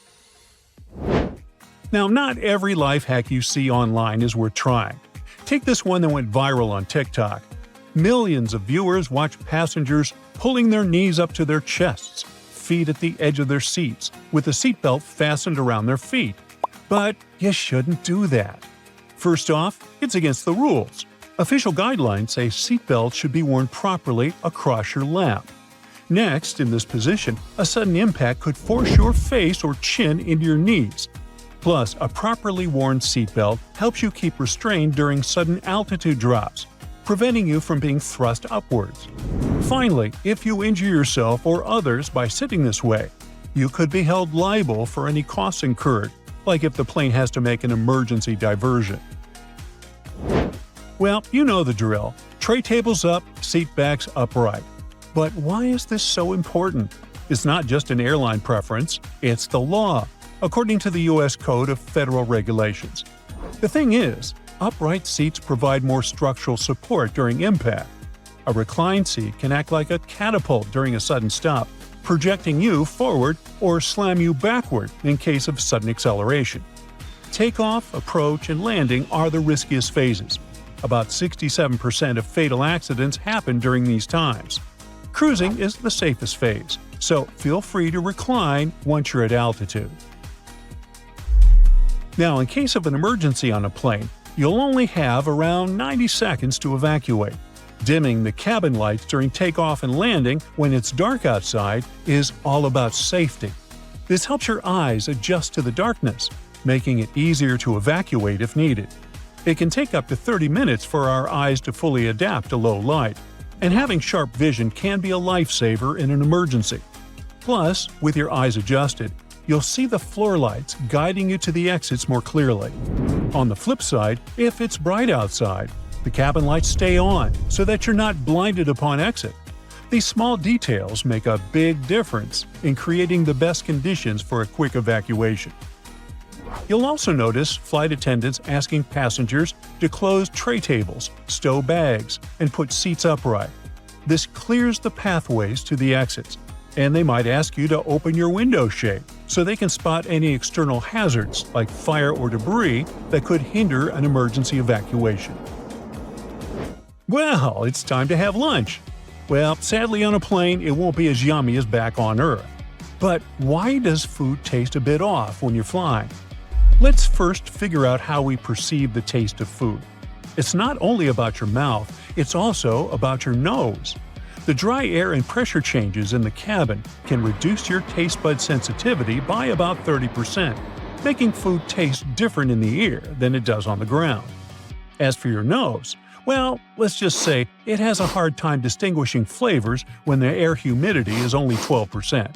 Now, not every life hack you see online is worth trying. Take this one that went viral on TikTok. Millions of viewers watch passengers pulling their knees up to their chests, feet at the edge of their seats, with the seatbelt fastened around their feet. But you shouldn't do that. First off, it's against the rules. Official guidelines say seatbelts should be worn properly across your lap. Next, in this position, a sudden impact could force your face or chin into your knees. Plus, a properly worn seatbelt helps you keep restrained during sudden altitude drops, preventing you from being thrust upwards. Finally, if you injure yourself or others by sitting this way, you could be held liable for any costs incurred, like if the plane has to make an emergency diversion. Well, you know the drill. Tray tables up, seat backs upright. But why is this so important? It's not just an airline preference, it's the law, according to the U.S. Code of Federal Regulations. The thing is, upright seats provide more structural support during impact. A reclined seat can act like a catapult during a sudden stop, projecting you forward or slam you backward in case of sudden acceleration. Takeoff, approach, and landing are the riskiest phases. About 67% of fatal accidents happen during these times. Cruising is the safest phase, so feel free to recline once you're at altitude. Now, in case of an emergency on a plane, you'll only have around 90 seconds to evacuate. Dimming the cabin lights during takeoff and landing when it's dark outside is all about safety. This helps your eyes adjust to the darkness, making it easier to evacuate if needed. It can take up to 30 minutes for our eyes to fully adapt to low light, and having sharp vision can be a lifesaver in an emergency. Plus, with your eyes adjusted, you'll see the floor lights guiding you to the exits more clearly. On the flip side, if it's bright outside, the cabin lights stay on so that you're not blinded upon exit. These small details make a big difference in creating the best conditions for a quick evacuation. You'll also notice flight attendants asking passengers to close tray tables, stow bags, and put seats upright. This clears the pathways to the exits, and they might ask you to open your window shade so they can spot any external hazards like fire or debris that could hinder an emergency evacuation. Well, it's time to have lunch. Well, sadly on a plane it won't be as yummy as back on Earth. But why does food taste a bit off when you're flying? Let's first figure out how we perceive the taste of food. It's not only about your mouth, it's also about your nose. The dry air and pressure changes in the cabin can reduce your taste bud sensitivity by about 30%, making food taste different in the ear than it does on the ground. As for your nose, well, let's just say it has a hard time distinguishing flavors when the air humidity is only 12%.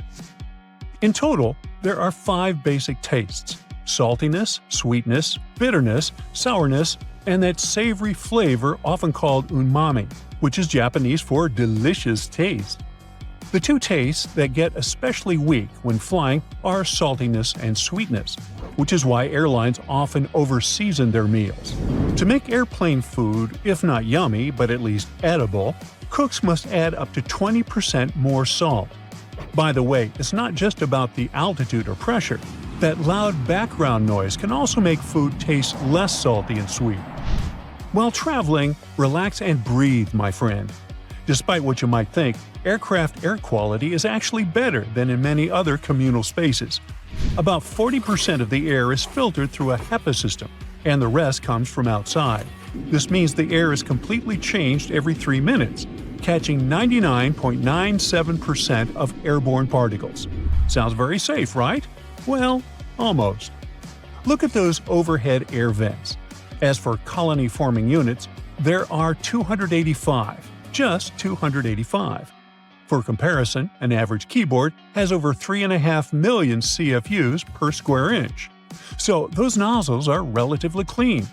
In total, there are 5 basic tastes: saltiness, sweetness, bitterness, sourness, and that savory flavor often called umami, which is Japanese for delicious taste. The two tastes that get especially weak when flying are saltiness and sweetness, which is why airlines often overseason their meals. To make airplane food, if not yummy, but at least edible, cooks must add up to 20% more salt. By the way, it's not just about the altitude or pressure. That loud background noise can also make food taste less salty and sweet. While traveling, relax and breathe, my friend. Despite what you might think, aircraft air quality is actually better than in many other communal spaces. About 40% of the air is filtered through a HEPA system, and the rest comes from outside. This means the air is completely changed every 3 minutes, catching 99.97% of airborne particles. Sounds very safe, right? Well, almost. Look at those overhead air vents. As for colony-forming units, there are 285. Just 285. For comparison, an average keyboard has over 3.5 million CFUs per square inch. So those nozzles are relatively clean.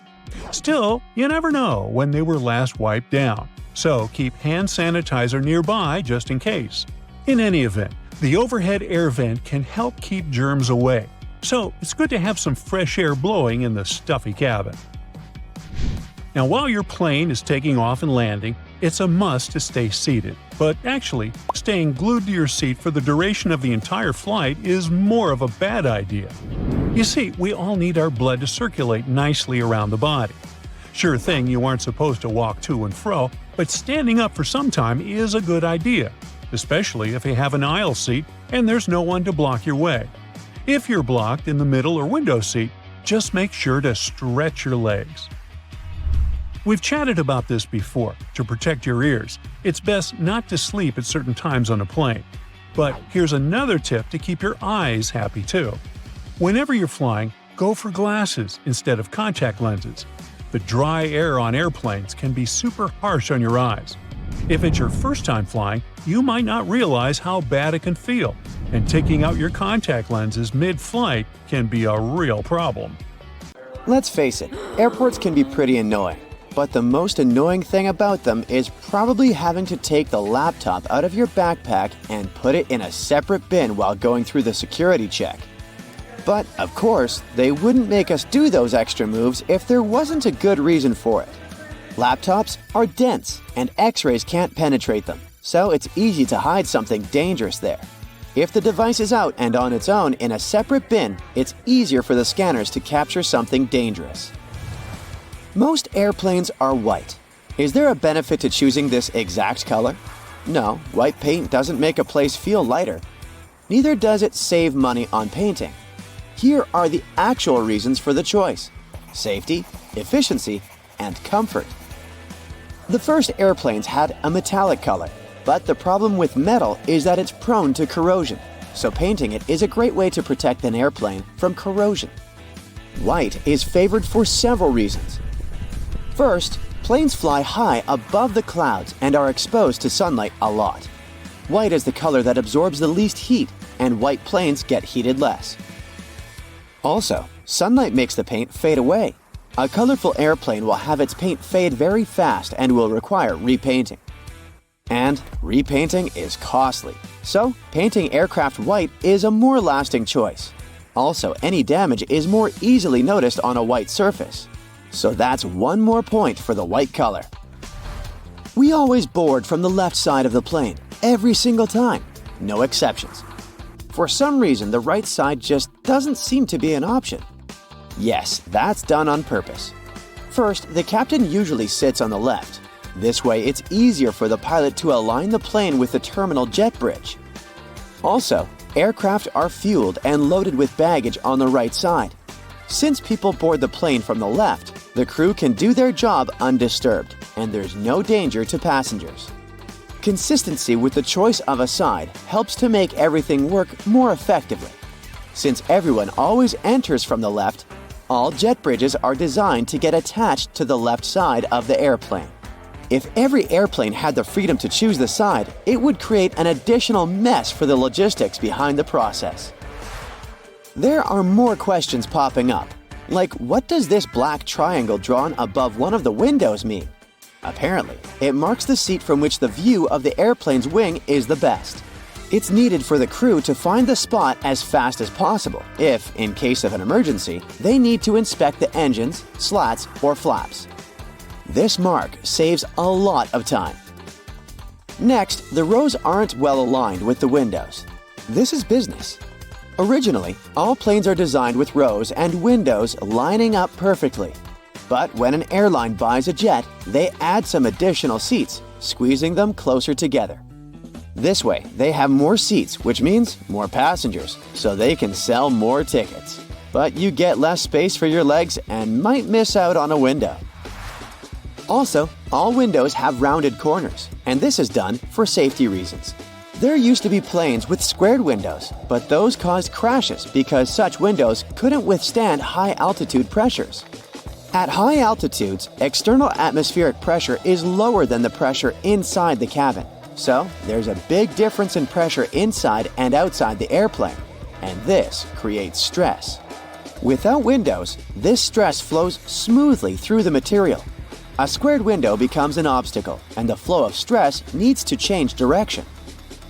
Still, you never know when they were last wiped down, so keep hand sanitizer nearby just in case. In any event, the overhead air vent can help keep germs away, so it's good to have some fresh air blowing in the stuffy cabin. Now, while your plane is taking off and landing, it's a must to stay seated. But actually, staying glued to your seat for the duration of the entire flight is more of a bad idea. You see, we all need our blood to circulate nicely around the body. Sure thing, you aren't supposed to walk to and fro, but standing up for some time is a good idea, especially if you have an aisle seat and there's no one to block your way. If you're blocked in the middle or window seat, just make sure to stretch your legs. We've chatted about this before. To protect your ears, it's best not to sleep at certain times on a plane. But here's another tip to keep your eyes happy too. Whenever you're flying, go for glasses instead of contact lenses. The dry air on airplanes can be super harsh on your eyes. If it's your first time flying, you might not realize how bad it can feel, and taking out your contact lenses mid-flight can be a real problem. Let's face it, airports can be pretty annoying. But the most annoying thing about them is probably having to take the laptop out of your backpack and put it in a separate bin while going through the security check. But, of course, they wouldn't make us do those extra moves if there wasn't a good reason for it. Laptops are dense, and X-rays can't penetrate them, so it's easy to hide something dangerous there. If the device is out and on its own in a separate bin, it's easier for the scanners to capture something dangerous. Most airplanes are white. Is there a benefit to choosing this exact color? No, white paint doesn't make a place feel lighter. Neither does it save money on painting. Here are the actual reasons for the choice: safety, efficiency, and comfort. The first airplanes had a metallic color, but the problem with metal is that it's prone to corrosion, so painting it is a great way to protect an airplane from corrosion. White is favored for several reasons. First, planes fly high above the clouds and are exposed to sunlight a lot. White is the color that absorbs the least heat, and white planes get heated less. Also, sunlight makes the paint fade away. A colorful airplane will have its paint fade very fast and will require repainting. And repainting is costly, so painting aircraft white is a more lasting choice. Also, any damage is more easily noticed on a white surface. So that's one more point for the white color. We always board from the left side of the plane, every single time, no exceptions. For some reason, the right side just doesn't seem to be an option. Yes, that's done on purpose. First, the captain usually sits on the left. This way, it's easier for the pilot to align the plane with the terminal jet bridge. Also, aircraft are fueled and loaded with baggage on the right side. Since people board the plane from the left, the crew can do their job undisturbed, and there's no danger to passengers. Consistency with the choice of a side helps to make everything work more effectively. Since everyone always enters from the left, all jet bridges are designed to get attached to the left side of the airplane. If every airplane had the freedom to choose the side, it would create an additional mess for the logistics behind the process. There are more questions popping up, like what does this black triangle drawn above one of the windows mean? Apparently, it marks the seat from which the view of the airplane's wing is the best. It's needed for the crew to find the spot as fast as possible if, in case of an emergency, they need to inspect the engines, slats, or flaps. This mark saves a lot of time. Next, the rows aren't well aligned with the windows. This is business. Originally, all planes are designed with rows and windows lining up perfectly. But when an airline buys a jet, they add some additional seats, squeezing them closer together. This way, they have more seats, which means more passengers, so they can sell more tickets. But you get less space for your legs and might miss out on a window. Also, all windows have rounded corners, and this is done for safety reasons. There used to be planes with squared windows, but those caused crashes because such windows couldn't withstand high-altitude pressures. At high altitudes, external atmospheric pressure is lower than the pressure inside the cabin. So, there's a big difference in pressure inside and outside the airplane, and this creates stress. Without windows, this stress flows smoothly through the material. A squared window becomes an obstacle, and the flow of stress needs to change direction.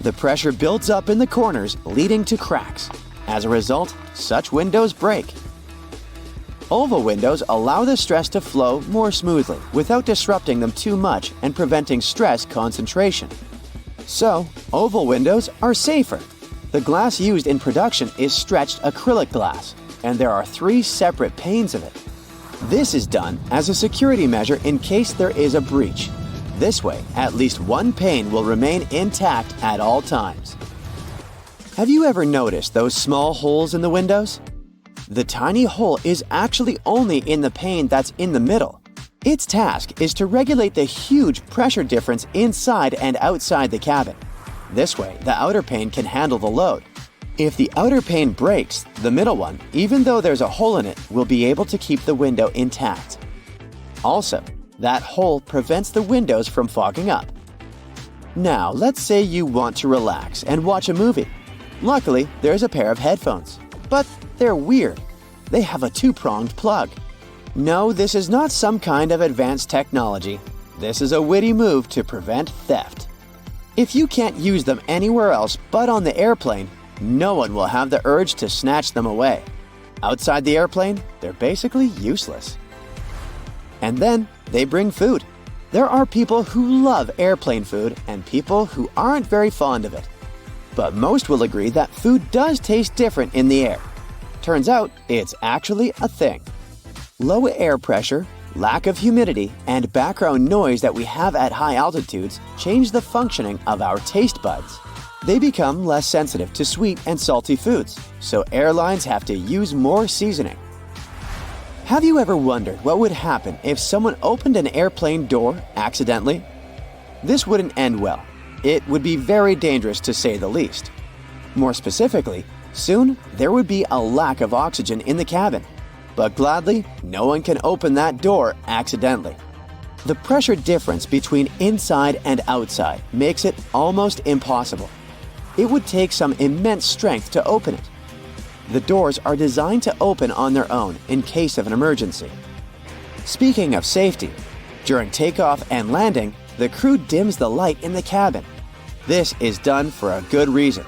The pressure builds up in the corners, leading to cracks. As a result, such windows break. Oval windows allow the stress to flow more smoothly without disrupting them too much and preventing stress concentration. So, oval windows are safer. The glass used in production is stretched acrylic glass, and there are 3 separate panes of it. This is done as a security measure in case there is a breach. This way, at least one pane will remain intact at all times. Have you ever noticed those small holes in the windows? The tiny hole is actually only in the pane that's in the middle. Its task is to regulate the huge pressure difference inside and outside the cabin. This way, the outer pane can handle the load. If the outer pane breaks, the middle one, even though there's a hole in it, will be able to keep the window intact. Also, that hole prevents the windows from fogging up. Now, let's say you want to relax and watch a movie. Luckily, there's a pair of headphones. But they're weird. They have a 2-pronged plug. No, this is not some kind of advanced technology. This is a witty move to prevent theft. If you can't use them anywhere else but on the airplane, no one will have the urge to snatch them away. Outside the airplane, they're basically useless. And then they bring food. There are people who love airplane food and people who aren't very fond of it. But most will agree that food does taste different in the air. Turns out, it's actually a thing. Low air pressure, lack of humidity, and background noise that we have at high altitudes change the functioning of our taste buds. They become less sensitive to sweet and salty foods, so airlines have to use more seasoning. Have you ever wondered what would happen if someone opened an airplane door accidentally? This wouldn't end well. It would be very dangerous to say the least. More specifically, soon there would be a lack of oxygen in the cabin. But gladly, no one can open that door accidentally. The pressure difference between inside and outside makes it almost impossible. It would take some immense strength to open it. The doors are designed to open on their own in case of an emergency. Speaking of safety, during takeoff and landing, the crew dims the light in the cabin. This is done for a good reason.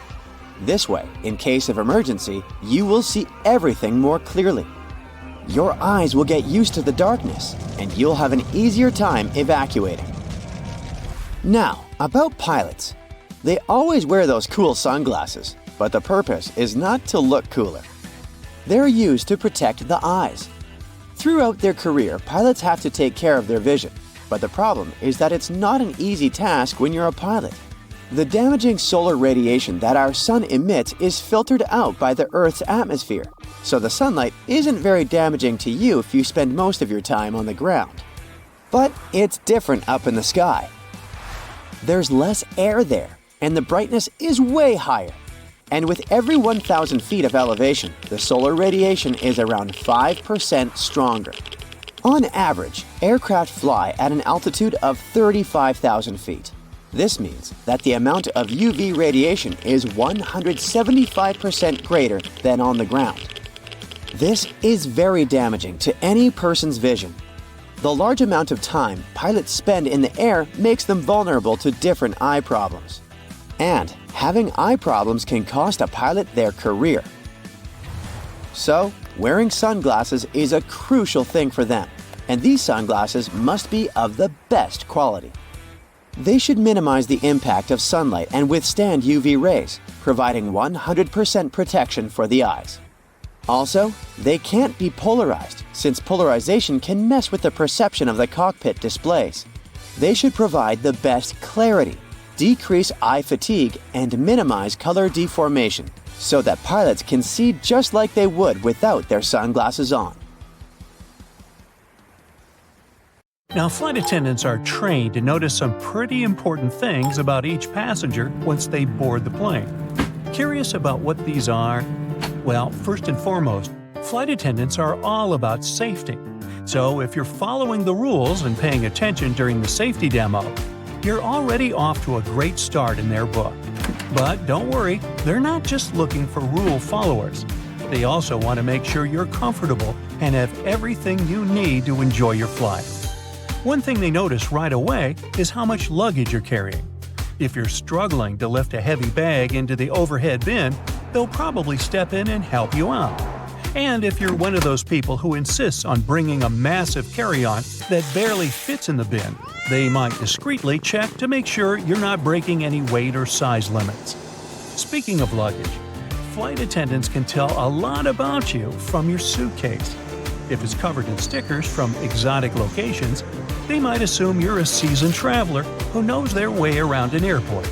This way, in case of emergency, you will see everything more clearly. Your eyes will get used to the darkness, and you'll have an easier time evacuating. Now, about pilots. They always wear those cool sunglasses, but the purpose is not to look cooler. They're used to protect the eyes. Throughout their career, pilots have to take care of their vision, but the problem is that it's not an easy task when you're a pilot. The damaging solar radiation that our sun emits is filtered out by the Earth's atmosphere, so the sunlight isn't very damaging to you if you spend most of your time on the ground. But it's different up in the sky. There's less air there, and the brightness is way higher. And with every 1,000 feet of elevation, the solar radiation is around 5% stronger. On average, aircraft fly at an altitude of 35,000 feet. This means that the amount of UV radiation is 175% greater than on the ground. This is very damaging to any person's vision. The large amount of time pilots spend in the air makes them vulnerable to different eye problems. And having eye problems can cost a pilot their career. So, wearing sunglasses is a crucial thing for them, and these sunglasses must be of the best quality. They should minimize the impact of sunlight and withstand UV rays, providing 100% protection for the eyes. Also, they can't be polarized, since polarization can mess with the perception of the cockpit displays. They should provide the best clarity, decrease eye fatigue, and minimize color deformation, so that pilots can see just like they would without their sunglasses on. Now, flight attendants are trained to notice some pretty important things about each passenger once they board the plane. Curious about what these are? Well, first and foremost, flight attendants are all about safety. So if you're following the rules and paying attention during the safety demo, you're already off to a great start in their book. But don't worry, they're not just looking for rule followers. They also want to make sure you're comfortable and have everything you need to enjoy your flight. One thing they notice right away is how much luggage you're carrying. If you're struggling to lift a heavy bag into the overhead bin, they'll probably step in and help you out. And if you're one of those people who insists on bringing a massive carry-on that barely fits in the bin, they might discreetly check to make sure you're not breaking any weight or size limits. Speaking of luggage, flight attendants can tell a lot about you from your suitcase. If it's covered in stickers from exotic locations, they might assume you're a seasoned traveler who knows their way around an airport.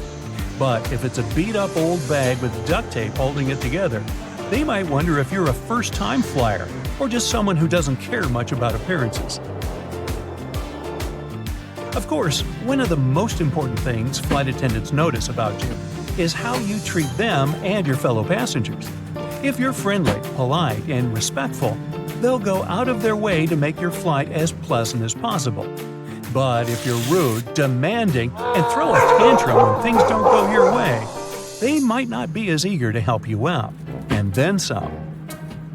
But if it's a beat-up old bag with duct tape holding it together, they might wonder if you're a first-time flyer or just someone who doesn't care much about appearances. Of course, one of the most important things flight attendants notice about you is how you treat them and your fellow passengers. If you're friendly, polite, and respectful, they'll go out of their way to make your flight as pleasant as possible. But if you're rude, demanding, and throw a tantrum when things don't go your way, they might not be as eager to help you out. And then some.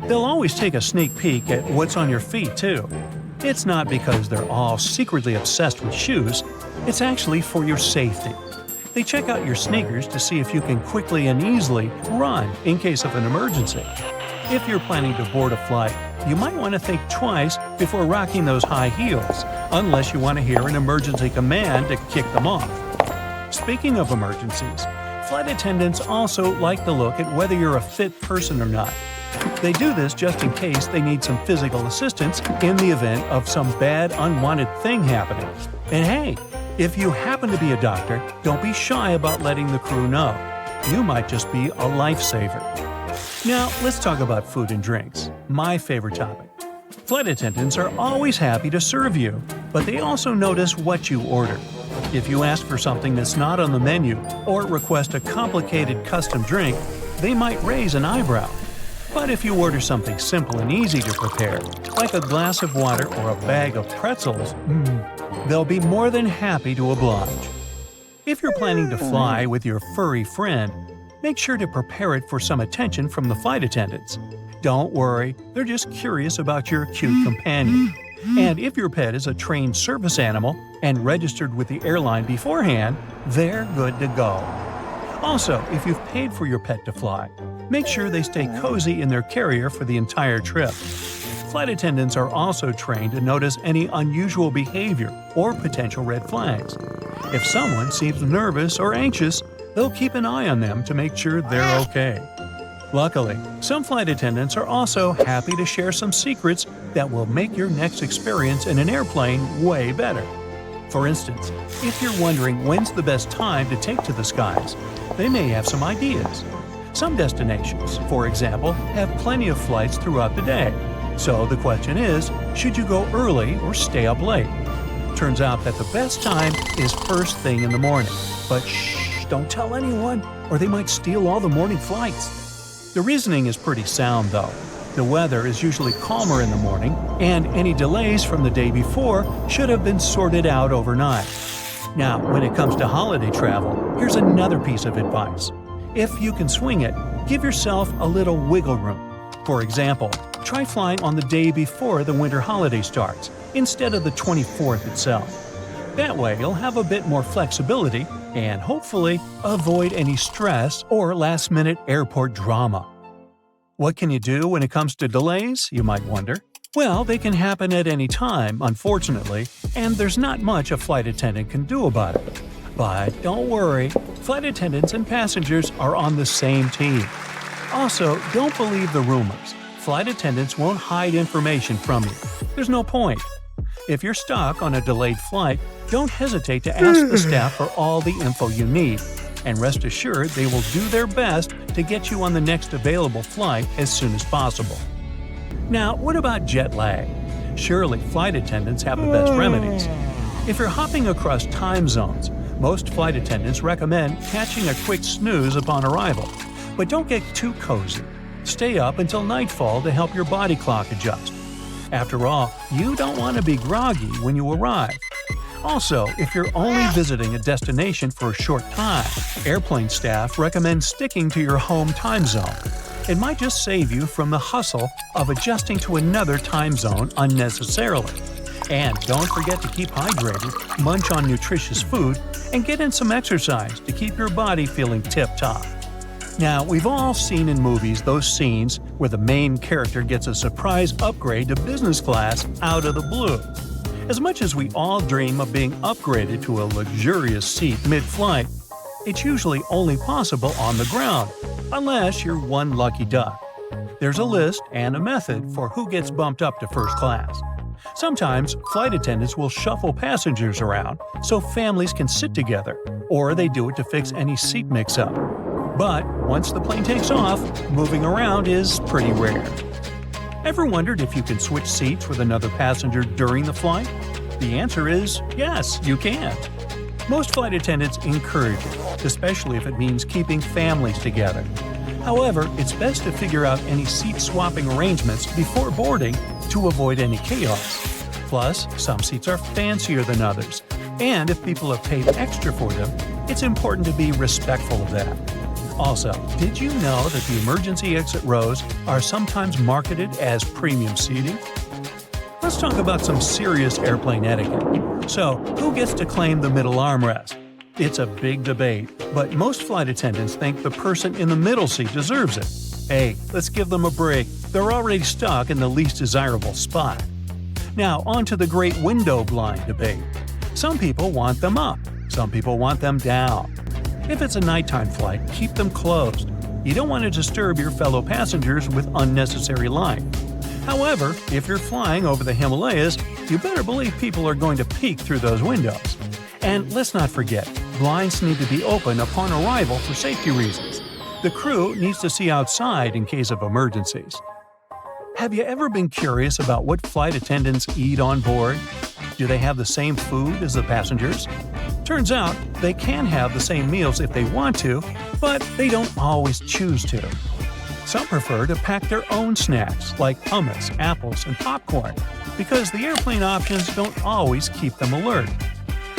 They'll always take a sneak peek at what's on your feet, too. It's not because they're all secretly obsessed with shoes, it's actually for your safety. They check out your sneakers to see if you can quickly and easily run in case of an emergency. If you're planning to board a flight, you might want to think twice before rocking those high heels, unless you want to hear an emergency command to kick them off. Speaking of emergencies, flight attendants also like to look at whether you're a fit person or not. They do this just in case they need some physical assistance in the event of some bad, unwanted thing happening. And hey, if you happen to be a doctor, don't be shy about letting the crew know. You might just be a lifesaver. Now, let's talk about food and drinks, my favorite topic. Flight attendants are always happy to serve you, but they also notice what you order. If you ask for something that's not on the menu or request a complicated custom drink, they might raise an eyebrow. But if you order something simple and easy to prepare, like a glass of water or a bag of pretzels, they'll be more than happy to oblige. If you're planning to fly with your furry friend, make sure to prepare it for some attention from the flight attendants. Don't worry, they're just curious about your cute companion. And if your pet is a trained service animal and registered with the airline beforehand, they're good to go. Also, if you've paid for your pet to fly, make sure they stay cozy in their carrier for the entire trip. Flight attendants are also trained to notice any unusual behavior or potential red flags. If someone seems nervous or anxious, they'll keep an eye on them to make sure they're okay. Luckily, some flight attendants are also happy to share some secrets that will make your next experience in an airplane way better. For instance, if you're wondering when's the best time to take to the skies, they may have some ideas. Some destinations, for example, have plenty of flights throughout the day. So the question is, should you go early or stay up late? Turns out that the best time is first thing in the morning. But shh, don't tell anyone, or they might steal all the morning flights. The reasoning is pretty sound, though. The weather is usually calmer in the morning, and any delays from the day before should have been sorted out overnight. Now, when it comes to holiday travel, here's another piece of advice. If you can swing it, give yourself a little wiggle room. For example, try flying on the day before the winter holiday starts, instead of the 24th itself. That way, you'll have a bit more flexibility and hopefully avoid any stress or last-minute airport drama. What can you do when it comes to delays, you might wonder? Well, they can happen at any time, unfortunately, and there's not much a flight attendant can do about it. But don't worry, flight attendants and passengers are on the same team. Also, don't believe the rumors. Flight attendants won't hide information from you. There's no point. If you're stuck on a delayed flight, don't hesitate to ask the staff for all the info you need, and rest assured they will do their best to get you on the next available flight as soon as possible. Now, what about jet lag? Surely flight attendants have the best remedies. If you're hopping across time zones, most flight attendants recommend catching a quick snooze upon arrival. But don't get too cozy. Stay up until nightfall to help your body clock adjust. After all, you don't want to be groggy when you arrive. Also, if you're only visiting a destination for a short time, airplane staff recommend sticking to your home time zone. It might just save you from the hustle of adjusting to another time zone unnecessarily. And don't forget to keep hydrated, munch on nutritious food, and get in some exercise to keep your body feeling tip-top. Now, we've all seen in movies those scenes where the main character gets a surprise upgrade to business class out of the blue. As much as we all dream of being upgraded to a luxurious seat mid-flight, it's usually only possible on the ground, unless you're one lucky duck. There's a list and a method for who gets bumped up to first class. Sometimes, flight attendants will shuffle passengers around so families can sit together, or they do it to fix any seat mix-up. But once the plane takes off, moving around is pretty rare. Ever wondered if you can switch seats with another passenger during the flight? The answer is yes, you can. Most flight attendants encourage it, especially if it means keeping families together. However, it's best to figure out any seat-swapping arrangements before boarding to avoid any chaos. Plus, some seats are fancier than others, and if people have paid extra for them, it's important to be respectful of that. Also, did you know that the emergency exit rows are sometimes marketed as premium seating? Let's talk about some serious airplane etiquette. So, who gets to claim the middle armrest? It's a big debate, but most flight attendants think the person in the middle seat deserves it. Hey, let's give them a break. They're already stuck in the least desirable spot. Now, on to the great window blind debate. Some people want them up. Some people want them down. If it's a nighttime flight, keep them closed. You don't want to disturb your fellow passengers with unnecessary light. However, if you're flying over the Himalayas, you better believe people are going to peek through those windows. And let's not forget, blinds need to be open upon arrival for safety reasons. The crew needs to see outside in case of emergencies. Have you ever been curious about what flight attendants eat on board? Do they have the same food as the passengers? Turns out, they can have the same meals if they want to, but they don't always choose to. Some prefer to pack their own snacks, like hummus, apples, and popcorn, because the airplane options don't always keep them alert.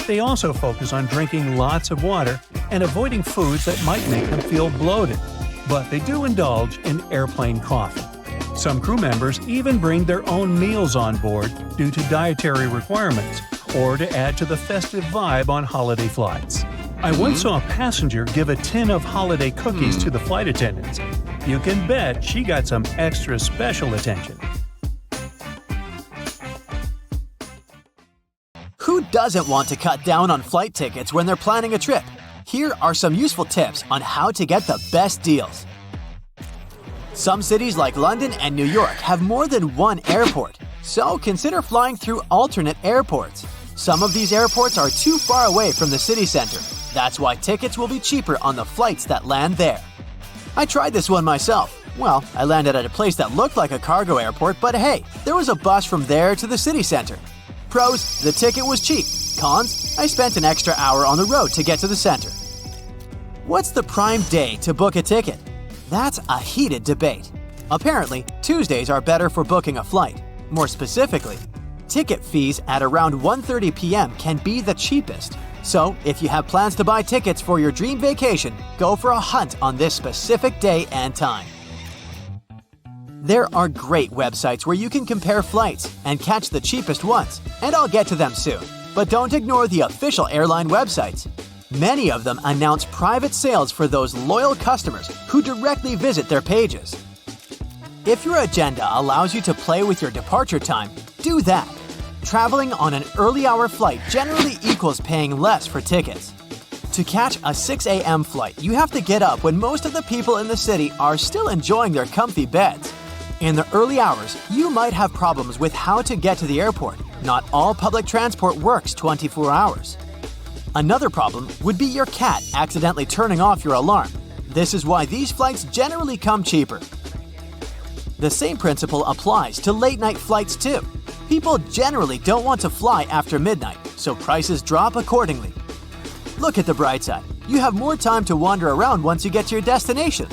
They also focus on drinking lots of water and avoiding foods that might make them feel bloated, but they do indulge in airplane coffee. Some crew members even bring their own meals on board due to dietary requirements, or to add to the festive vibe on holiday flights. I once saw a passenger give a tin of holiday cookies to the flight attendants. You can bet she got some extra special attention. Who doesn't want to cut down on flight tickets when they're planning a trip? Here are some useful tips on how to get the best deals. Some cities like London and New York have more than one airport, so consider flying through alternate airports. Some of these airports are too far away from the city center. That's why tickets will be cheaper on the flights that land there. I tried this one myself. Well, I landed at a place that looked like a cargo airport, but hey, there was a bus from there to the city center. Pros, the ticket was cheap. Cons, I spent an extra hour on the road to get to the center. What's the prime day to book a ticket? That's a heated debate. Apparently, Tuesdays are better for booking a flight. More specifically, ticket fees at around 1:30 p.m. can be the cheapest. So, if you have plans to buy tickets for your dream vacation, go for a hunt on this specific day and time. There are great websites where you can compare flights and catch the cheapest ones, and I'll get to them soon. But don't ignore the official airline websites. Many of them announce private sales for those loyal customers who directly visit their pages. If your agenda allows you to play with your departure time, do that. Traveling on an early-hour flight generally equals paying less for tickets. To catch a 6 a.m. flight, you have to get up when most of the people in the city are still enjoying their comfy beds. In the early hours, you might have problems with how to get to the airport. Not all public transport works 24 hours. Another problem would be your cat accidentally turning off your alarm. This is why these flights generally come cheaper. The same principle applies to late-night flights too. People generally don't want to fly after midnight, so prices drop accordingly. Look at the bright side. You have more time to wander around once you get to your destination.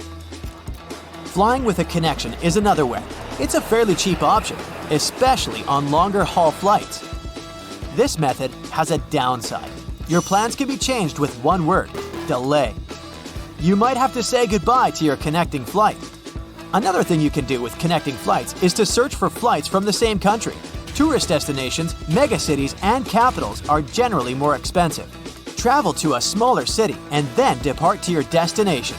Flying with a connection is another way. It's a fairly cheap option, especially on longer haul flights. This method has a downside. Your plans can be changed with one word: delay. You might have to say goodbye to your connecting flight. Another thing you can do with connecting flights is to search for flights from the same country. Tourist destinations, megacities, and capitals are generally more expensive. Travel to a smaller city and then depart to your destination.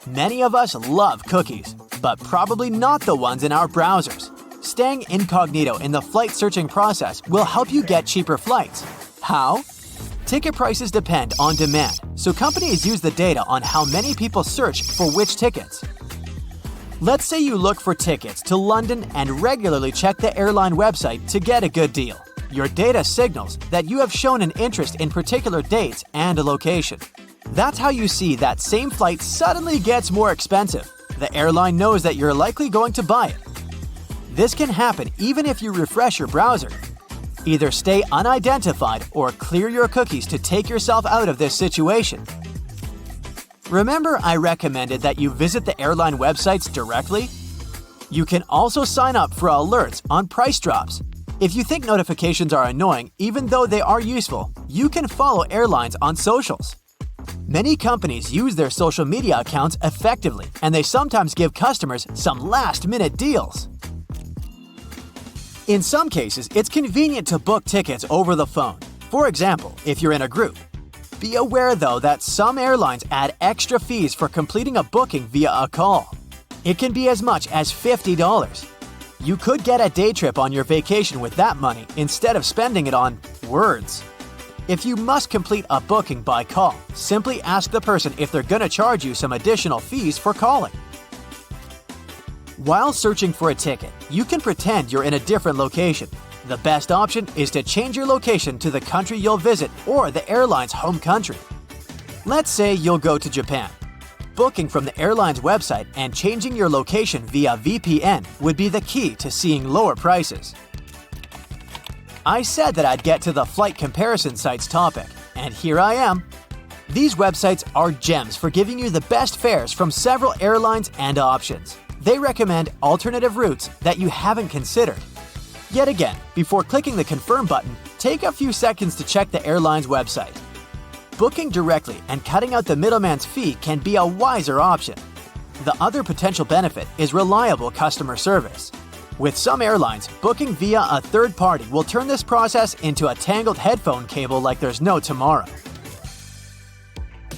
Many of us love cookies, but probably not the ones in our browsers. Staying incognito in the flight searching process will help you get cheaper flights. How? Ticket prices depend on demand, so companies use the data on how many people search for which tickets. Let's say you look for tickets to London and regularly check the airline website to get a good deal. Your data signals that you have shown an interest in particular dates and a location. That's how you see that same flight suddenly gets more expensive. The airline knows that you're likely going to buy it. This can happen even if you refresh your browser. Either stay unidentified or clear your cookies to take yourself out of this situation. Remember I recommended that you visit the airline websites directly? You can also sign up for alerts on price drops. If you think notifications are annoying, even though they are useful, you can follow airlines on socials. Many companies use their social media accounts effectively, and they sometimes give customers some last-minute deals. In some cases, it's convenient to book tickets over the phone. For example, if you're in a group. Be aware though that some airlines add extra fees for completing a booking via a call. It can be as much as $50. You could get a day trip on your vacation with that money instead of spending it on words. If you must complete a booking by call, simply ask the person if they're going to charge you some additional fees for calling. While searching for a ticket, you can pretend you're in a different location. The best option is to change your location to the country you'll visit or the airline's home country. Let's say you'll go to Japan. Booking from the airline's website and changing your location via VPN would be the key to seeing lower prices. I said that I'd get to the flight comparison sites topic, and here I am. These websites are gems for giving you the best fares from several airlines and options. They recommend alternative routes that you haven't considered. Yet again, before clicking the confirm button, take a few seconds to check the airline's website. Booking directly and cutting out the middleman's fee can be a wiser option. The other potential benefit is reliable customer service. With some airlines, booking via a third party will turn this process into a tangled headphone cable like there's no tomorrow.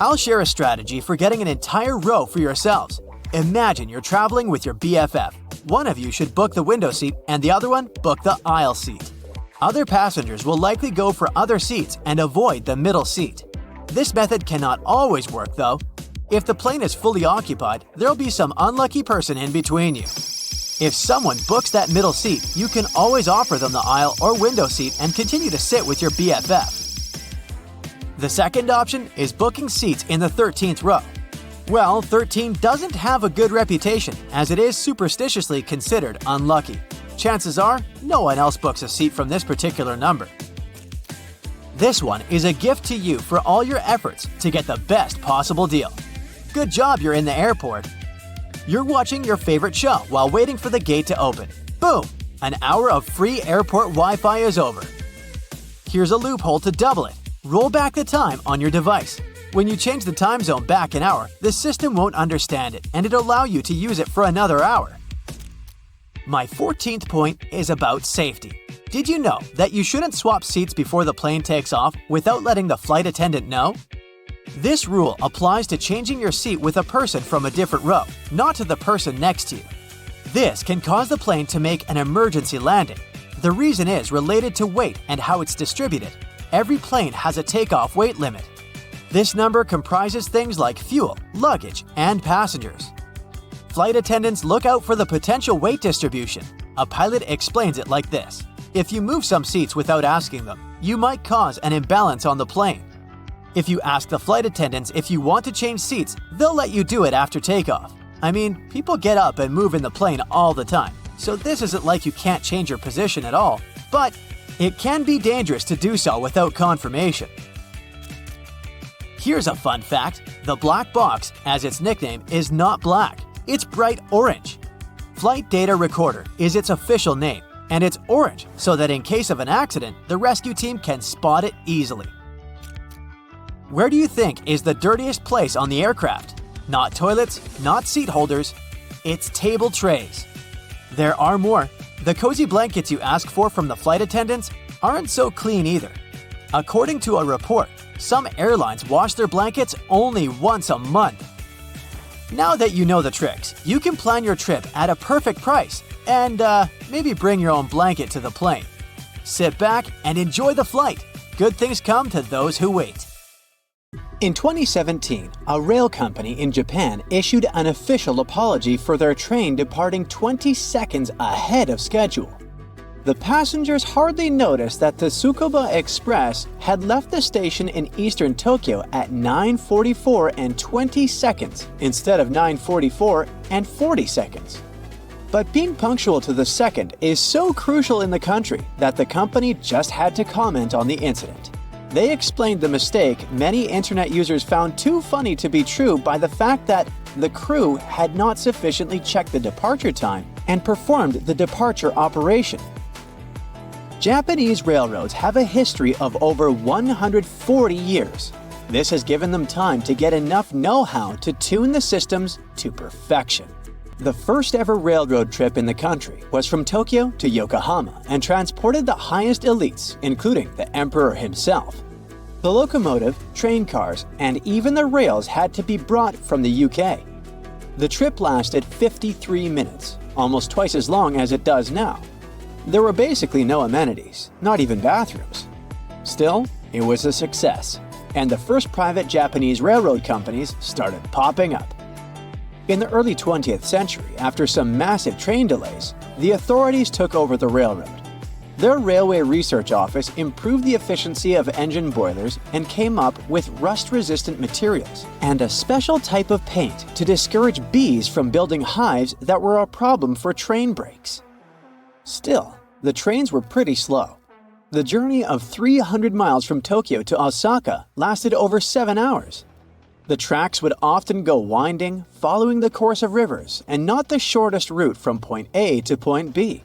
I'll share a strategy for getting an entire row for yourselves. Imagine you're traveling with your BFF. One of you should book the window seat and the other one book the aisle seat. Other passengers will likely go for other seats and avoid the middle seat. This method cannot always work though. If the plane is fully occupied, there'll be some unlucky person in between you. If someone books that middle seat, you can always offer them the aisle or window seat and continue to sit with your BFF. The second option is booking seats in the 13th row. Well, 13 doesn't have a good reputation as it is superstitiously considered unlucky. Chances are, no one else books a seat from this particular number. This one is a gift to you for all your efforts to get the best possible deal. Good job you're in the airport. You're watching your favorite show while waiting for the gate to open. Boom! An hour of free airport Wi-Fi is over. Here's a loophole to double it. Roll back the time on your device. When you change the time zone back an hour, the system won't understand it and it'll allow you to use it for another hour. My 14th point is about safety. Did you know that you shouldn't swap seats before the plane takes off without letting the flight attendant know? This rule applies to changing your seat with a person from a different row, not to the person next to you. This can cause the plane to make an emergency landing. The reason is related to weight and how it's distributed. Every plane has a takeoff weight limit. This number comprises things like fuel, luggage, and passengers. Flight attendants look out for the potential weight distribution. A pilot explains it like this. If you move some seats without asking them, you might cause an imbalance on the plane. If you ask the flight attendants if you want to change seats, they'll let you do it after takeoff. I mean, people get up and move in the plane all the time, so this isn't like you can't change your position at all, but it can be dangerous to do so without confirmation. Here's a fun fact. The black box, as its nickname, is not black. It's bright orange. Flight Data Recorder is its official name, and it's orange so that in case of an accident, the rescue team can spot it easily. Where do you think is the dirtiest place on the aircraft? Not toilets, not seat holders, it's table trays. There are more. The cozy blankets you ask for from the flight attendants aren't so clean either. According to a report, some airlines wash their blankets only once a month. Now that you know the tricks, you can plan your trip at a perfect price and maybe bring your own blanket to the plane. Sit back and enjoy the flight. Good things come to those who wait. In 2017, a rail company in Japan issued an official apology for their train departing 20 seconds ahead of schedule. The passengers hardly noticed that the Tsukuba Express had left the station in eastern Tokyo at 9:44 and 20 seconds instead of 9:44 and 40 seconds. But being punctual to the second is so crucial in the country that the company just had to comment on the incident. They explained the mistake many internet users found too funny to be true by the fact that the crew had not sufficiently checked the departure time and performed the departure operation. Japanese railroads have a history of over 140 years. This has given them time to get enough know-how to tune the systems to perfection. The first ever railroad trip in the country was from Tokyo to Yokohama and transported the highest elites, including the emperor himself. The locomotive, train cars, and even the rails had to be brought from the UK. The trip lasted 53 minutes, almost twice as long as it does now. There were basically no amenities, not even bathrooms. Still, it was a success, and the first private Japanese railroad companies started popping up. In the early 20th century, after some massive train delays, the authorities took over the railroad. Their Railway Research Office improved the efficiency of engine boilers and came up with rust-resistant materials and a special type of paint to discourage bees from building hives that were a problem for train brakes. Still, the trains were pretty slow. The journey of 300 miles from Tokyo to Osaka lasted over 7 hours. The tracks would often go winding, following the course of rivers, and not the shortest route from point A to point B.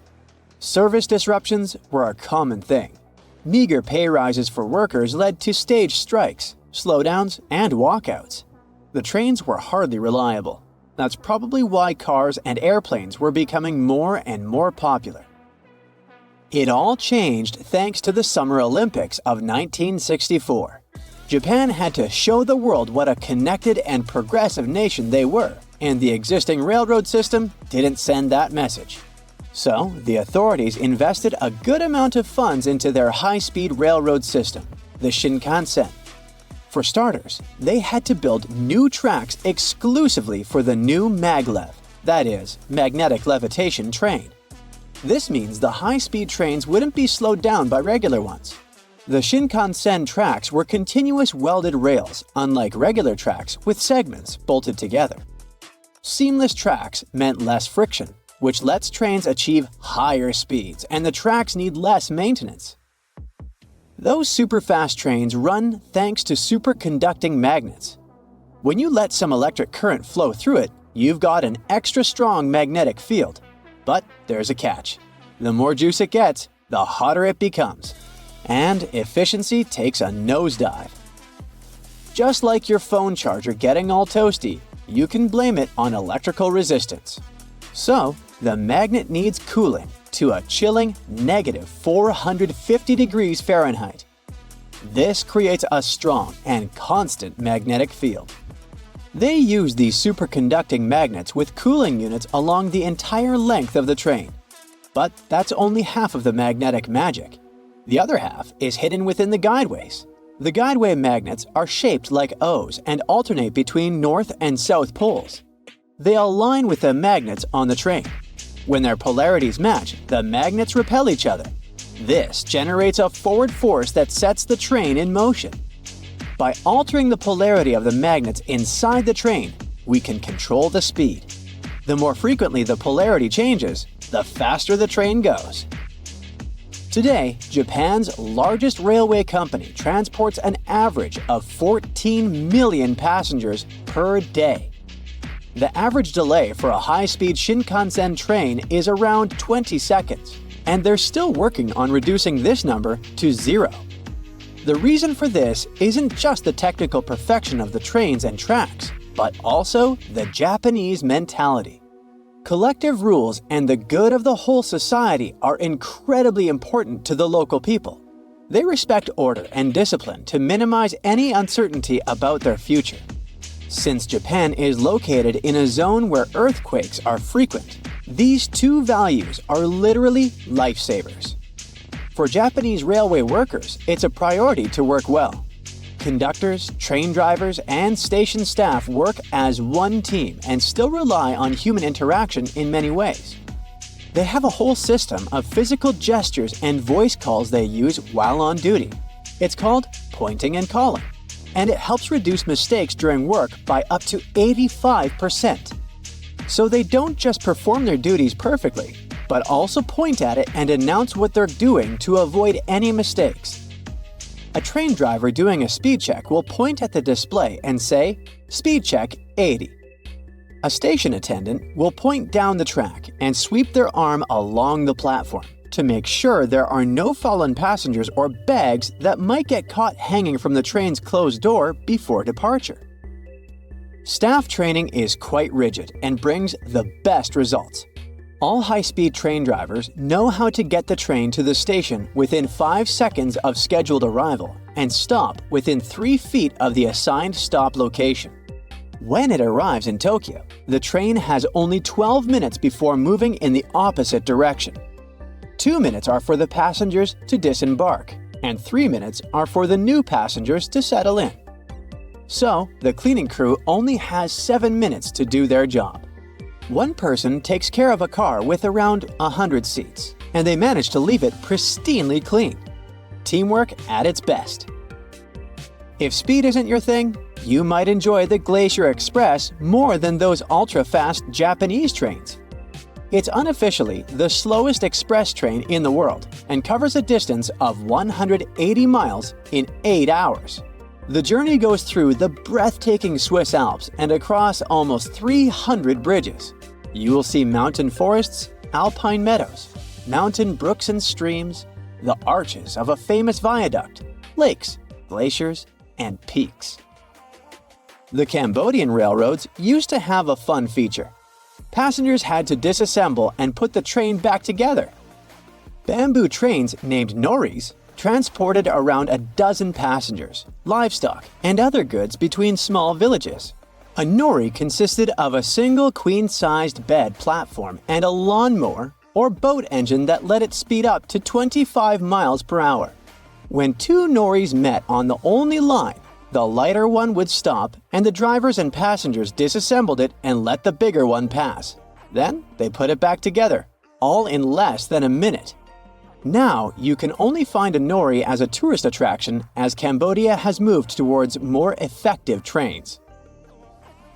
Service disruptions were a common thing. Meager pay rises for workers led to staged strikes, slowdowns, and walkouts. The trains were hardly reliable. That's probably why cars and airplanes were becoming more and more popular. It all changed thanks to the Summer Olympics of 1964. Japan had to show the world what a connected and progressive nation they were, and the existing railroad system didn't send that message. So, the authorities invested a good amount of funds into their high-speed railroad system, the Shinkansen. For starters, they had to build new tracks exclusively for the new maglev, that is, magnetic levitation train. This means the high-speed trains wouldn't be slowed down by regular ones. The Shinkansen tracks were continuous welded rails, unlike regular tracks with segments bolted together. Seamless tracks meant less friction, which lets trains achieve higher speeds, and the tracks need less maintenance. Those super-fast trains run thanks to superconducting magnets. When you let some electric current flow through it, you've got an extra strong magnetic field. But there's a catch. The more juice it gets, the hotter it becomes. And efficiency takes a nosedive. Just like your phone charger getting all toasty, you can blame it on electrical resistance. So, the magnet needs cooling, to a chilling -450 degrees Fahrenheit. This creates a strong and constant magnetic field. They use these superconducting magnets with cooling units along the entire length of the train. But that's only half of the magnetic magic. The other half is hidden within the guideways. The guideway magnets are shaped like O's and alternate between north and south poles. They align with the magnets on the train. When their polarities match, the magnets repel each other. This generates a forward force that sets the train in motion. By altering the polarity of the magnets inside the train, we can control the speed. The more frequently the polarity changes, the faster the train goes. Today, Japan's largest railway company transports an average of 14 million passengers per day. The average delay for a high-speed Shinkansen train is around 20 seconds, and they're still working on reducing this number to 0. The reason for this isn't just the technical perfection of the trains and tracks, but also the Japanese mentality. Collective rules and the good of the whole society are incredibly important to the local people. They respect order and discipline to minimize any uncertainty about their future. Since Japan is located in a zone where earthquakes are frequent, these two values are literally lifesavers. For Japanese railway workers, it's a priority to work well. Conductors, train drivers, and station staff work as one team and still rely on human interaction in many ways. They have a whole system of physical gestures and voice calls they use while on duty. It's called pointing and calling, and it helps reduce mistakes during work by up to 85%. So they don't just perform their duties perfectly, but also point at it and announce what they're doing to avoid any mistakes. A train driver doing a speed check will point at the display and say, "Speed check 80." A station attendant will point down the track and sweep their arm along the platform to make sure there are no fallen passengers or bags that might get caught hanging from the train's closed door before departure. Staff training is quite rigid and brings the best results. All high-speed train drivers know how to get the train to the station within 5 seconds of scheduled arrival and stop within 3 feet of the assigned stop location. When it arrives in Tokyo, the train has only 12 minutes before moving in the opposite direction. 2 minutes are for the passengers to disembark, and 3 minutes are for the new passengers to settle in. So, the cleaning crew only has 7 minutes to do their job. One person takes care of a car with around 100 seats, and they manage to leave it pristinely clean. Teamwork at its best. If speed isn't your thing, you might enjoy the Glacier Express more than those ultra-fast Japanese trains. It's unofficially the slowest express train in the world and covers a distance of 180 miles in 8 hours. The journey goes through the breathtaking Swiss Alps and across almost 300 bridges. You will see mountain forests, alpine meadows, mountain brooks and streams, the arches of a famous viaduct, lakes, glaciers, and peaks. The Cambodian railroads used to have a fun feature. Passengers had to disassemble and put the train back together. Bamboo trains named noris transported around a dozen passengers, livestock, and other goods between small villages. A nori consisted of a single queen-sized bed platform and a lawnmower or boat engine that let it speed up to 25 miles per hour. When 2 noris met on the only line, the lighter one would stop and the drivers and passengers disassembled it and let the bigger one pass. Then they put it back together, all in less than a minute. Now, you can only find a nori as a tourist attraction as Cambodia has moved towards more effective trains.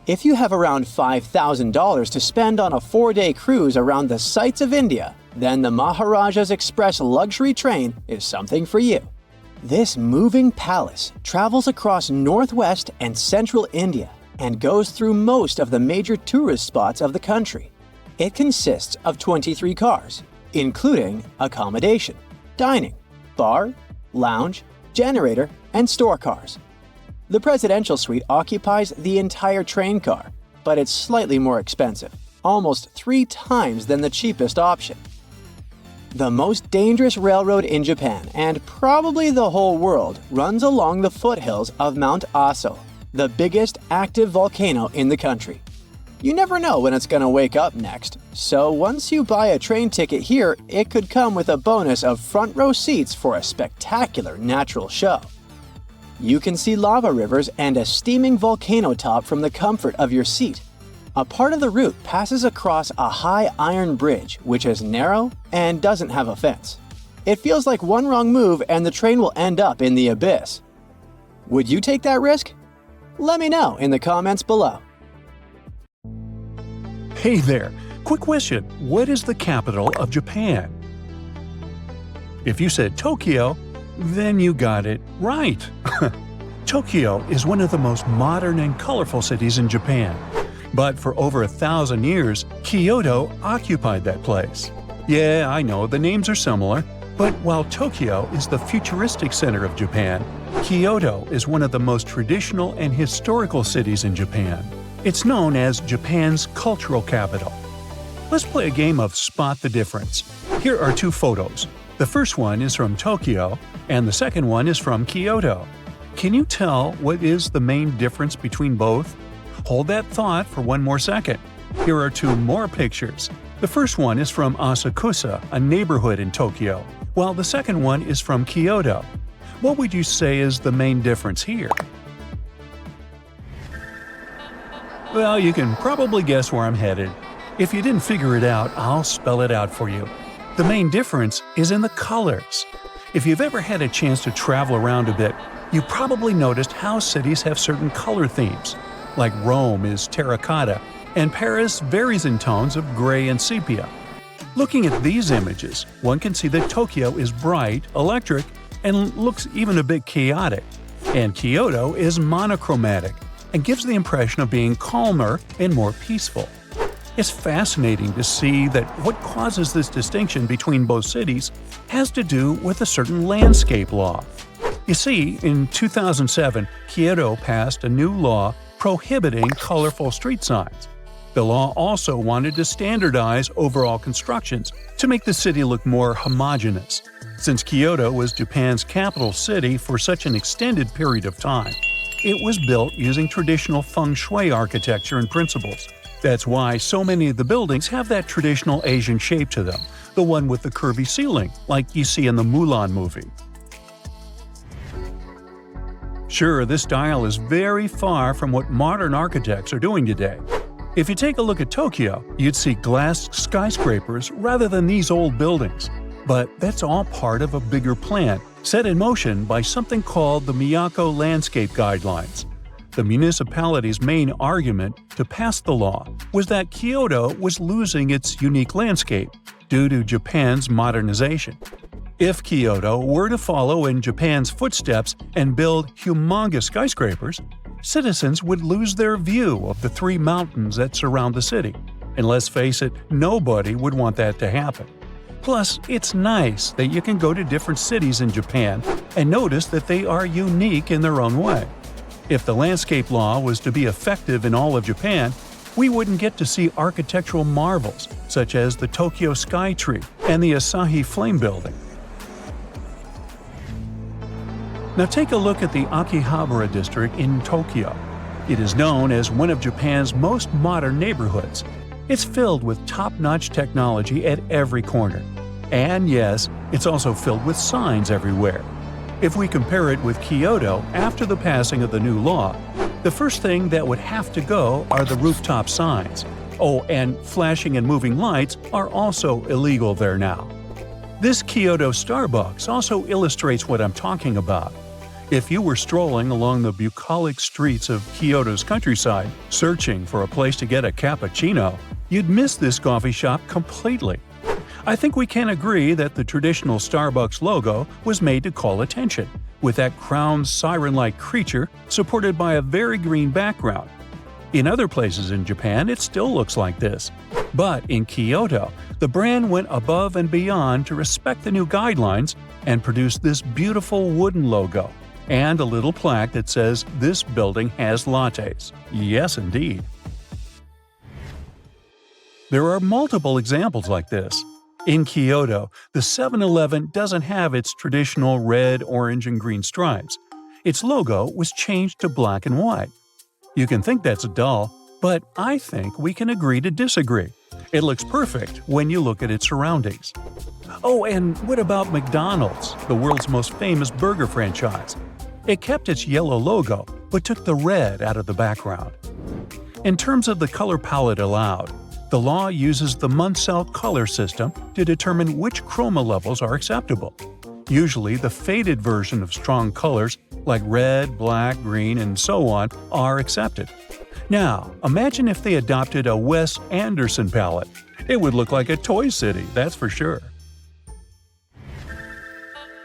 If you have around $5,000 to spend on a 4-day cruise around the sights of India, then the Maharaja's Express luxury train is something for you. This moving palace travels across northwest and central India and goes through most of the major tourist spots of the country. It consists of 23 cars, including accommodation, dining, bar, lounge, generator, and store cars. The presidential suite occupies the entire train car, but it's slightly more expensive, almost 3 times than the cheapest option. The most dangerous railroad in Japan, and probably the whole world, runs along the foothills of Mount Aso, the biggest active volcano in the country. You never know when it's going to wake up next, so once you buy a train ticket here, it could come with a bonus of front row seats for a spectacular natural show. You can see lava rivers and a steaming volcano top from the comfort of your seat. A part of the route passes across a high iron bridge, which is narrow and doesn't have a fence. It feels like one wrong move and the train will end up in the abyss. Would you take that risk? Let me know in the comments below. Hey there! Quick question, what is the capital of Japan? If you said Tokyo, then you got it right. Tokyo is one of the most modern and colorful cities in Japan. But for over 1,000 years, Kyoto occupied that place. Yeah, I know, the names are similar, but while Tokyo is the futuristic center of Japan, Kyoto is one of the most traditional and historical cities in Japan. It's known as Japan's cultural capital. Let's play a game of Spot the Difference. Here are two photos. The first one is from Tokyo, and the second one is from Kyoto. Can you tell what is the main difference between both? Hold that thought for one more second. Here are two more pictures. The first one is from Asakusa, a neighborhood in Tokyo, while the second one is from Kyoto. What would you say is the main difference here? Well, you can probably guess where I'm headed. If you didn't figure it out, I'll spell it out for you. The main difference is in the colors. If you've ever had a chance to travel around a bit, you probably noticed how cities have certain color themes. Like Rome is terracotta, and Paris varies in tones of gray and sepia. Looking at these images, one can see that Tokyo is bright, electric, and looks even a bit chaotic. And Kyoto is monochromatic and gives the impression of being calmer and more peaceful. It's fascinating to see that what causes this distinction between both cities has to do with a certain landscape law. You see, in 2007, Kyoto passed a new law prohibiting colorful street signs. The law also wanted to standardize overall constructions to make the city look more homogeneous. Since Kyoto was Japan's capital city for such an extended period of time, it was built using traditional feng shui architecture and principles. That's why so many of the buildings have that traditional Asian shape to them, the one with the curvy ceiling, like you see in the Mulan movie. Sure, this style is very far from what modern architects are doing today. If you take a look at Tokyo, you'd see glass skyscrapers rather than these old buildings. But that's all part of a bigger plan, set in motion by something called the Miyako Landscape Guidelines. The municipality's main argument to pass the law was that Kyoto was losing its unique landscape due to Japan's modernization. If Kyoto were to follow in Japan's footsteps and build humongous skyscrapers, citizens would lose their view of the three mountains that surround the city. And let's face it, nobody would want that to happen. Plus, it's nice that you can go to different cities in Japan and notice that they are unique in their own way. If the landscape law was to be effective in all of Japan, we wouldn't get to see architectural marvels such as the Tokyo Sky Tree and the Asahi Flame Building. Now take a look at the Akihabara district in Tokyo. It is known as one of Japan's most modern neighborhoods. It's filled with top-notch technology at every corner. And yes, it's also filled with signs everywhere. If we compare it with Kyoto after the passing of the new law, the first thing that would have to go are the rooftop signs. Oh, and flashing and moving lights are also illegal there now. This Kyoto Starbucks also illustrates what I'm talking about. If you were strolling along the bucolic streets of Kyoto's countryside, searching for a place to get a cappuccino, you'd miss this coffee shop completely. I think we can agree that the traditional Starbucks logo was made to call attention, with that crowned siren-like creature supported by a very green background. In other places in Japan, it still looks like this. But in Kyoto, the brand went above and beyond to respect the new guidelines and produced this beautiful wooden logo and a little plaque that says this building has lattes. Yes, indeed. There are multiple examples like this. In Kyoto, the 7-Eleven doesn't have its traditional red, orange, and green stripes. Its logo was changed to black and white. You can think that's dull, but I think we can agree to disagree. It looks perfect when you look at its surroundings. Oh, and what about McDonald's, the world's most famous burger franchise? It kept its yellow logo, but took the red out of the background. In terms of the color palette allowed, the law uses the Munsell color system to determine which chroma levels are acceptable. Usually, the faded version of strong colors like red, black, green, and so on are accepted. Now, imagine if they adopted a Wes Anderson palette. It would look like a Toy City, that's for sure.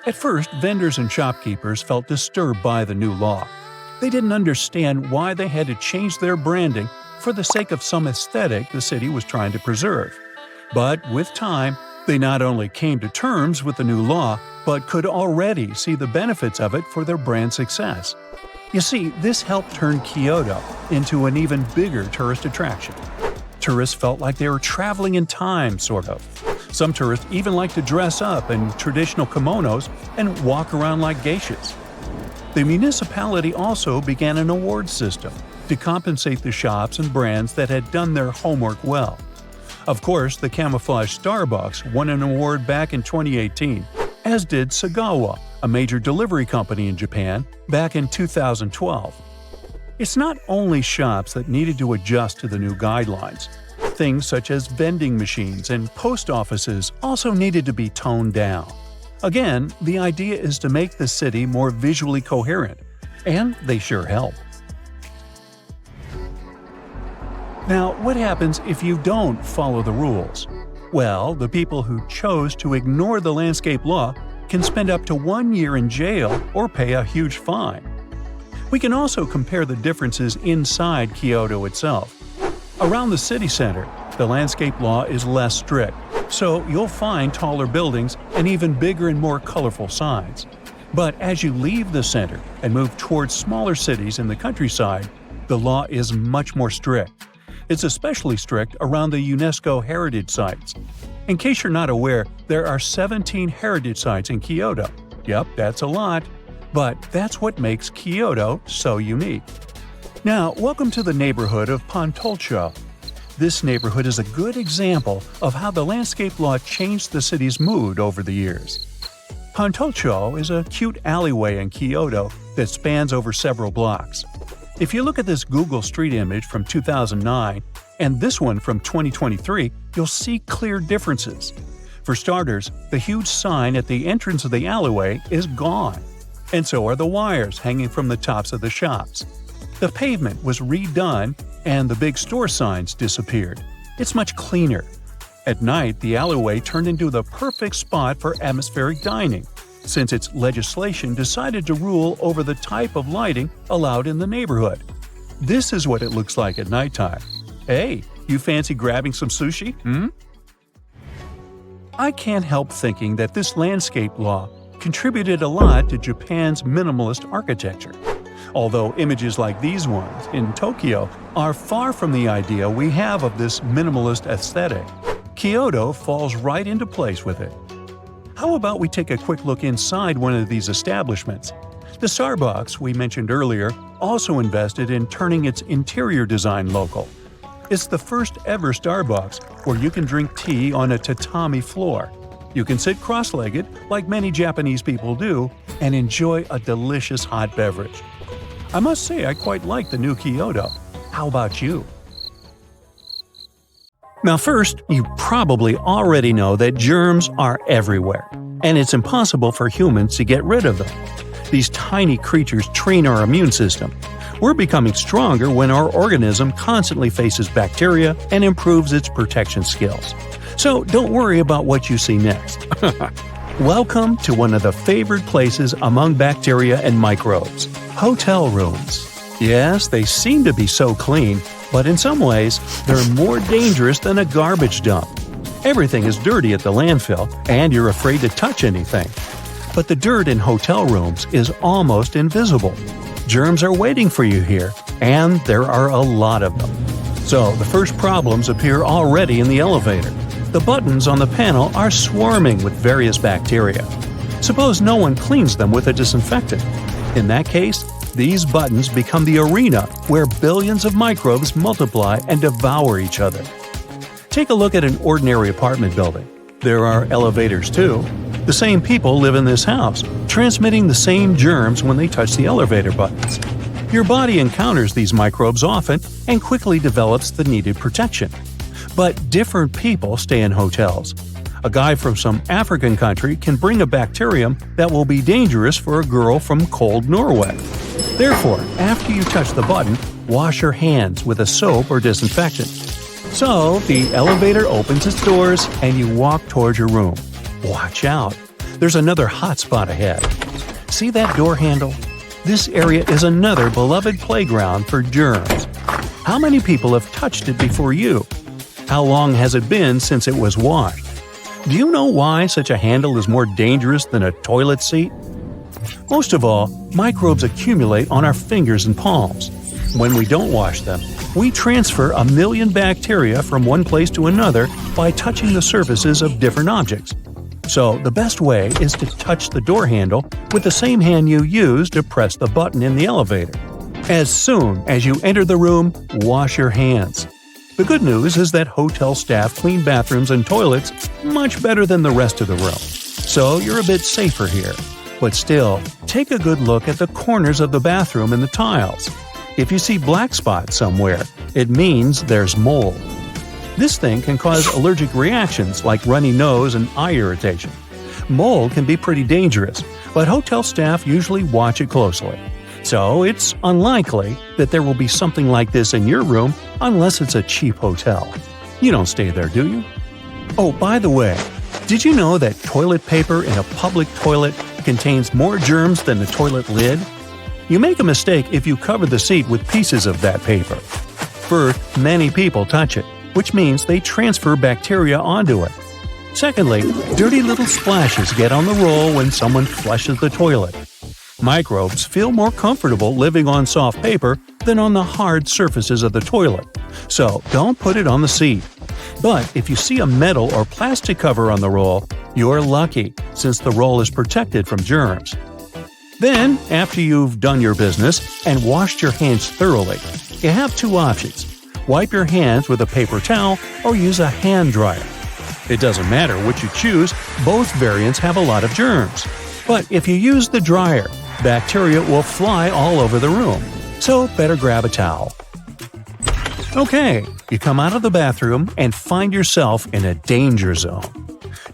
At first, vendors and shopkeepers felt disturbed by the new law. They didn't understand why they had to change their branding for the sake of some aesthetic the city was trying to preserve. But with time, they not only came to terms with the new law, but could already see the benefits of it for their brand success. You see, this helped turn Kyoto into an even bigger tourist attraction. Tourists felt like they were traveling in time, sort of. Some tourists even like to dress up in traditional kimonos and walk around like geishas. The municipality also began an award system to compensate the shops and brands that had done their homework well. Of course, the camouflage Starbucks won an award back in 2018, as did Sagawa, a major delivery company in Japan, back in 2012. It's not only shops that needed to adjust to the new guidelines. Things such as vending machines and post offices also needed to be toned down. Again, the idea is to make the city more visually coherent, and they sure help. Now, what happens if you don't follow the rules? Well, the people who chose to ignore the landscape law can spend up to 1 year in jail or pay a huge fine. We can also compare the differences inside Kyoto itself. Around the city center, the landscape law is less strict, so you'll find taller buildings and even bigger and more colorful signs. But as you leave the center and move towards smaller cities in the countryside, the law is much more strict. It's especially strict around the UNESCO heritage sites. In case you're not aware, there are 17 heritage sites in Kyoto. Yep, that's a lot. But that's what makes Kyoto so unique. Now, welcome to the neighborhood of Pontulcho. This neighborhood is a good example of how the landscape law changed the city's mood over the years. Pontulcho is a cute alleyway in Kyoto that spans over several blocks. If you look at this Google Street image from 2009 and this one from 2023, you'll see clear differences. For starters, the huge sign at the entrance of the alleyway is gone, and so are the wires hanging from the tops of the shops. The pavement was redone and the big store signs disappeared. It's much cleaner. At night, the alleyway turned into the perfect spot for atmospheric dining, since its legislation decided to rule over the type of lighting allowed in the neighborhood. This is what it looks like at nighttime. Hey, you fancy grabbing some sushi? I can't help thinking that this landscape law contributed a lot to Japan's minimalist architecture. Although images like these ones in Tokyo are far from the idea we have of this minimalist aesthetic, Kyoto falls right into place with it. How about we take a quick look inside one of these establishments? The Starbucks we mentioned earlier also invested in turning its interior design local. It's the first ever Starbucks where you can drink tea on a tatami floor. You can sit cross-legged, like many Japanese people do, and enjoy a delicious hot beverage. I must say I quite like the new Kyoto. How about you? Now first, you probably already know that germs are everywhere, and it's impossible for humans to get rid of them. These tiny creatures train our immune system. We're becoming stronger when our organism constantly faces bacteria and improves its protection skills. So don't worry about what you see next. Welcome to one of the favored places among bacteria and microbes, hotel rooms. Yes, they seem to be so clean, but in some ways, they're more dangerous than a garbage dump. Everything is dirty at the landfill, and you're afraid to touch anything. But the dirt in hotel rooms is almost invisible. Germs are waiting for you here, and there are a lot of them. So the first problems appear already in the elevator. The buttons on the panel are swarming with various bacteria. Suppose no one cleans them with a disinfectant. In that case, these buttons become the arena where billions of microbes multiply and devour each other. Take a look at an ordinary apartment building. There are elevators too. The same people live in this house, transmitting the same germs when they touch the elevator buttons. Your body encounters these microbes often and quickly develops the needed protection. But different people stay in hotels. A guy from some African country can bring a bacterium that will be dangerous for a girl from cold Norway. Therefore, after you touch the button, wash your hands with a soap or disinfectant. So, the elevator opens its doors and you walk towards your room. Watch out! There's another hotspot ahead. See that door handle? This area is another beloved playground for germs. How many people have touched it before you? How long has it been since it was washed? Do you know why such a handle is more dangerous than a toilet seat? Most of all, microbes accumulate on our fingers and palms. When we don't wash them, we transfer 1 million bacteria from one place to another by touching the surfaces of different objects. So, the best way is to touch the door handle with the same hand you use to press the button in the elevator. As soon as you enter the room, wash your hands. The good news is that hotel staff clean bathrooms and toilets much better than the rest of the room. So you're a bit safer here. But still, take a good look at the corners of the bathroom and the tiles. If you see black spots somewhere, it means there's mold. This thing can cause allergic reactions like runny nose and eye irritation. Mold can be pretty dangerous, but hotel staff usually watch it closely. So it's unlikely that there will be something like this in your room unless it's a cheap hotel. You don't stay there, do you? Oh, by the way, did you know that toilet paper in a public toilet contains more germs than the toilet lid? You make a mistake if you cover the seat with pieces of that paper. First, many people touch it, which means they transfer bacteria onto it. Secondly, dirty little splashes get on the roll when someone flushes the toilet. Microbes feel more comfortable living on soft paper than on the hard surfaces of the toilet, so don't put it on the seat. But if you see a metal or plastic cover on the roll, you're lucky, since the roll is protected from germs. Then, after you've done your business and washed your hands thoroughly, you have two options. Wipe your hands with a paper towel or use a hand dryer. It doesn't matter which you choose, both variants have a lot of germs. But if you use the dryer, bacteria will fly all over the room, so better grab a towel. Okay, you come out of the bathroom and find yourself in a danger zone.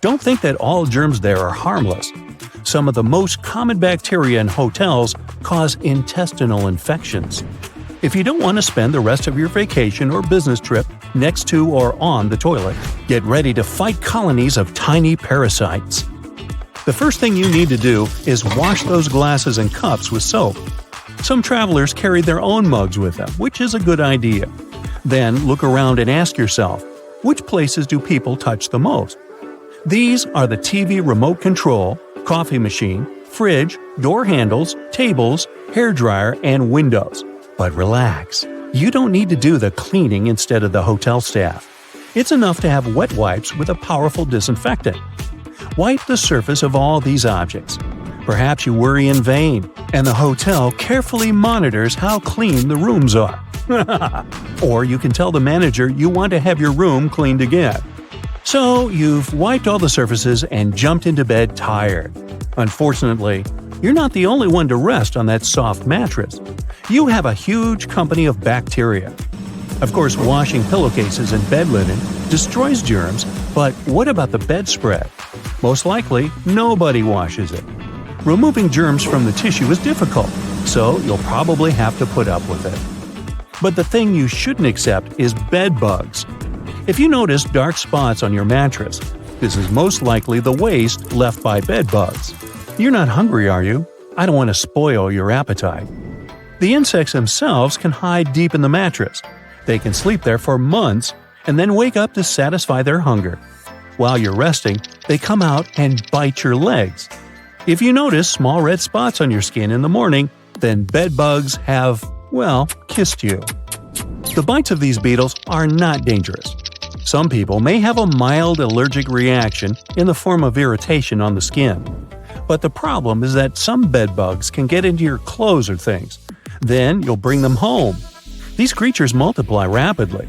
Don't think that all germs there are harmless. Some of the most common bacteria in hotels cause intestinal infections. If you don't want to spend the rest of your vacation or business trip next to or on the toilet, get ready to fight colonies of tiny parasites. The first thing you need to do is wash those glasses and cups with soap. Some travelers carry their own mugs with them, which is a good idea. Then look around and ask yourself, which places do people touch the most? These are the TV remote control, coffee machine, fridge, door handles, tables, hairdryer, and windows. But relax, you don't need to do the cleaning instead of the hotel staff. It's enough to have wet wipes with a powerful disinfectant. Wipe the surface of all these objects. Perhaps you worry in vain, and the hotel carefully monitors how clean the rooms are. Or you can tell the manager you want to have your room cleaned again. So, you've wiped all the surfaces and jumped into bed tired. Unfortunately, you're not the only one to rest on that soft mattress. You have a huge company of bacteria. Of course, washing pillowcases and bed linen destroys germs, but what about the bedspread? Most likely, nobody washes it. Removing germs from the tissue is difficult, so you'll probably have to put up with it. But the thing you shouldn't accept is bed bugs. If you notice dark spots on your mattress, this is most likely the waste left by bed bugs. You're not hungry, are you? I don't want to spoil your appetite. The insects themselves can hide deep in the mattress. They can sleep there for months and then wake up to satisfy their hunger. While you're resting, they come out and bite your legs. If you notice small red spots on your skin in the morning, then bed bugs have, well, kissed you. The bites of these beetles are not dangerous. Some people may have a mild allergic reaction in the form of irritation on the skin. But the problem is that some bed bugs can get into your clothes or things. Then you'll bring them home. These creatures multiply rapidly.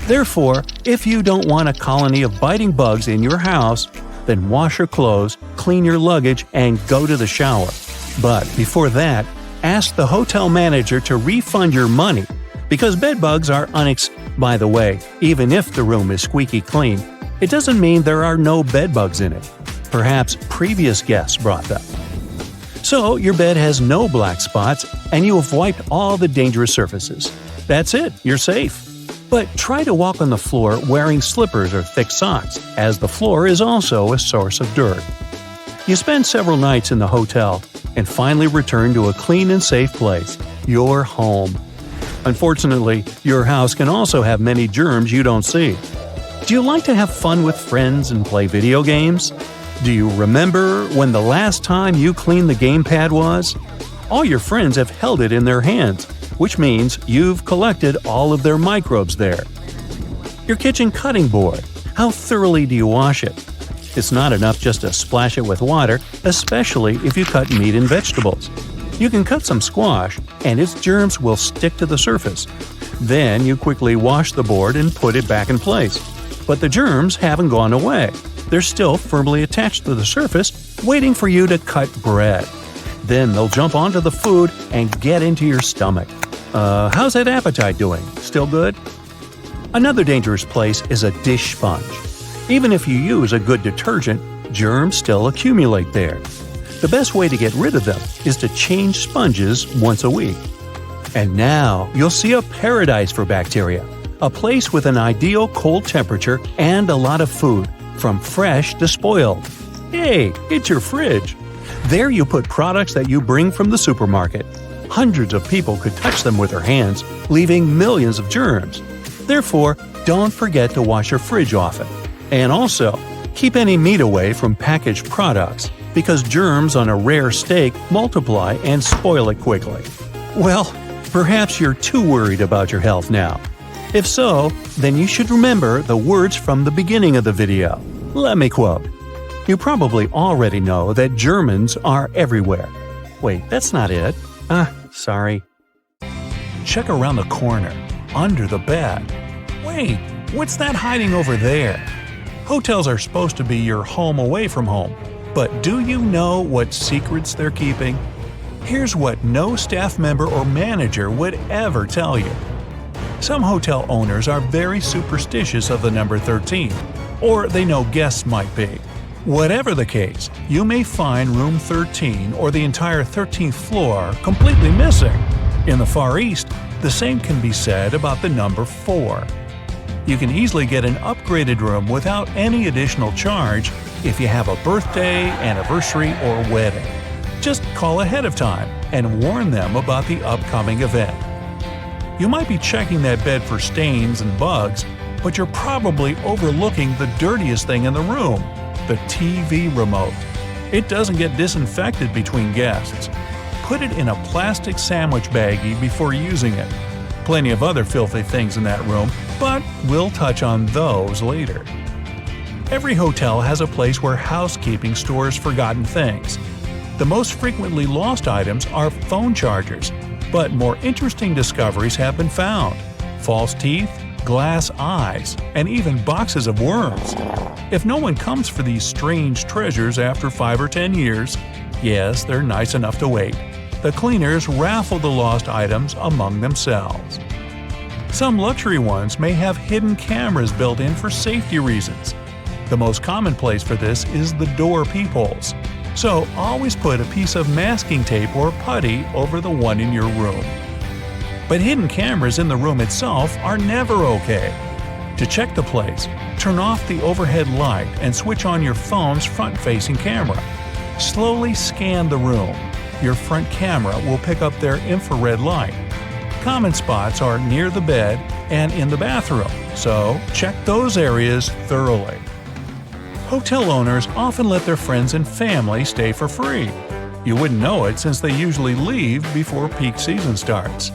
Therefore, if you don't want a colony of biting bugs in your house, then wash your clothes, clean your luggage, and go to the shower. But before that, ask the hotel manager to refund your money, because bed bugs are By the way, even if the room is squeaky clean, it doesn't mean there are no bed bugs in it. Perhaps previous guests brought them. So your bed has no black spots and you have wiped all the dangerous surfaces. That's it, you're safe. But try to walk on the floor wearing slippers or thick socks, as the floor is also a source of dirt. You spend several nights in the hotel and finally return to a clean and safe place, your home. Unfortunately, your house can also have many germs you don't see. Do you like to have fun with friends and play video games? Do you remember when the last time you cleaned the gamepad was? All your friends have held it in their hands, which means you've collected all of their microbes there. Your kitchen cutting board. How thoroughly do you wash it? It's not enough just to splash it with water, especially if you cut meat and vegetables. You can cut some squash, and its germs will stick to the surface. Then you quickly wash the board and put it back in place. But the germs haven't gone away. They're still firmly attached to the surface, waiting for you to cut bread. Then they'll jump onto the food and get into your stomach. How's that appetite doing? Still good? Another dangerous place is a dish sponge. Even if you use a good detergent, germs still accumulate there. The best way to get rid of them is to change sponges once a week. And now you'll see a paradise for bacteria, a place with an ideal cold temperature and a lot of food, from fresh to spoiled. Hey, it's your fridge. There you put products that you bring from the supermarket. Hundreds of people could touch them with their hands, leaving millions of germs. Therefore, don't forget to wash your fridge often. And also, keep any meat away from packaged products, because germs on a rare steak multiply and spoil it quickly. Well, perhaps you're too worried about your health now. If so, then you should remember the words from the beginning of the video. Let me quote. You probably already know that Germans are everywhere. Wait, that's not it. Sorry. Check around the corner, under the bed. Wait, what's that hiding over there? Hotels are supposed to be your home away from home, but do you know what secrets they're keeping? Here's what no staff member or manager would ever tell you. Some hotel owners are very superstitious of the number 13, or they know guests might be. Whatever the case, you may find room 13 or the entire 13th floor completely missing. In the Far East, the same can be said about the number 4. You can easily get an upgraded room without any additional charge if you have a birthday, anniversary, or wedding. Just call ahead of time and warn them about the upcoming event. You might be checking that bed for stains and bugs, but you're probably overlooking the dirtiest thing in the room, the TV remote. It doesn't get disinfected between guests. Put it in a plastic sandwich baggie before using it. Plenty of other filthy things in that room, but we'll touch on those later. Every hotel has a place where housekeeping stores forgotten things. The most frequently lost items are phone chargers, but more interesting discoveries have been found. False teeth, glass eyes, and even boxes of worms. If no one comes for these strange treasures after 5 or 10 years, yes, they're nice enough to wait. The cleaners raffle the lost items among themselves. Some luxury ones may have hidden cameras built in for safety reasons. The most common place for this is the door peepholes. So always put a piece of masking tape or putty over the one in your room. But hidden cameras in the room itself are never okay. To check the place, turn off the overhead light and switch on your phone's front-facing camera. Slowly scan the room. Your front camera will pick up their infrared light. Common spots are near the bed and in the bathroom, so check those areas thoroughly. Hotel owners often let their friends and family stay for free. You wouldn't know it since they usually leave before peak season starts.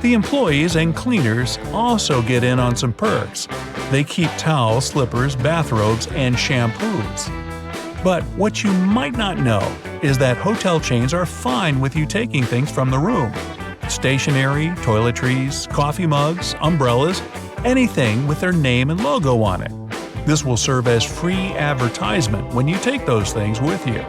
The employees and cleaners also get in on some perks. They keep towels, slippers, bathrobes, and shampoos. But what you might not know is that hotel chains are fine with you taking things from the room. Stationery, toiletries, coffee mugs, umbrellas, anything with their name and logo on it. This will serve as free advertisement when you take those things with you.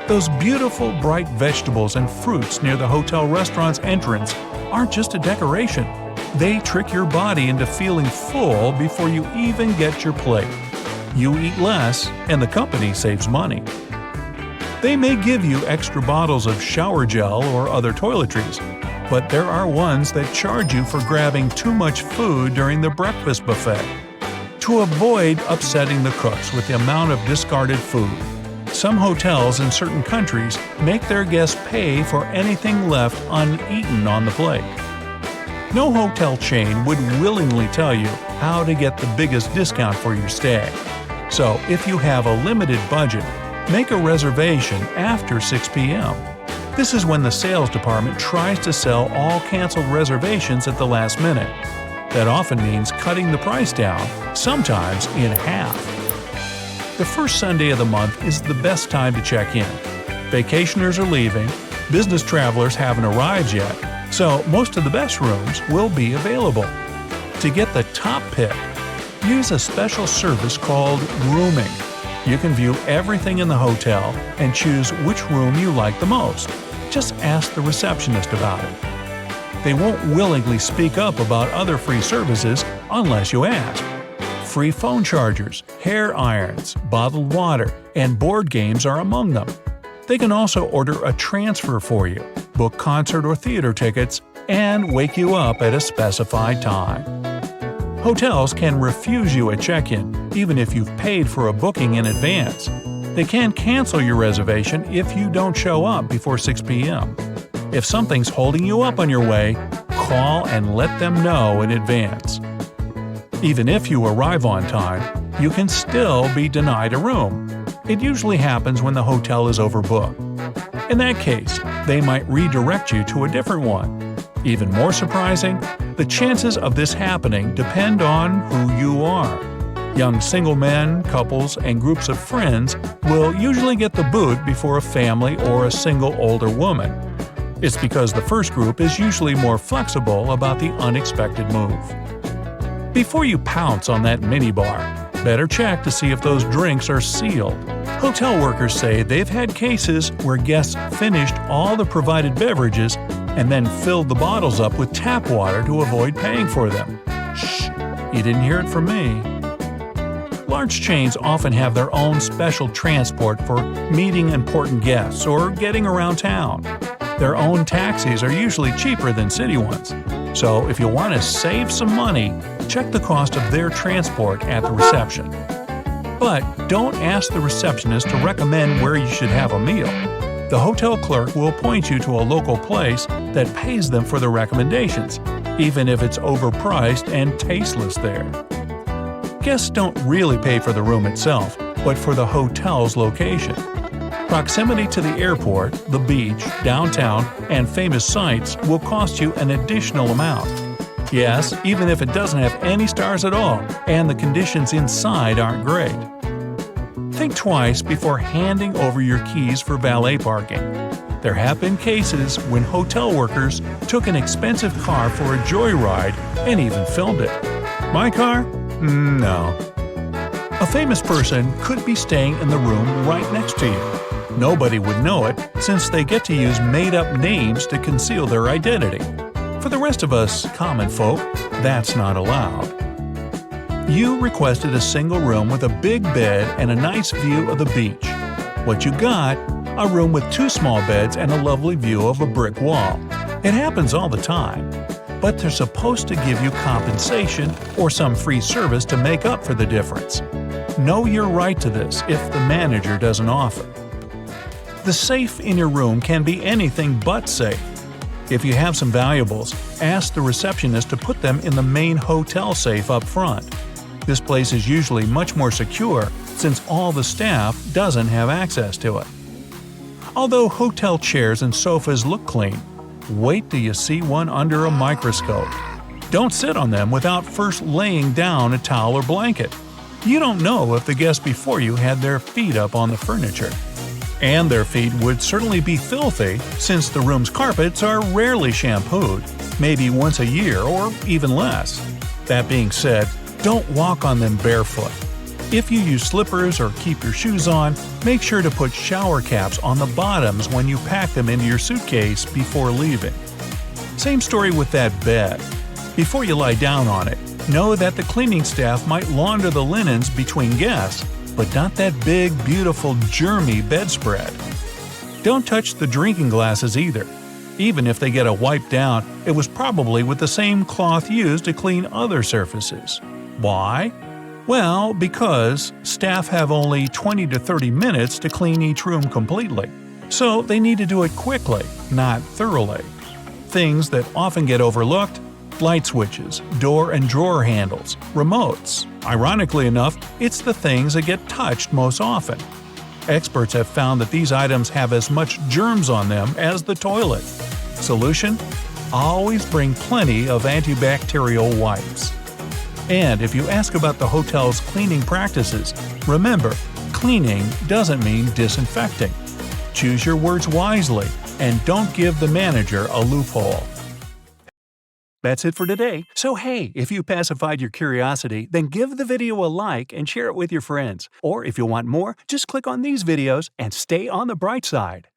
Those beautiful bright vegetables and fruits near the hotel restaurant's entrance aren't just a decoration. They trick your body into feeling full before you even get your plate. You eat less, and the company saves money. They may give you extra bottles of shower gel or other toiletries, but there are ones that charge you for grabbing too much food during the breakfast buffet. To avoid upsetting the cooks with the amount of discarded food, some hotels in certain countries make their guests pay for anything left uneaten on the plate. No hotel chain would willingly tell you how to get the biggest discount for your stay. So if you have a limited budget, make a reservation after 6 p.m. This is when the sales department tries to sell all canceled reservations at the last minute. That often means cutting the price down, sometimes in half. The first Sunday of the month is the best time to check in. Vacationers are leaving, business travelers haven't arrived yet, so most of the best rooms will be available. To get the top pick, use a special service called rooming. You can view everything in the hotel and choose which room you like the most. Just ask the receptionist about it. They won't willingly speak up about other free services unless you ask. Free phone chargers, hair irons, bottled water, and board games are among them. They can also order a transfer for you, book concert or theater tickets, and wake you up at a specified time. Hotels can refuse you at check-in, even if you've paid for a booking in advance. They can cancel your reservation if you don't show up before 6 p.m. If something's holding you up on your way, call and let them know in advance. Even if you arrive on time, you can still be denied a room. It usually happens when the hotel is overbooked. In that case, they might redirect you to a different one. Even more surprising, the chances of this happening depend on who you are. Young single men, couples, and groups of friends will usually get the boot before a family or a single older woman. It's because the first group is usually more flexible about the unexpected move. Before you pounce on that minibar, better check to see if those drinks are sealed. Hotel workers say they've had cases where guests finished all the provided beverages and then filled the bottles up with tap water to avoid paying for them. Shh, you didn't hear it from me. Large chains often have their own special transport for meeting important guests or getting around town. Their own taxis are usually cheaper than city ones. So if you want to save some money, check the cost of their transport at the reception. But don't ask the receptionist to recommend where you should have a meal. The hotel clerk will point you to a local place that pays them for the recommendations, even if it's overpriced and tasteless there. Guests don't really pay for the room itself, but for the hotel's location. Proximity to the airport, the beach, downtown, and famous sites will cost you an additional amount. Yes, even if it doesn't have any stars at all and the conditions inside aren't great. Think twice before handing over your keys for valet parking. There have been cases when hotel workers took an expensive car for a joyride and even filmed it. My car? No. A famous person could be staying in the room right next to you. Nobody would know it, since they get to use made-up names to conceal their identity. For the rest of us common folk, that's not allowed. You requested a single room with a big bed and a nice view of the beach. What you got? A room with 2 small beds and a lovely view of a brick wall. It happens all the time. But they're supposed to give you compensation or some free service to make up for the difference. Know your right to this if the manager doesn't offer. The safe in your room can be anything but safe. If you have some valuables, ask the receptionist to put them in the main hotel safe up front. This place is usually much more secure since all the staff doesn't have access to it. Although hotel chairs and sofas look clean, wait till you see one under a microscope. Don't sit on them without first laying down a towel or blanket. You don't know if the guest before you had their feet up on the furniture. And their feet would certainly be filthy since the room's carpets are rarely shampooed, maybe once a year or even less. That being said, don't walk on them barefoot. If you use slippers or keep your shoes on, make sure to put shower caps on the bottoms when you pack them into your suitcase before leaving. Same story with that bed. Before you lie down on it, know that the cleaning staff might launder the linens between guests, but not that big, beautiful, germy bedspread. Don't touch the drinking glasses either. Even if they get a wipe down, it was probably with the same cloth used to clean other surfaces. Why? Well, because staff have only 20 to 30 minutes to clean each room completely. So they need to do it quickly, not thoroughly. Things that often get overlooked: light switches, door and drawer handles, remotes. Ironically enough, it's the things that get touched most often. Experts have found that these items have as much germs on them as the toilet. Solution? Always bring plenty of antibacterial wipes. And if you ask about the hotel's cleaning practices, remember, cleaning doesn't mean disinfecting. Choose your words wisely and don't give the manager a loophole. That's it for today. So hey, if you pacified your curiosity, then give the video a like and share it with your friends. Or if you want more, just click on these videos and stay on the bright side.